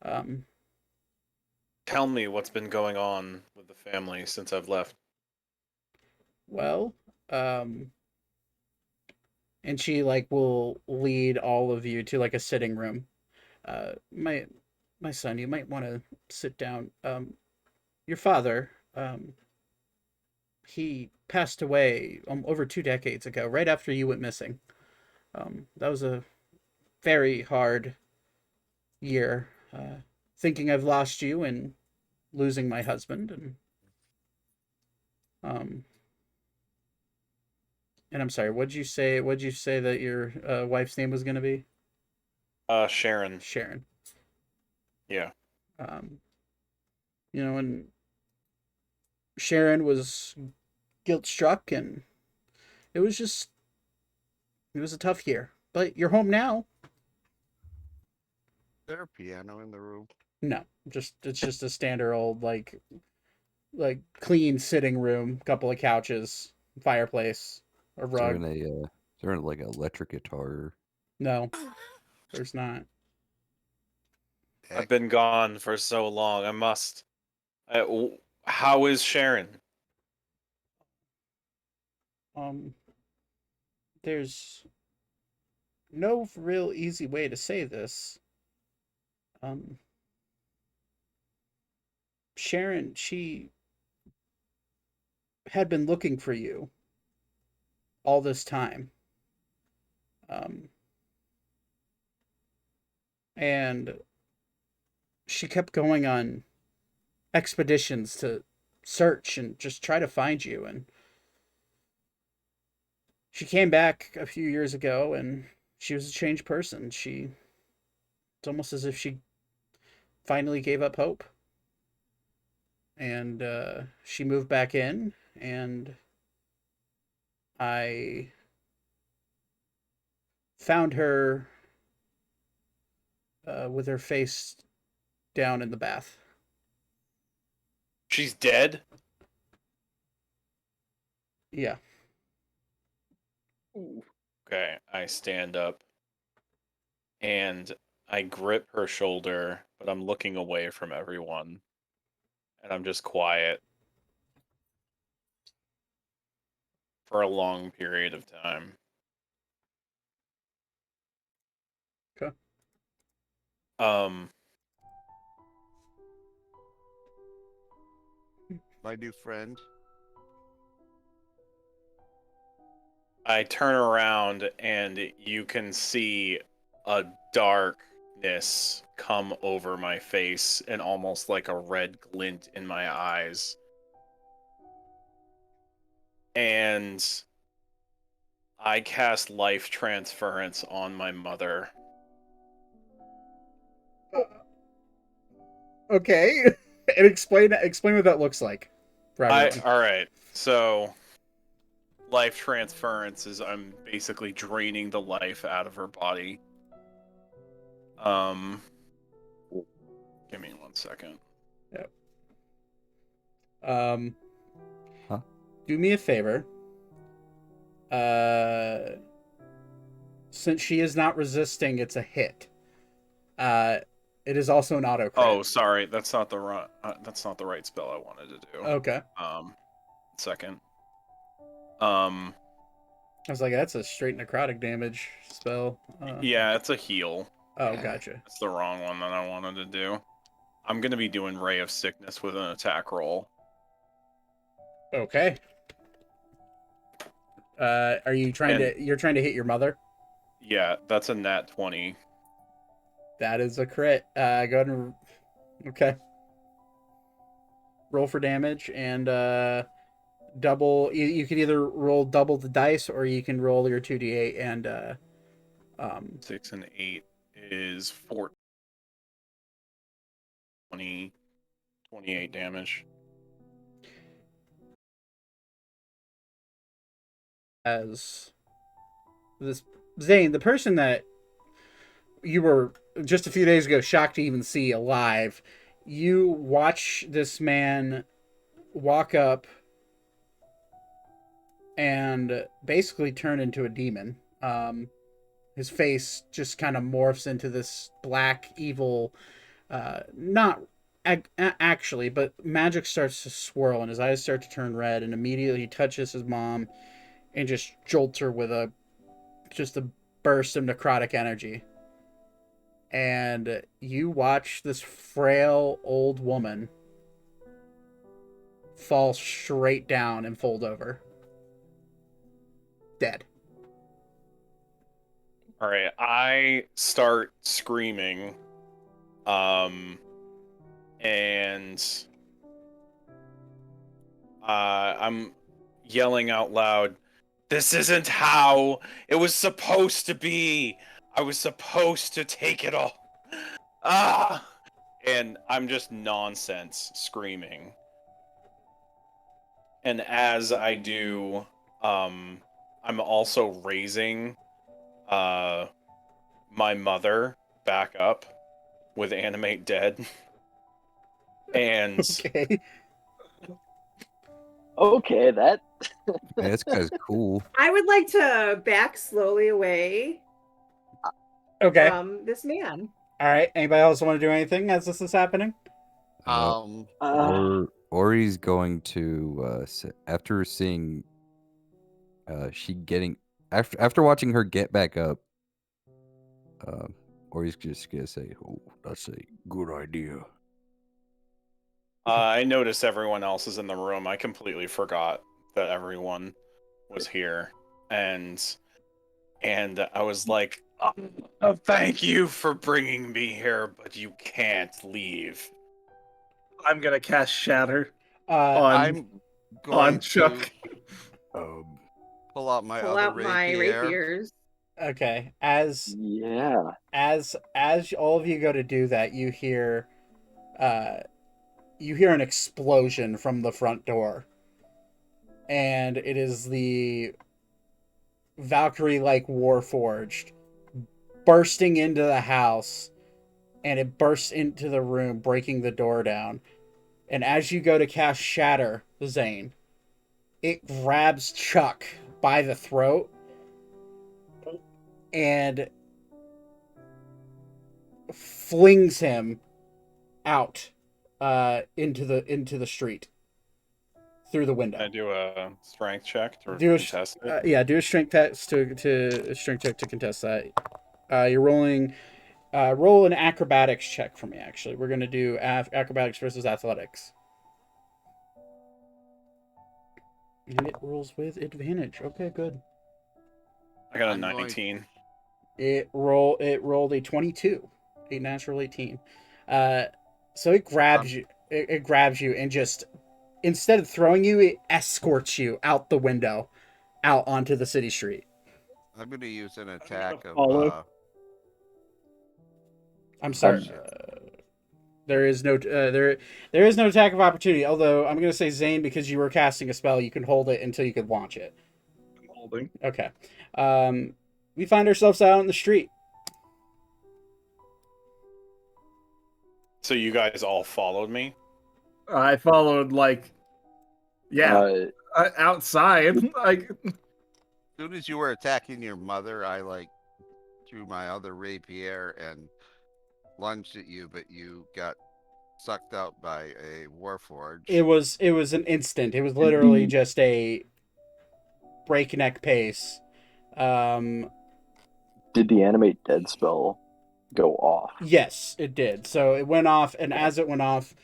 Um. Tell me what's been going on with the family since I've left. Well. Um. And she like will lead all of you to like a sitting room. My son, you might want to sit down. Your father. He passed away over 2 decades ago, right after you went missing. That was a very hard year, thinking I've lost you and losing my husband, um, and I'm sorry. What'd you say? What'd you say that your wife's name was going to be? Sharon. Sharon. Yeah. Um, and Sharon was guilt struck, and it was just it was a tough year. But you're home now. Is there a piano in the room? No, it's just a standard old like clean sitting room, couple of couches, fireplace, a rug. Is there like an electric guitar? No, there's not. I've been gone for so long. I must. How is Sharon? Um, there's no real easy way to say this. Um, Sharon, she had been looking for you all this time. Um, and she kept going on expeditions to search and just try to find you. And she came back a few years ago and she was a changed person. It's almost as if she finally gave up hope. And she moved back in, and I found her with her face down in the bath. She's dead? Yeah. Okay, I stand up and I grip her shoulder, but I'm looking away from everyone. And I'm just quiet for a long period of time. Okay. My new friend. I turn around and you can see a darkness come over my face and almost like a red glint in my eyes. And I cast life transference on my mother. Okay. And explain what that looks like for everyone. All right. So life transference is I'm basically draining the life out of her body. Give me 1 second. Yep. Huh? Do me a favor. Since she is not resisting, it's a hit. It is also an auto crit. Oh, sorry, that's not the right. That's not the right spell I wanted to do. Okay. Second. I was like, that's a straight necrotic damage spell. Yeah, it's a heal. Oh, gotcha. That's the wrong one that I wanted to do. I'm gonna be doing Ray of Sickness with an attack roll. Okay. Are you trying to? You're trying to hit your mother? Yeah, that's a nat 20. That is a crit. Go ahead and okay. Roll for damage and double. You can either roll double the dice or you can roll your 2d8 and 6 and 8 is 20, 28 damage. As this Zane, the person that you were just a few days ago shocked to even see alive. You watch this man walk up and basically turn into a demon. His face just kind of morphs into this black, evil, not actually, but magic starts to swirl and his eyes start to turn red, and immediately he touches his mom and just jolts her with a burst of necrotic energy. And you watch this frail old woman fall straight down and fold over. Dead. All right, I start screaming, and I'm yelling out loud, "This isn't how it was supposed to be. I was supposed to take it all." Ah! And I'm just nonsense screaming. And as I do, I'm also raising my mother back up with Animate Dead. And Okay, that Hey, this guy's cool. I would like to back slowly away Okay. from this man. All right. Anybody else want to do anything as this is happening? Ori's going to after seeing she getting after watching her get back up. Ori's just gonna say, "Oh, that's a good idea." I notice everyone else is in the room. I completely forgot that everyone was here, and I was like, "Oh, thank you for bringing me here, but you can't leave." I'm gonna cast Shatter I'm going on Chuck. to pull out my Pull other out my rapiers. Okay. As all of you go to do that, you hear an explosion from the front door. And it is the Valkyrie-like Warforged bursting into the house, and it bursts into the room, breaking the door down. And as you go to cast Shatter, Zane, it grabs Chuck by the throat and flings him out into the street through the window. I do a strength check to Do contest it. do a strength test to strength check to contest that. You're rolling. Roll an acrobatics check for me. Actually, we're gonna do acrobatics versus athletics, and it rolls with advantage. Okay, good. I got a 19. It rolled a 22, a natural 18. So it grabs you. It grabs you and just, instead of throwing you, it escorts you out the window, out onto the city street. I'm going to use an attack of. I'm sorry. There is no there is no attack of opportunity. Although I'm going to say, Zane, because you were casting a spell, you can hold it until you could launch it. I'm holding. Okay. We find ourselves out in the street. So you guys all followed me? I followed, outside. Like, as soon as you were attacking your mother, I threw my other rapier and lunged at you, but you got sucked out by a warforged. It was an instant. It was literally just a breakneck pace. Did the animate dead spell go off? Yes, it did. So it went off, and as it went off,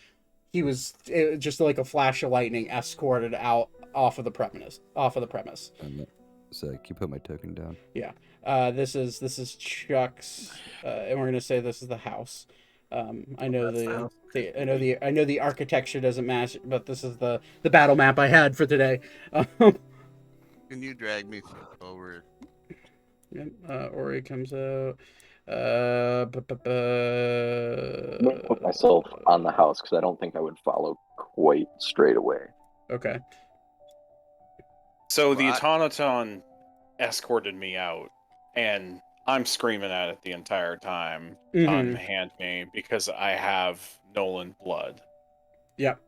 it was just like a flash of lightning escorted out off of the premise. So keep putting my token down. Yeah. This is Chuck's, and we're gonna say this is the house. I know the architecture doesn't match, but this is the battle map I had for today. Can you drag me over? Ori comes out. I'm gonna put myself on the house because I don't think I would follow quite straight away. Okay. So the automaton escorted me out, and I'm screaming at it the entire time. To Mhm. unhand me because I have Nolan blood. Yep.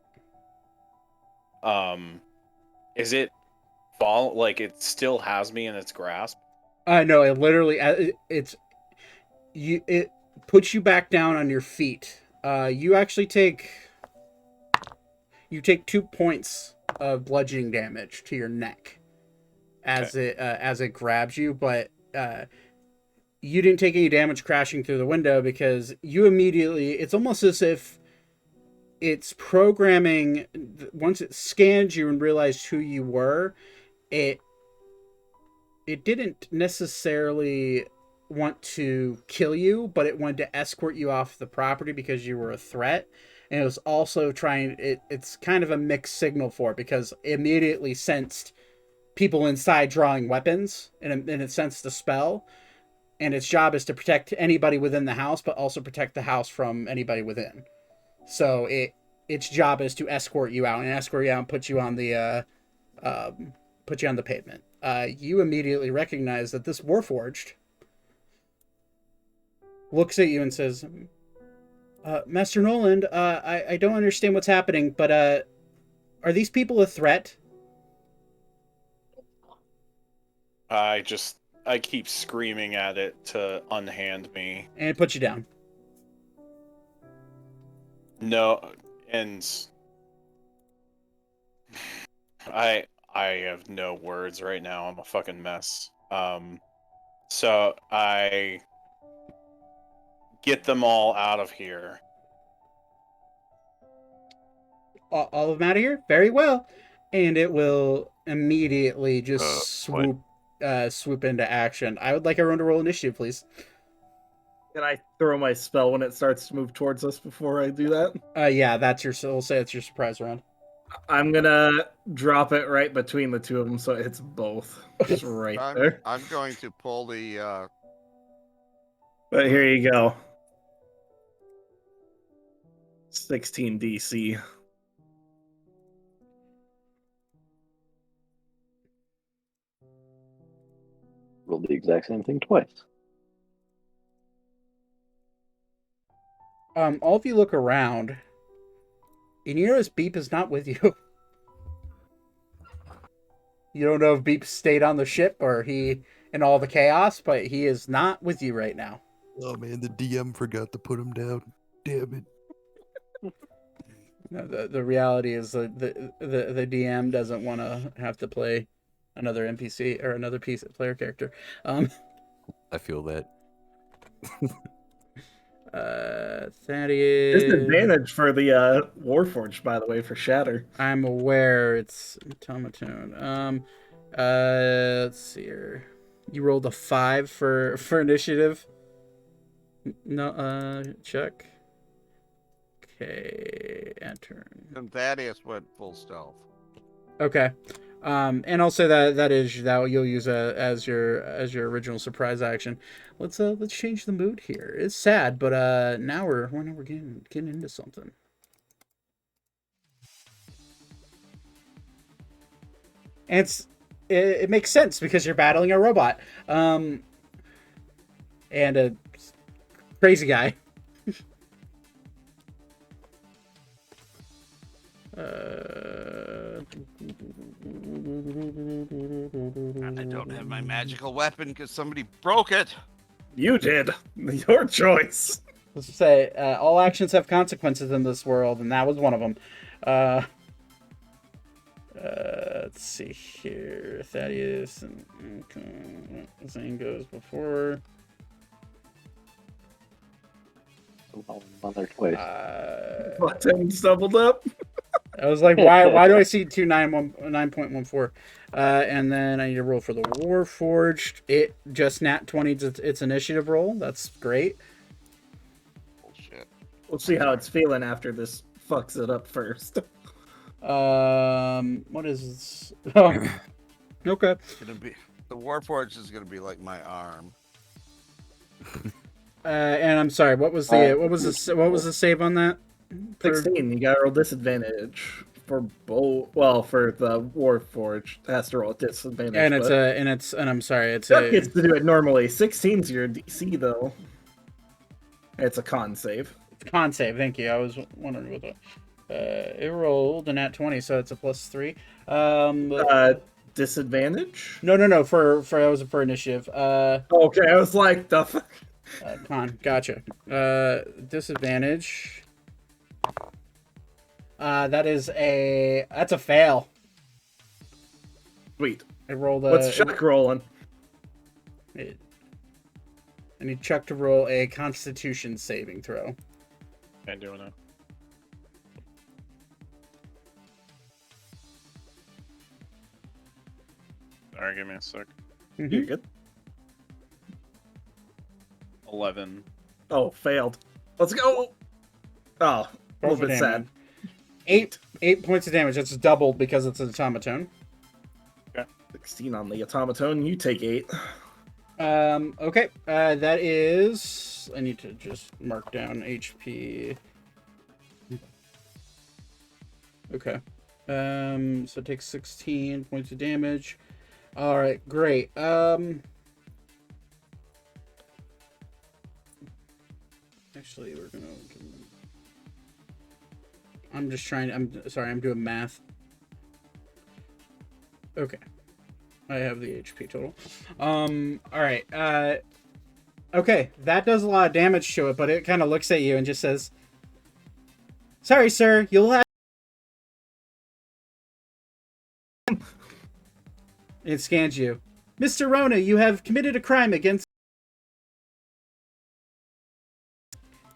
Is it fall like it still has me in its grasp? No, it literally it puts you back down on your feet. You actually take 2 points of bludgeoning damage to your neck as it grabs you, but you didn't take any damage crashing through the window because you immediately. It's almost as if it's programming. Once it scanned you and realized who you were, it didn't necessarily want to kill you, but it wanted to escort you off the property because you were a threat. And it was also trying, it's kind of a mixed signal for it because it immediately sensed people inside drawing weapons, and it sensed the spell. And its job is to protect anybody within the house, but also protect the house from anybody within. So its job is to escort you out and put you on the pavement. You immediately recognize that this Warforged looks at you and says, Master Noland, I don't understand what's happening, but are these people a threat? I keep screaming at it to unhand me. And it puts you down. No, and I have no words right now. I'm a fucking mess. So I get them all out of here. All of them out of here? Very well. And it will immediately just swoop into action. I would like everyone to roll initiative, please. Can I throw my spell when it starts to move towards us before I do that? Yeah, we'll say it's your surprise round. I'm gonna drop it right between the two of them, so it's both. Just right there. I'm going to pull the. But here you go. 16 DC. Roll the exact same thing twice. All of you look around, and you notice Beep is not with you. You don't know if Beep stayed on the ship or he in all the chaos, but he is not with you right now. Oh man, the DM forgot to put him down. Damn it. No, the reality is the DM doesn't want to have to play another NPC or another player character. I feel that. Thaddeus. Disadvantage for the Warforged, by the way, for Shatter. I'm aware it's automaton. Let's see here. You rolled a 5 for initiative. No, check. Okay, enter. And Thaddeus went full stealth. Okay. And I'll say that you'll use as your original surprise action. Let's change the mood here. It's sad, but now we're getting into something. And it makes sense because you're battling a robot, and a crazy guy. And I don't have my magical weapon because somebody broke it. You did. Your choice. Let's say all actions have consequences in this world, and that was one of them. Let's see here. Thaddeus and Zane goes before. On there twice. Buttons doubled up. I was like, why do I see 9.14? And then I need to roll for the Warforged. It just nat 20's its initiative roll. That's great. Bullshit. We'll see how it's feeling after this fucks it up first. What is this? Oh, okay. It's gonna be the Warforged is gonna be like my arm. And I'm sorry. What was the save on that? 16. You got to roll disadvantage for both. Well, for the Warforged, it has to roll a disadvantage. And I'm sorry, it's Chuck gets to do it normally. 16's your DC though. It's a con save. Con save. Thank you. I was wondering what the. It rolled a nat 20, so it's a +3. Disadvantage? No. For that was for initiative. Okay, I was like the fuck. Con. Gotcha. Disadvantage. That's a fail. Sweet. I rolled What's Chuck rolling? I need Chuck to roll a Constitution saving throw. Can't do it. Sorry, give me a sec. Mm-hmm. You're good. 11. Oh, failed. Let's go. Oh, a little bit sad. 8 points of damage. That's doubled because it's an automaton. Okay. 16 on the automaton. You take 8. Okay. That is. I need to just mark down HP. Okay. So it takes 16 points of damage. All right. Great. Actually, we're gonna. I'm just trying. I'm sorry. I'm doing math. Okay. I have the HP total. All right. Okay. That does a lot of damage to it, but it kind of looks at you and just says, "Sorry, sir. You'll have." It scans you, Mr. Rona. You have committed a crime against.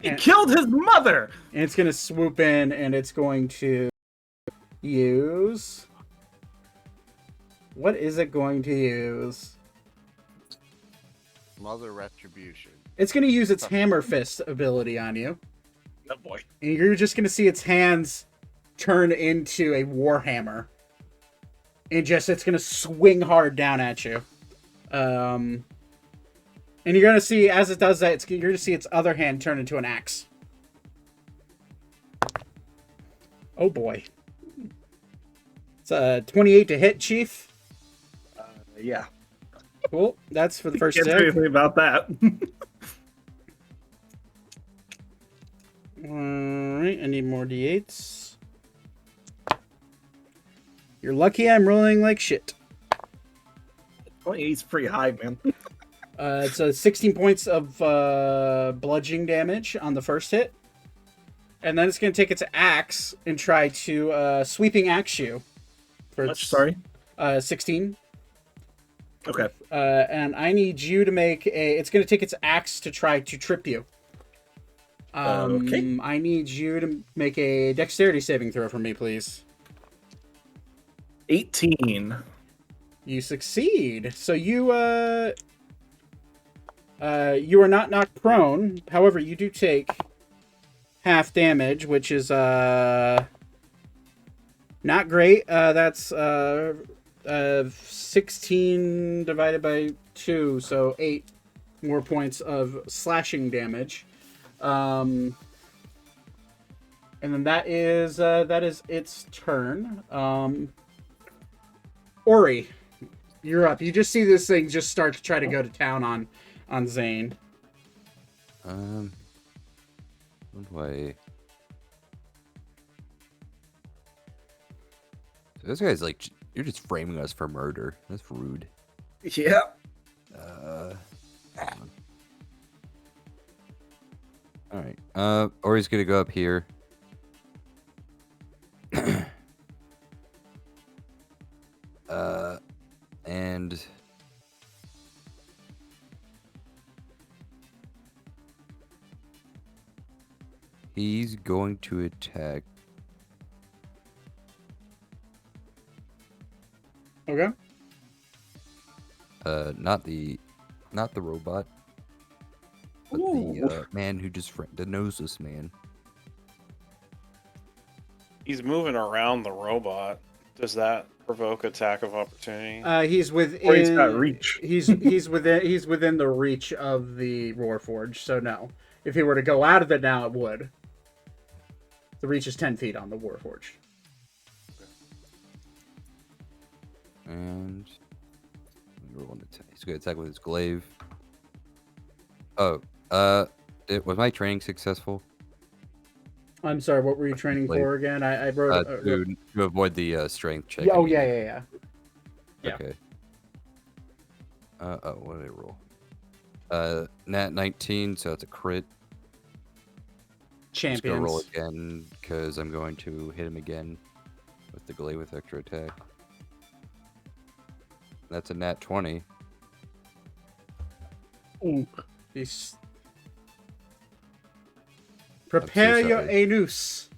He killed his mother! And it's going to swoop in, and it's going to use... What is it going to use? Mother Retribution. It's going to use its Hammer Fist ability on you. Oh boy. And you're just going to see its hands turn into a Warhammer. And just, it's going to swing hard down at you. And you're going to see, as it does that, you're going to see its other hand turn into an axe. Oh, boy. It's a 28 to hit, Chief. Yeah. Cool. That's for the first Can't do anything about that. Alright, I need more d8s. You're lucky I'm rolling like shit. 28's pretty high, man. It's 16 points of bludgeoning damage on the first hit. And then it's going to take its axe and try to sweeping axe you. For Much, sorry? 16. Okay. And I need you to make a... It's going to take its axe to try to trip you. Okay. I need you to make a dexterity saving throw for me, please. 18. You succeed. So you are not knocked prone. However, you do take half damage, which is not great. That's 16 divided by 2, so 8 more points of slashing damage. And then that is its turn. Ori, you're up. You just see this thing just start to try to go to town on Zane. What do I... So this guy's like, you're just framing us for murder. That's rude. Yeah. Alright. Ori's gonna go up here. And he's going to attack. Okay. Not the robot, but the man who just the noseless man. He's moving around the robot. Does that provoke attack of opportunity? He's within. Or he's got reach. He's within the reach of the Warforged. So no, if he were to go out of it now, it would. The reach is 10 feet on the Warforged. And roll an attack. He's going to attack with his glaive. Oh, was my training successful? I'm sorry, what were you training for again? I wrote to avoid the strength check. Yeah, yeah. Okay. What did I roll? Nat 19, so it's a crit. Champions. Just gonna roll again because I'm going to hit him again with the glaive with extra attack. That's a nat 20. Ooh. Prepare your anus.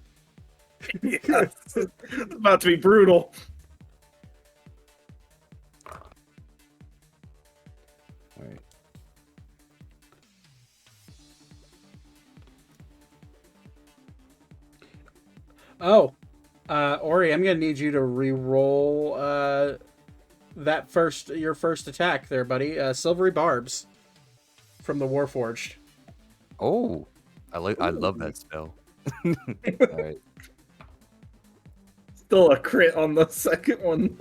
Yes. It's about to be brutal. All right. Oh, Ori, I'm gonna need you to re-roll your first attack there, buddy. Silvery Barbs from the Warforged. Oh, I love that spell. All right. Still a crit on the second one.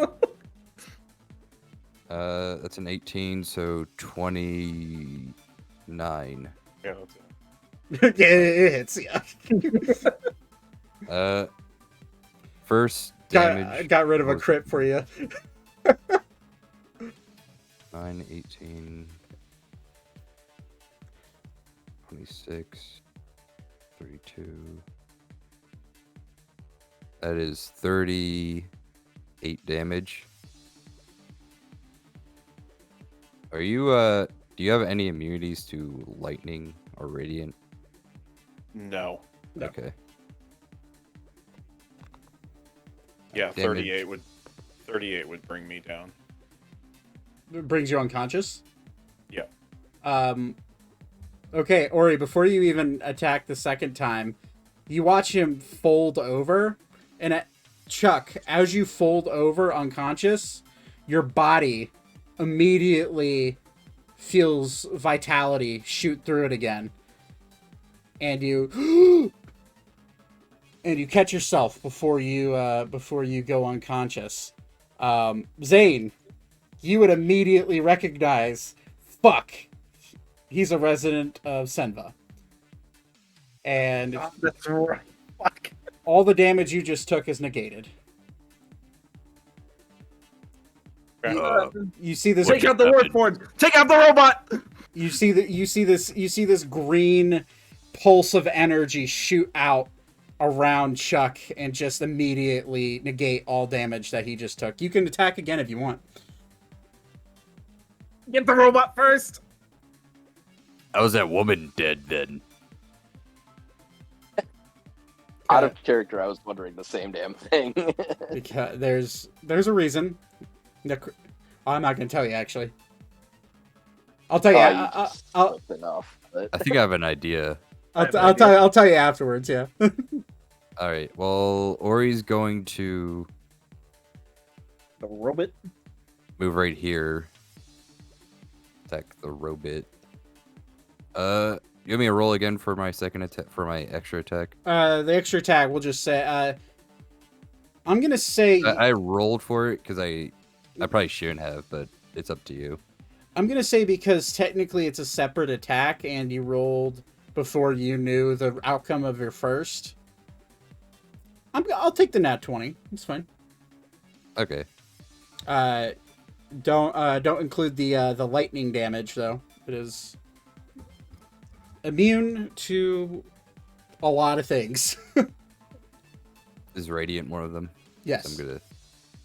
That's an 18, so 29. Yeah, Yeah, it hits. Yeah. First damage. Got rid of a crit for you. 9, 18, 26, 32. That is 38 damage. Are you, do you have any immunities to lightning or radiant? No. Okay. Yeah, Damage. 38 would bring me down. It brings you unconscious. Yeah. Okay, Ori, before you even attack the second time, you watch him fold over, and Chuck, as you fold over unconscious, your body immediately feels vitality shoot through it again. And you and you catch yourself before you go unconscious. Zane, you would immediately recognize, fuck, he's a resident of Senva. And That's right. Fuck. all the damage you just took is negated. You see this. Take out the Warforged. Take out the robot. You see this green pulse of energy shoot out around Chuck and just immediately negate all damage that he just took. You can attack again if you want. Get the robot first. How's that woman dead then? Out of character, I was wondering the same damn thing. Because there's a reason. I'm not gonna tell you actually. I'll tell you. I'll enough. But... I think I have an idea. I'll tell you afterwards. Yeah. All right. Well, Ori's going to The robot. move right here. Attack the robot. Give me a roll again for my second attack, for my extra attack. The extra attack. We'll just say. I'm gonna say. I rolled for it because I probably shouldn't have, but it's up to you. I'm gonna say because technically it's a separate attack, and you rolled before you knew the outcome of your first. I'll take the nat 20. It's fine. Okay. Don't include the lightning damage though. It is immune to a lot of things. Is radiant one of them? Yes. I'm gonna.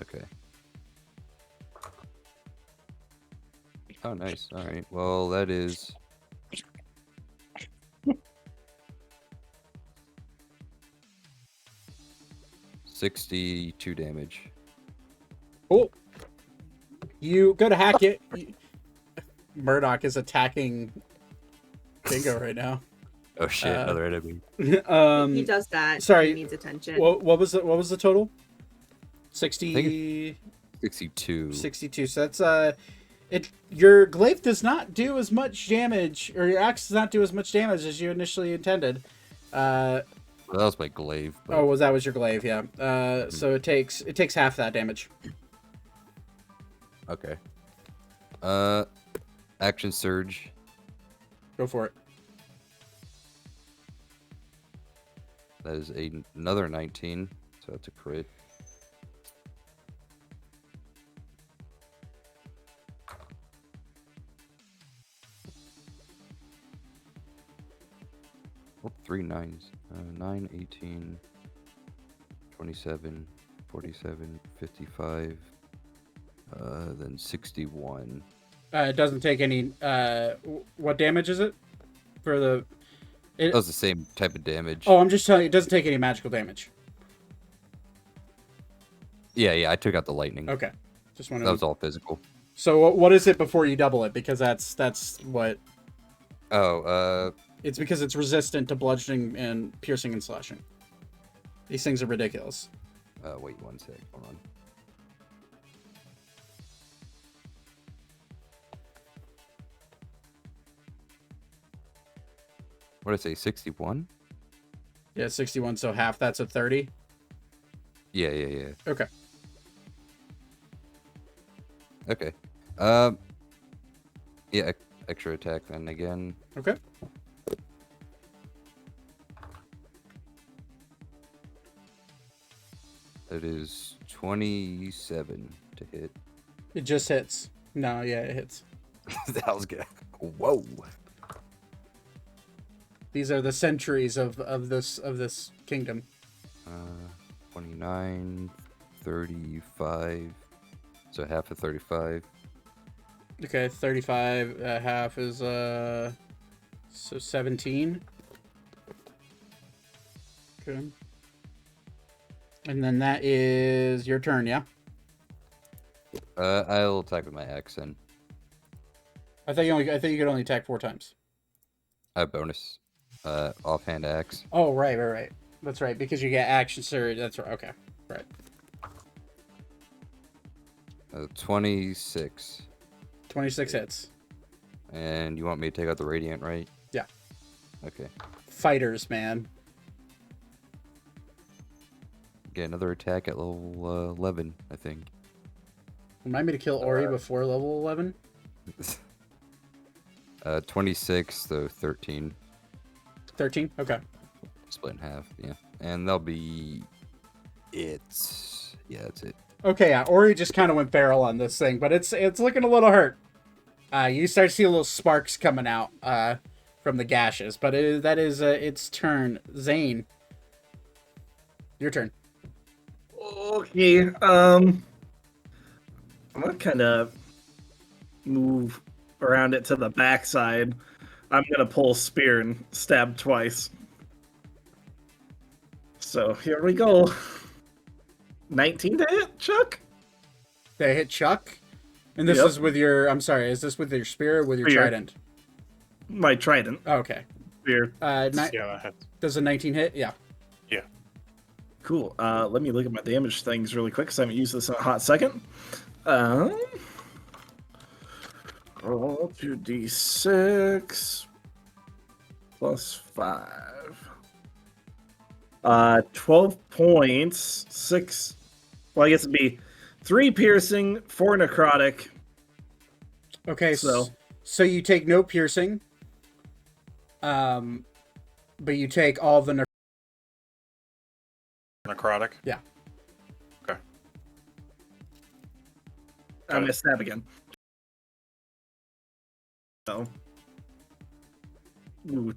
Okay. Oh, nice. All right. Well, that is. $62 damage. Cool. You go to hack it. Murdoch is attacking Bingo right now. Oh shit! Another enemy. He does that. Sorry. He needs attention. What was the total? 60. 62. 62. So that's your glaive does not do as much damage, or your axe does not do as much damage as you initially intended. Well, that was my glaive. But... Oh, that was your glaive? Yeah. So it takes half that damage. Okay. Action surge. Go for it. That is another 19, so that's a crit. Oh, 3 nines. 9, 18, 27, 47, 55, then 61. It doesn't take any. What damage is it? For the. That was the same type of damage. Oh, I'm just telling you, it doesn't take any magical damage. Yeah, I took out the lightning. Okay. Just wanted That was all physical. So what is it before you double it? Because that's what. Oh, It's because it's resistant to bludgeoning and piercing and slashing. These things are ridiculous. Wait 1 sec. Hold on. What did I say? 61? Yeah, 61. So half that's a 30. Yeah. Okay. Okay. Yeah, extra attack then again. Okay. That is 27 to hit. It just hits. No, yeah, it hits. That was good. Whoa. These are the centuries of this kingdom. 29, 35. So half of 35. Okay, 35 half is so 17. Okay. And then that is your turn, yeah? I'll attack with my axe then. I thought you could only attack 4 times. Bonus. Offhand axe. Oh, right. That's right, because you get action surge. That's right. Okay. Right. 26. 26 hits. And you want me to take out the radiant, right? Yeah. Okay. Fighters, man. Get another attack at level 11, I think. Remind me to kill Ori before level 11. 26, so 13. 13? Okay. Split in half, yeah. And that'll be it. Yeah, that's it. Okay, yeah, Ori just kind of went feral on this thing, but it's looking a little hurt. You start to see little sparks coming out from the gashes, but that is its turn. Zane, your turn. Okay. I'm gonna kind of move around it to the backside. I'm gonna pull spear and stab twice. So here we go. 19 to hit, Chuck? They hit Chuck? And this is with your... I'm sorry, is this with your spear or with your trident? My trident. Oh, okay. Spear. Yeah, that hits. Does a 19 hit? Yeah. Yeah. Cool. Let me look at my damage things really quick because I haven't used this in a hot second. Roll 2d6 plus 5. 12 points. 6. Well, I guess it'd be 3 piercing, 4 necrotic. Okay, so you take no piercing, but you take all the necrotic. Yeah. Okay. I'm gonna stab again. So,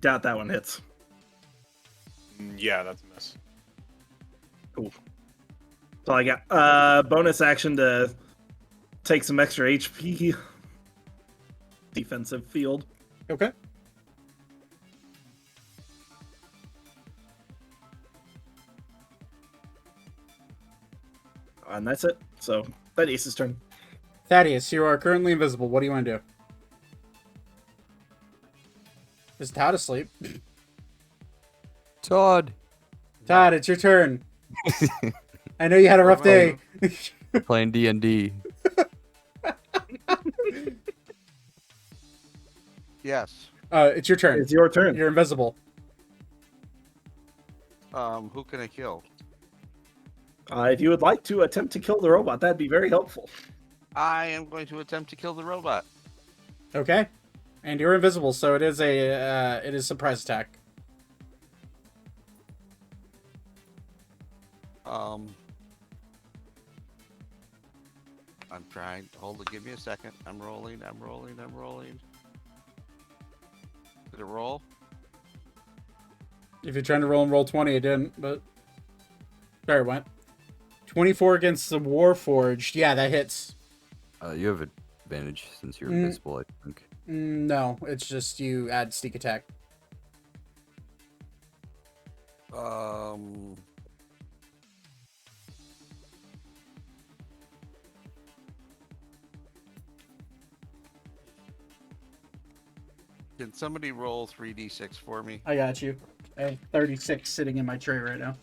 doubt that one hits. Yeah, that's a miss. Cool. So I got bonus action to take some extra HP. Defensive field. Okay. And that's it. So, Thaddeus' turn. Thaddeus, you are currently invisible. What do you want to do? Is Todd asleep? Todd, it's your turn. I know you had a rough day. playing D&D. Yes. It's your turn. It's your turn. You're invisible. Who can I kill? If you would like to attempt to kill the robot, that'd be very helpful. I am going to attempt to kill the robot. Okay. And you're invisible, so it is surprise attack. I'm trying. Hold it. Give me a second. I'm rolling. Did it roll? If you're trying to roll 20, it didn't, but there it went. 24 against the Warforged. Yeah, that hits. You have advantage since you're invisible, I think. No, it's just you add sneak attack. Can somebody roll 3d6 for me? I got you. I have 36 sitting in my tray right now.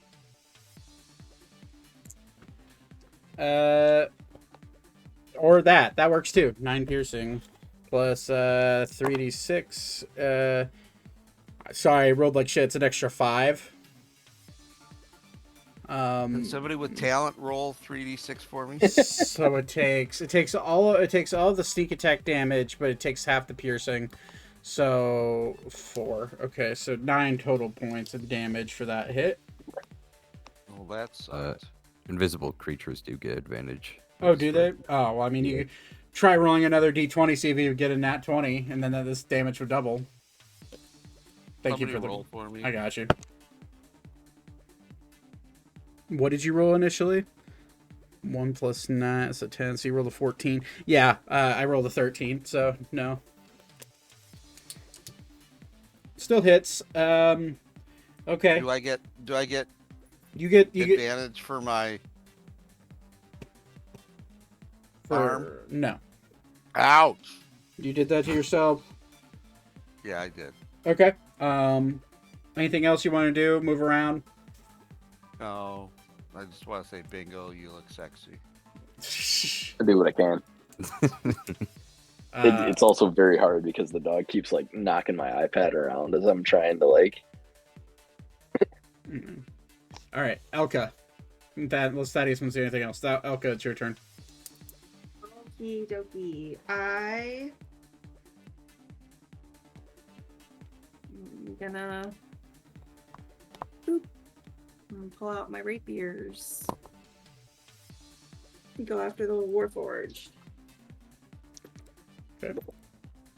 Or that works too. 9 piercing plus 3d6. Sorry, I rolled like shit. It's an extra 5. Can somebody with talent roll 3d6 for me? So it takes all of the sneak attack damage, but it takes half the piercing. So 4. Okay, so 9 total points of damage for that hit. Well, that's invisible creatures do get advantage. Oh, do they? Oh, well, I mean, you could try rolling another d20, see if you get a nat 20, and then this damage would double. Thank you for the roll for me. I got you. What did you roll initially? 1 plus 9, so 10. So you rolled a 14. Yeah, I rolled a 13. So no. Still hits. Okay. Do I get You get advantage for my arm? No. Ouch. You did that to yourself. Yeah, I did. Okay. Anything else you want to do? Move around? No. I just want to say, bingo, you look sexy. I do what I can. It's also very hard because the dog keeps like knocking my iPad around as I'm trying to like. All right, Elka. Let's Thaddeus won't say anything else. Elka, it's your turn. Okie dokie. I'm gonna pull out my rapiers. Go after the Warforged. Okay.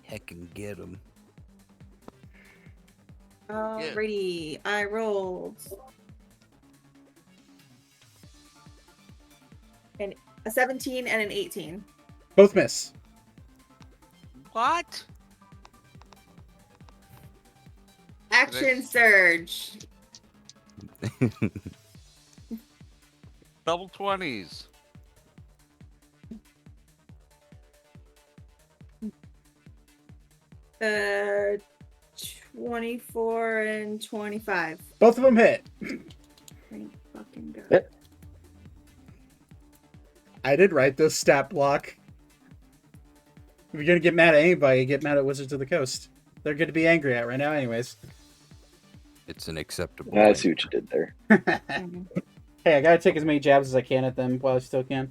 Heck and get him. Alrighty, I rolled a 17 and an 18. Both miss. What? Action surge. Double 20s. Uh, 24 and 25. Both of them hit. Thank fucking God. Yep. I did write this stat block. If you're gonna get mad at anybody, get mad at Wizards of the Coast. They're good to be angry at right now, anyways. It's an acceptable. I see what you did there. Hey, I gotta take as many jabs as I can at them while I still can.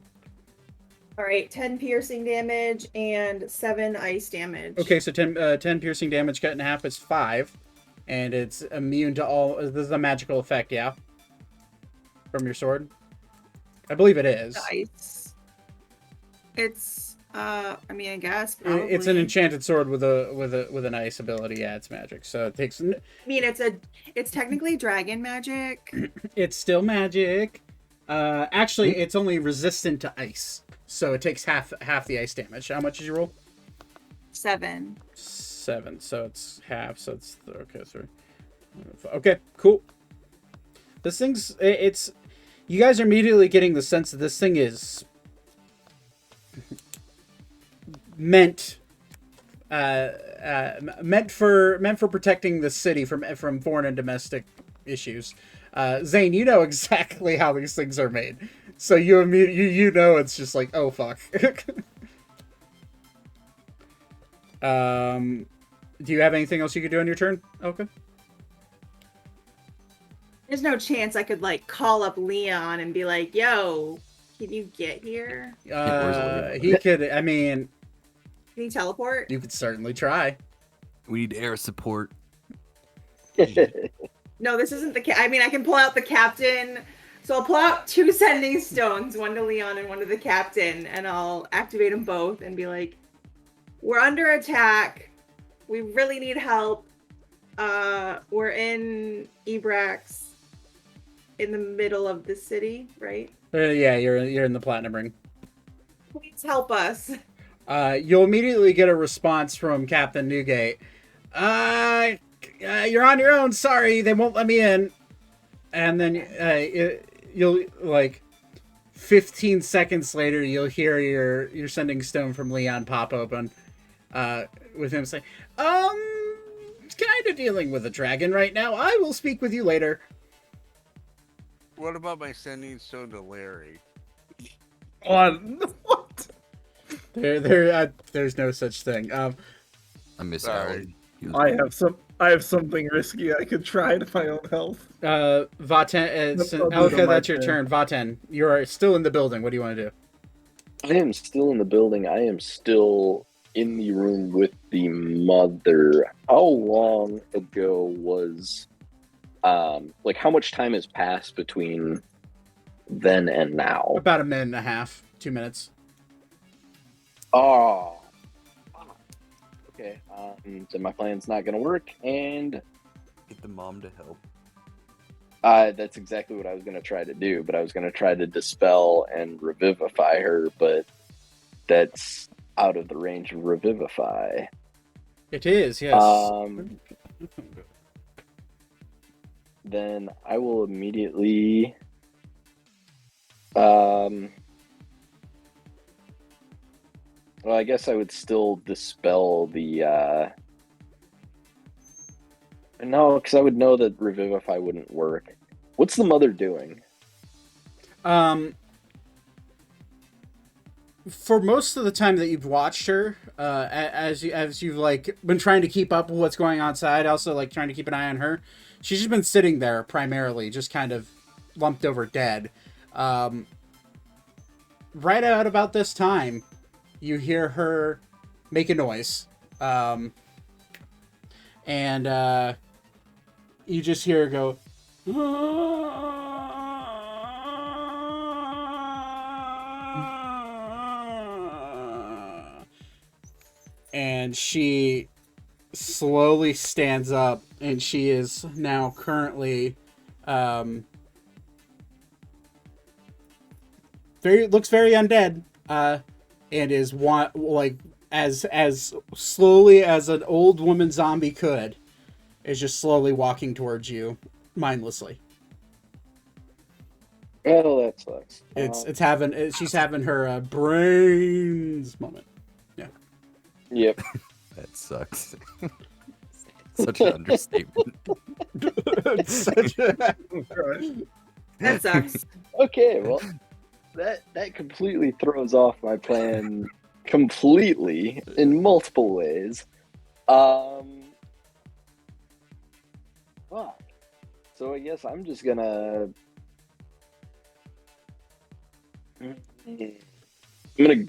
Alright, 10 piercing damage and 7 ice damage. Okay, so 10 piercing damage cut in half is 5. And it's immune to all... This is a magical effect, yeah? From your sword? I believe it is. Ice. It's, I mean, I guess, probably. It's an enchanted sword with an ice ability. Yeah, it's magic. So it takes... I mean, it's technically dragon magic. It's still magic. Actually, it's only resistant to ice. So it takes half the ice damage. How much did you roll? 7. 7. So it's half. So it's okay. Sorry. Okay. Cool. This thing's it's. You guys are immediately getting the sense that this thing is meant for protecting the city from foreign and domestic issues. Zane, you know exactly how these things are made. So you know it's just like, oh fuck. Do you have anything else you could do on your turn? Okay. There's no chance I could like call up Leon and be like, "Yo, Can you get here? He could. I mean, Can you teleport? you could certainly try. We need air support. No, this isn't the. I mean, I can pull out the captain. So I'll pull out 2 sending stones, one to Leon and one to the captain, and I'll activate them both and be like, "We're under attack. We really need help. We're in Ebrax, in the middle of the city, right? Yeah, you're in the Platinum Ring. Please help us." You'll immediately get a response from Captain Newgate. You're on your own. Sorry, they won't let me in. And then you'll 15 seconds later, you'll hear your sending stone from Leon pop open. With him saying, kind of dealing with a dragon right now. I will speak with you later. What about my sending stone to Larry? What? There's no such thing. I miss Sorry. Alan. I have something risky I could try to my own health. Vaten, I'll do Elka, my that's your turn. Vaten, you are still in the building. What do you want to do? I am still in the building. I am still in the room with the mother. How long ago was, how much time has passed between then and now? About a minute and a half, 2 minutes. Oh. Okay. So my plan's not going to work, and Get the mom to help. that's exactly what I was going to try to do. But I was going to try to dispel and revivify her, but that's out of the range of revivify. It is, yes. Then I will immediately. Well, I guess I would still dispel the. No, because I would know that revivify wouldn't work. What's the mother doing? For most of the time that you've watched her, as you've been trying to keep up with what's going on outside, also trying to keep an eye on her, she's just been sitting there primarily, just kind of lumped over dead. Right out about this time, you hear her make a noise, and you just hear her go. And she slowly stands up, and she is now currently looks very undead, and is as slowly as an old woman zombie could, is just slowly walking towards you mindlessly. Oh, that sucks. She's having her brains moment. Yep. That sucks. Such an understatement. That sucks. Okay, well, that completely throws off my plan completely in multiple ways. Fuck. So I guess I'm just gonna. I'm gonna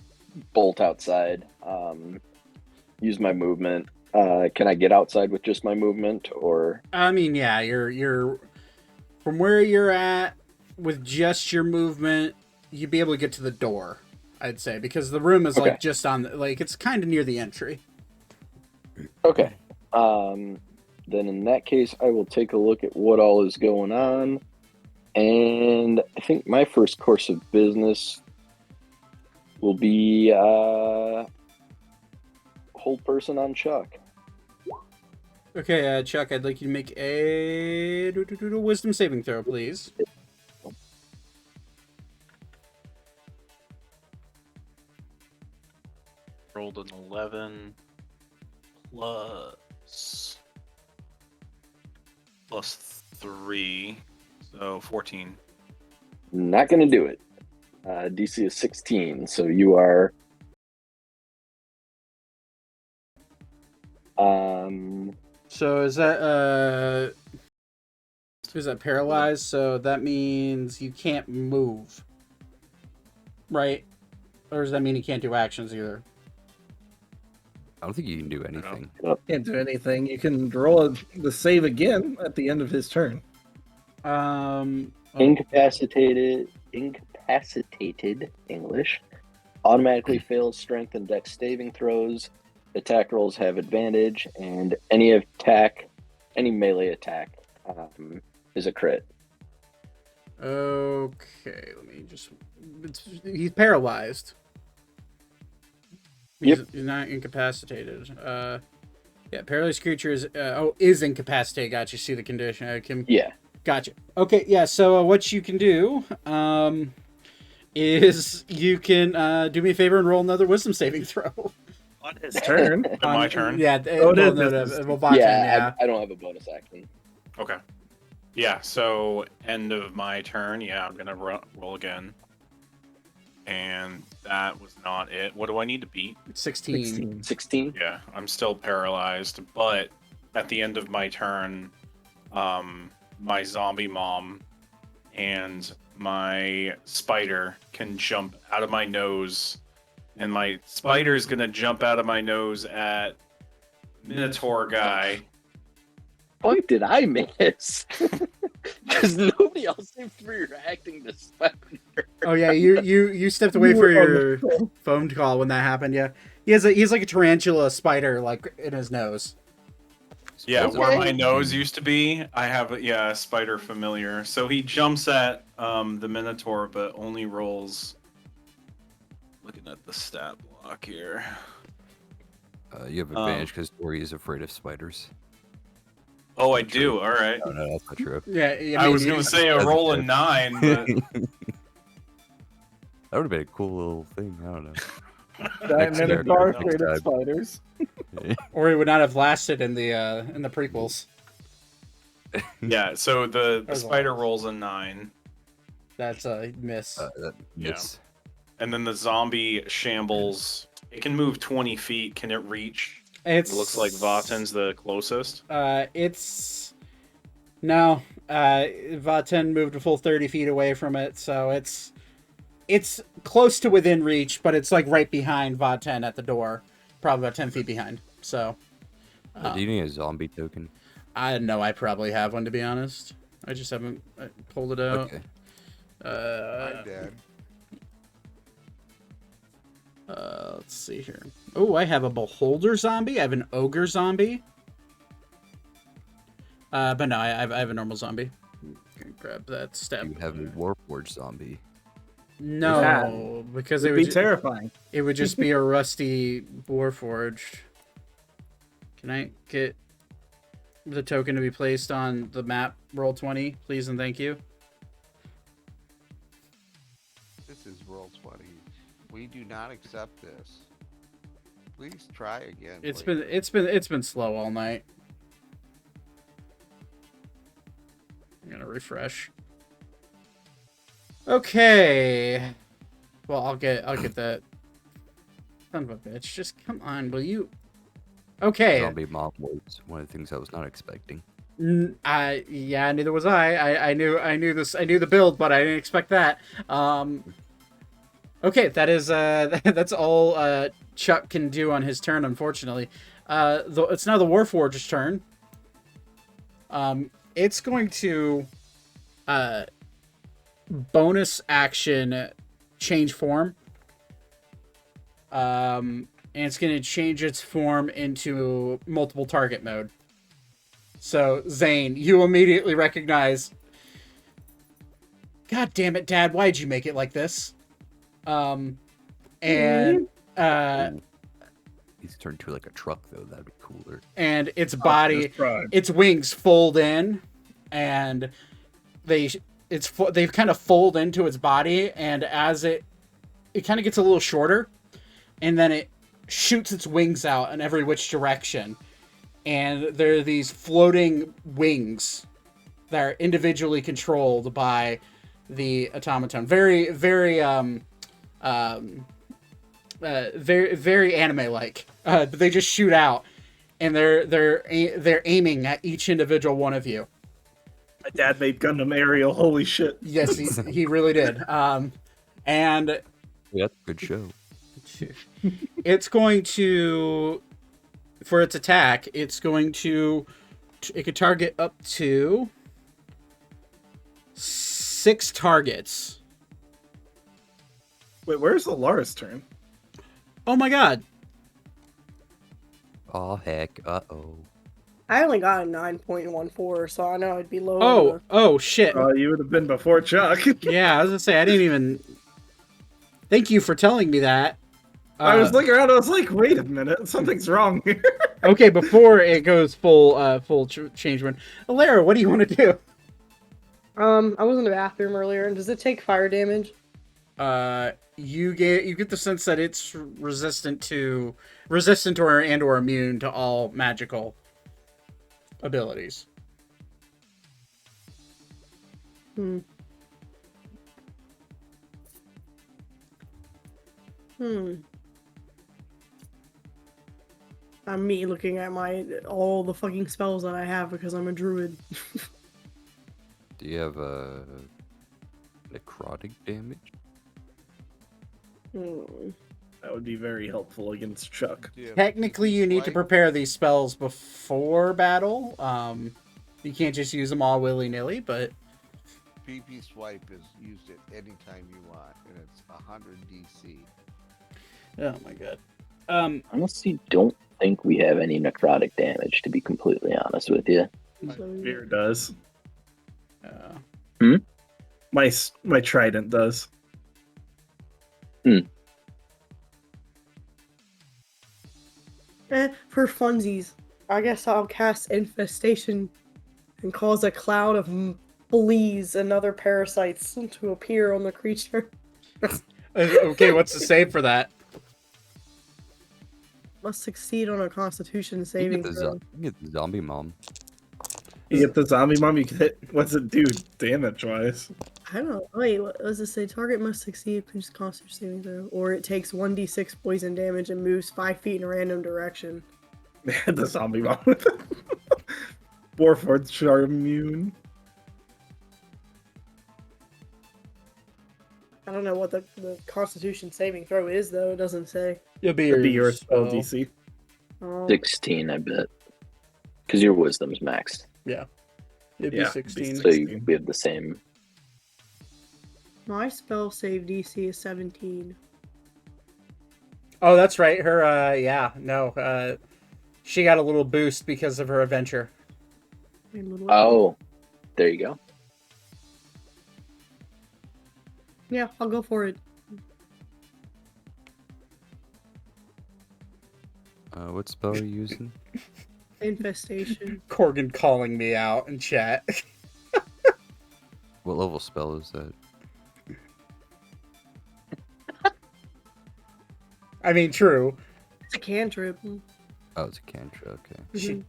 bolt outside. Use my movement. Can I get outside with just my movement, or? I mean, yeah, you're from where you're at with just your movement, you'd be able to get to the door, I'd say, because the room is Okay. just on it's kind of near the entry. Okay. Then in that case, I will take a look at what all is going on, and I think my first course of business will be hold person on Chuck. Okay, Chuck, I'd like you to make a wisdom saving throw, please. Rolled an 11 plus 3, so 14. Not going to do it. DC is 16, so you are. So is that paralyzed? So that means you can't move. right? Or does that mean he can't do actions either? I don't think you can do anything. Can't do anything. You can roll the save again at the end of his turn. Incapacitated English automatically fails strength and dex saving throws. Attack rolls have advantage, and any melee attack is a crit. Okay, let me just. He's paralyzed. He's not incapacitated. Yeah, paralyzed creature is incapacitated. Gotcha. See the condition. Yeah. Gotcha. Okay, yeah. So what you can do is you can do me a favor and roll another wisdom saving throw. On his turn. My turn. Yeah. I don't have a bonus action. Okay. Yeah. So end of my turn. Yeah, I'm gonna roll again. And that was not it. What do I need to beat? 16. 16? Yeah, I'm still paralyzed, but at the end of my turn, my zombie mom and my spider can jump out of my nose, and my spider is gonna jump out of my nose at Minotaur guy. What did I miss? Because nobody else seems to be reacting to spider. Oh yeah, you stepped away for your phone call when that happened. Yeah, he's like a tarantula spider like in his nose. Yeah, Okay. where my nose used to be, I have a spider familiar. So he jumps at the Minotaur, but only rolls. Looking at the stat block here. You have advantage because Tori is afraid of spiders. Oh, I do. All right. Oh, no, that's not true. Yeah, I was gonna say a roll of 9, but That would have been a cool little thing. I don't know. That Next Minotaur character, afraid of next spiders. or he would not have lasted in the prequels. yeah. So the That was spider rolls a 9, That's a miss. Yes. and then the zombie shambles. It can move 20 feet. Can it reach? It It looks like Vaten's the closest. It's no. Vaten moved a full 30 feet away from it, so it's close to within reach, but it's like right behind Vaten at the door, probably about 10 feet behind. So, Do you need a zombie token? I know I probably have one, to be honest. I just haven't pulled it out. Okay. I'm dead. Let's see here. Oh, I have a beholder zombie. I have an ogre zombie. But no, I have a normal zombie. Gonna grab that step. You have a Warforged zombie. No, because it It'd would be terrifying. It would just be a rusty Warforged. Can I get the token to be placed on the map? Roll 20, please and thank you. This is roll 20. We do not accept this. Please try again. It's please. been slow all night. I'm gonna refresh. Okay. Well, I'll get that. Son of a bitch! Just come on, will you? Okay. Zombie mob was one of the things I was not expecting. Yeah, neither was I. I knew this. I knew the build, but I didn't expect that. Okay, that is that's all Chuck can do on his turn, unfortunately. It's now the Warforged's turn. It's going to bonus action change form. And it's going to change its form into multiple target mode. So, Zane, you immediately recognize, God damn it, Dad, why'd you make it like this? And He's turned to like a truck though. That'd be cooler. and its body, its wings fold in, and they kind of fold into its body, and as it kind of gets a little shorter, and then it shoots its wings out in every which direction, and there are these floating wings that are individually controlled by the automaton. Very, very very anime-like. But they just shoot out, and they're aiming at each individual one of you. My dad made Gundam Aerial. Holy shit! Yes, he really did. And Yeah, that's a good show. It's going to, for its attack, it's going to, it could target up to 6 targets. Wait, where's Alara's turn? Oh my god. Oh heck, uh-oh. I only got a 9.14, so I know I'd be low. on Oh shit. You would have been before Chuck. Yeah, I was gonna say, I didn't even... Thank you for telling me that. I was looking around, I was like, wait a minute, something's wrong here. Okay, before it goes full change run. Alara, what do you want to do? I was in the bathroom earlier, and does it take fire damage? You get the sense that it's resistant or immune to all magical abilities. I'm me looking at all the fucking spells that I have because I'm a druid. Do you have necrotic damage? That would be very helpful against Chuck. Technically, you need to prepare these spells before battle. You can't just use them all willy-nilly, but... PP Swipe is used it anytime you want, and it's 100 DC. Oh my god. Honestly, don't think we have any necrotic damage, to be completely honest with you. Spear does. Hmm? My trident does. For funsies, I guess I'll cast Infestation and cause a cloud of fleas and other parasites to appear on the creature. Okay, what's the save for that? Must succeed on a Constitution saving throw. You get the zombie mom. You get the zombie mom, you can hit. What's it do damage-wise? I don't know. Wait, what does it say? Target must succeed please Constitution saving throw, or it takes 1d6 poison damage and moves 5 feet in a random direction. The zombie mom with it. Warforged Charm immune. I don't know what the Constitution saving throw is, though. It doesn't say. It'll be your spell DC. 16, I bet. Because your wisdom's maxed. Yeah. It'd be 16. So we have the same. My spell save DC is 17. Oh, that's right. Her, she got a little boost because of her adventure. Oh, there you go. Yeah, I'll go for it. What spell are you using? Infestation. Corgan calling me out in chat. What level spell is that? I mean, true. It's a cantrip. Oh, it's a cantrip, okay.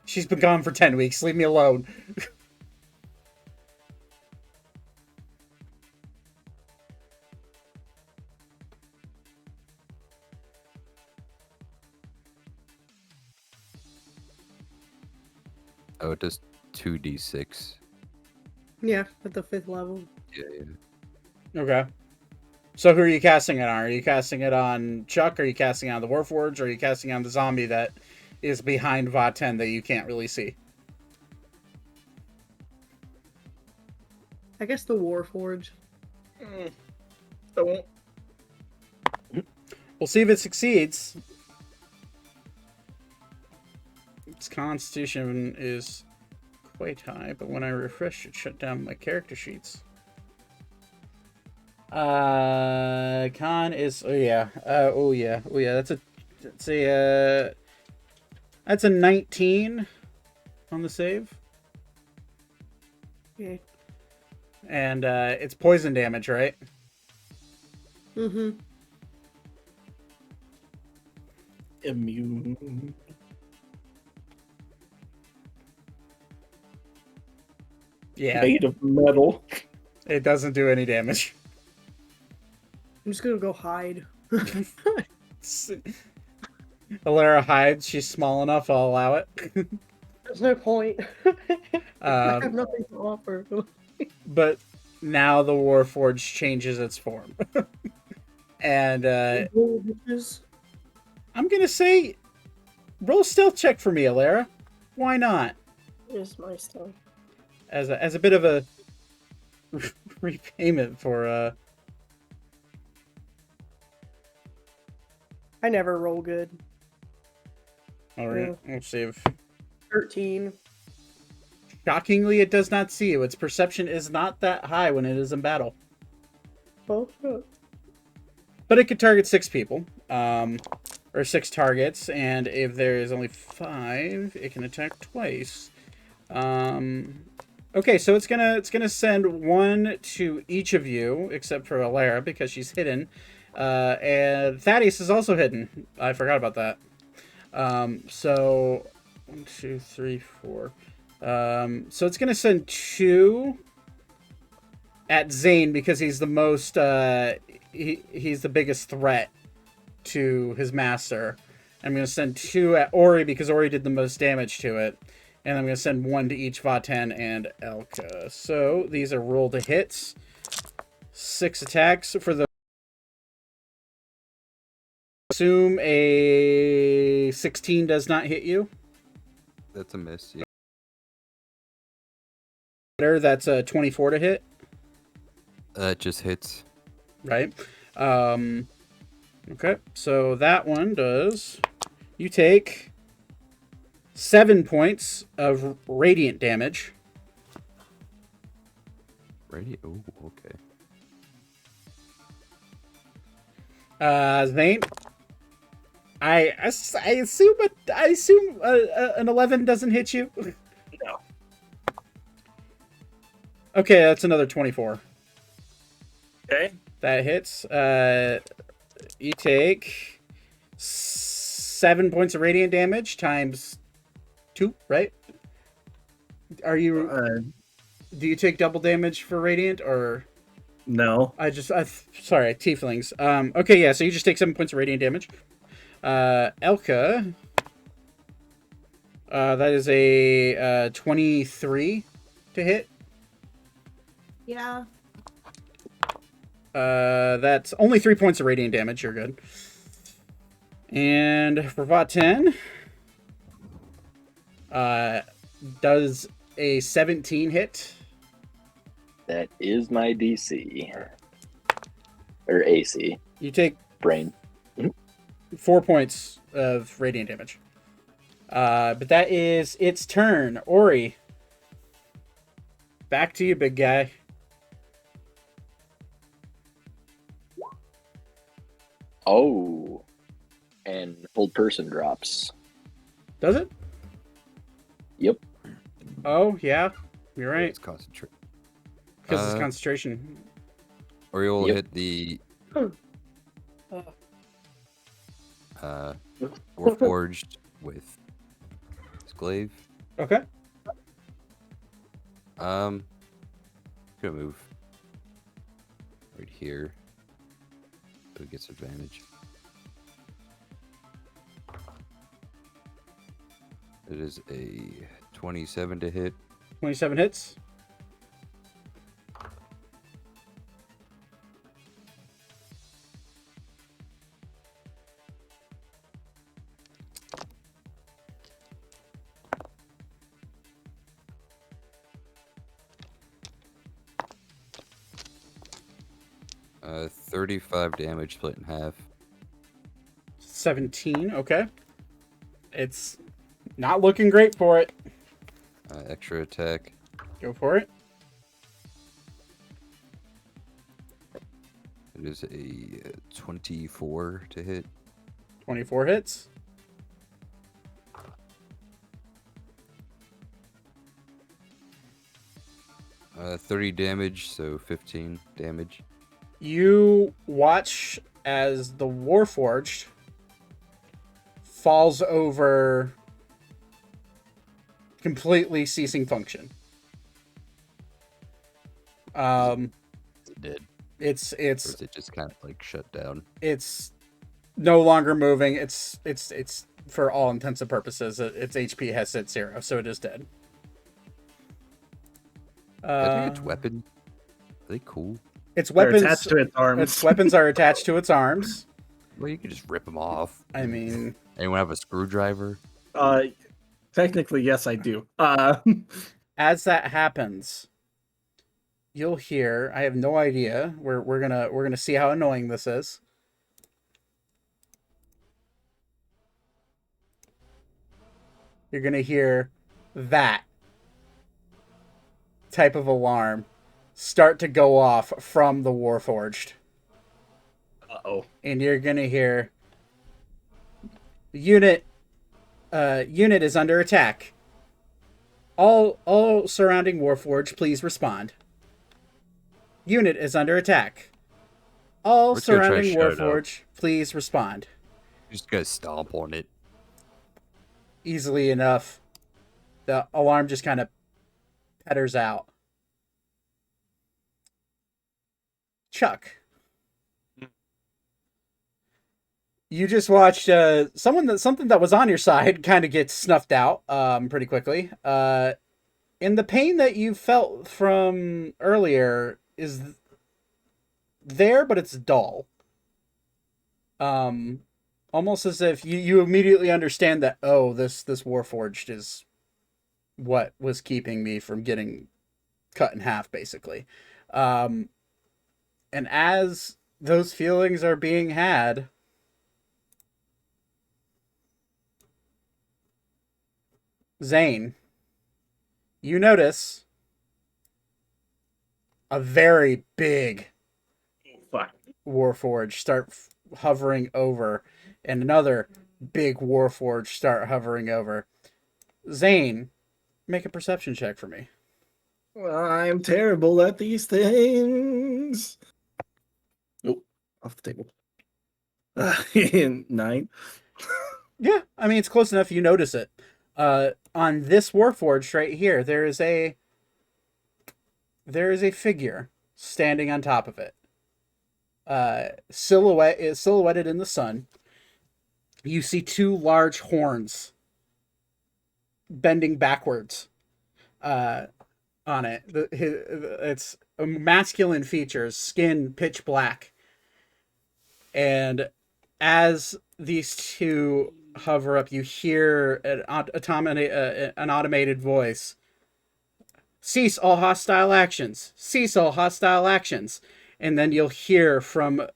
She's been gone for 10 weeks. Leave me alone. Oh, it does 2d6. Yeah, at the 5th level. Yeah. Okay. So who are you casting it on? Are you casting it on Chuck? Are you casting it on the Warforged? Or are you casting it on the zombie that is behind Va-10 that you can't really see? I guess the Warforged. We'll see if it succeeds. Its Constitution is quite high, but when I refresh it shut down my character sheets. Con is that's a 19 on the save. Okay. And it's poison damage, right? Immune. Yeah. Made of metal. It doesn't do any damage. I'm just gonna go hide. Alara hides. She's small enough. I'll allow it. There's no point. I have nothing to offer. But now the Warforged changes its form. And Bitches. I'm gonna say, roll a stealth check for me, Alara. Why not? Here's my stuff. As a bit of a repayment for I never roll good. all right, let's see if 13. shockingly it does not see you. Its perception is not that high when it is in battle. Oh, shit. But it could target 6 people. Or 6 targets, and if there is only 5, it can attack twice. Okay, so it's gonna send 1 to each of you, except for Alara, because she's hidden. And Thaddeus is also hidden. I forgot about that. So 1, 2, 3, 4. So it's gonna send 2 at Zane because he's the most he's the biggest threat to his master. I'm going to send 2 at Ori because Ori did the most damage to it. And I'm going to send 1 to each Vaten and Elka. So these are roll to hits. 6 attacks for the... Assume a 16 does not hit you. That's a miss. Yeah. That's a 24 to hit. It just hits. Right. Okay, so that one does... You take 7 points of radiant damage. Radiant? Oh, okay. Zane, I assume an 11 doesn't hit you. No. Okay, that's another 24. Okay. That hits. You take 7 points of radiant damage times 2, right? Are you? Do you take double damage for radiant or? No. Sorry, tieflings. Okay, yeah. So you just take 7 points of radiant damage. Elka. That is a 23 to hit. Yeah. That's only 3 points of radiant damage. You're good. And for Vaten, does a 17 hit? That is my DC. Or AC. You take Brain. 4 points of radiant damage. But that is its turn. Ori. Back to you, big guy. Oh. And hold person drops. Does it? Yep. Oh, yeah. You're right. It's concentrate. Because it's concentration. Or you'll hit the Warforged with Glaive. Okay. Gonna move right here. So it gets advantage. It is a 27 to hit. 27 hits. Uh, 35 damage split in half. 17, okay. It's not looking great for it. Extra attack. Go for it. It is a 24 to hit. 24 hits. Uh, 30 damage, so 15 damage. You watch as the Warforged falls over, completely ceasing function. It did. It's Or is it just kind of like shut down? it's no longer moving. It's for all intents and purposes, its HP has hit 0, so it is dead. I think its weapon. Are they cool? Its They're weapons attached to its arms. Its weapons are attached to its arms. Well, you could just rip them off. I mean, anyone have a screwdriver? Technically, yes, I do. As that happens, you'll hear. I have no idea. We're gonna see how annoying this is. You're gonna hear that type of alarm start to go off from the Warforged. Uh-oh. And you're gonna hear unit is under attack. All surrounding Warforged, please respond. Unit is under attack. All surrounding Warforged, please respond. Just gotta stomp on it. Easily enough, the alarm just kind of petters out. Chuck, you just watched something that was on your side kind of get snuffed out pretty quickly. And the pain that you felt from earlier is there, but it's dull. Almost as if you immediately understand that, oh, this Warforged is what was keeping me from getting cut in half, basically. And as those feelings are being had, Zane, you notice a very big Warforged start hovering over, and another big Warforged start hovering over. Zane, make a perception check for me. I'm terrible at these things. Oh, off the table. 9. Yeah, I mean, it's close enough you notice it. On this Warforged right here, there is a figure standing on top of it. Silhouetted in the sun. You see two large horns bending backwards on it. It's masculine features, skin pitch black. And as these two hover up, you hear an automated voice. Cease all hostile actions. Cease all hostile actions. And then you'll hear from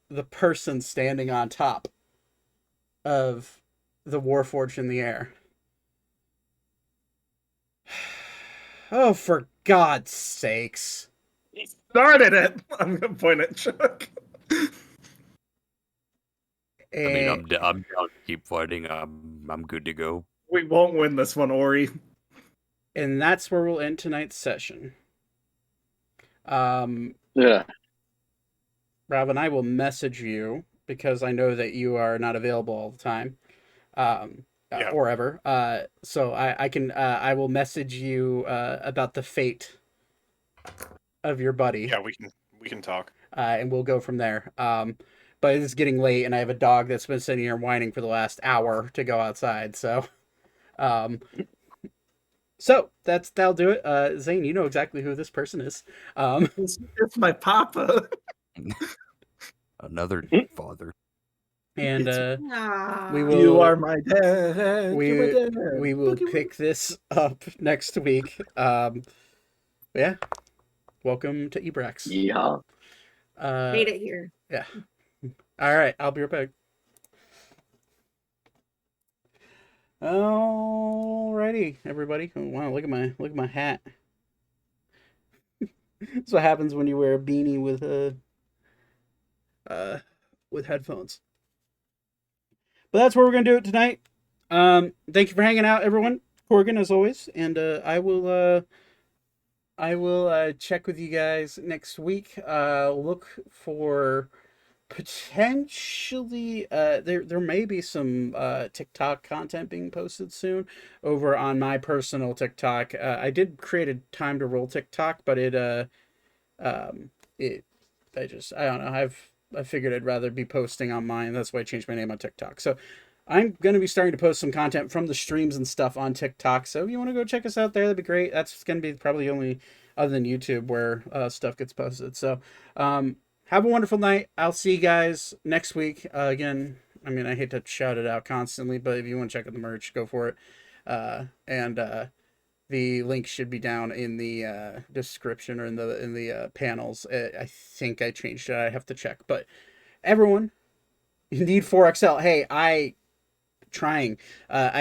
the person standing on top of the Warforged in the air. Oh, for God's sakes. He started it! I'm going to point at Chuck. I mean, I'm down to keep fighting. I'm good to go. We won't win this one, Ori. And that's where we'll end tonight's session. Yeah. Robin, I will message you because I know that you are not available all the time, or ever. So I will message you about the fate of your buddy. Yeah, we can talk. And we'll go from there. But it's getting late, and I have a dog that's been sitting here whining for the last hour to go outside. So, that'll do it. Zane, you know exactly who this person is. It's my papa. Another father. And we will. You are my dad. We will pick this up next week. Yeah. Welcome to Ebrax. Yeah. Made it here. Yeah. All right, I'll be right back. Alrighty, everybody. Oh, wow, look at my hat. That's what happens when you wear a beanie with headphones. But that's where we're gonna do it tonight. Thank you for hanging out, everyone. Corgan, as always, and I will check with you guys next week. Look for potentially there may be some TikTok content being posted soon over on my personal TikTok. I did create a TimeToRole TikTok, but I don't know. I figured I'd rather be posting on mine. That's why I changed my name on TikTok. So I'm going to be starting to post some content from the streams and stuff on TikTok. So if you want to go check us out there, that'd be great. That's going to be probably the only, other than YouTube, where stuff gets posted. So have a wonderful night. I'll see you guys next week. Again, I mean, I hate to shout it out constantly, but if you want to check out the merch, go for it. And the link should be down in the description or in the panels. I think I changed it. I have to check. But everyone, you need 4XL. Hey, I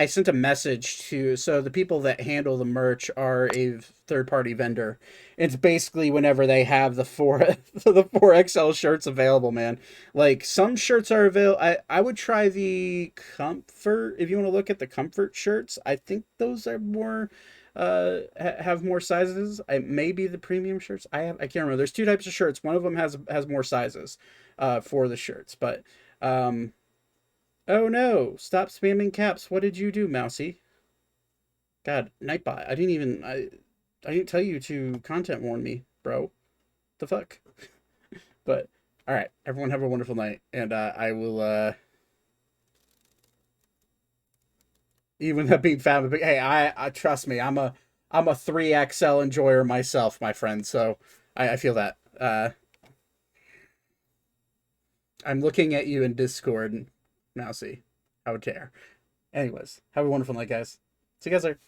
sent a message to, so the people that handle the merch are a third-party vendor. It's basically whenever they have the 4XL shirts available, man. Like, some shirts are available. I would try the comfort, if you want to look at the comfort shirts. I think those are more have more sizes. Maybe the premium shirts. I can't remember. There's two types of shirts. One of them has more sizes for the shirts, but oh no, stop spamming caps. What did you do, Mousy? God, Nightbot. I didn't tell you to content warn me, bro. The fuck? But all right, everyone have a wonderful night, and I will even that being fat, but hey, I trust me, I'm a 3XL enjoyer myself, my friend. So I feel that. I'm looking at you in Discord, Mousy. How dare. Anyways, have a wonderful night, guys. See you guys later.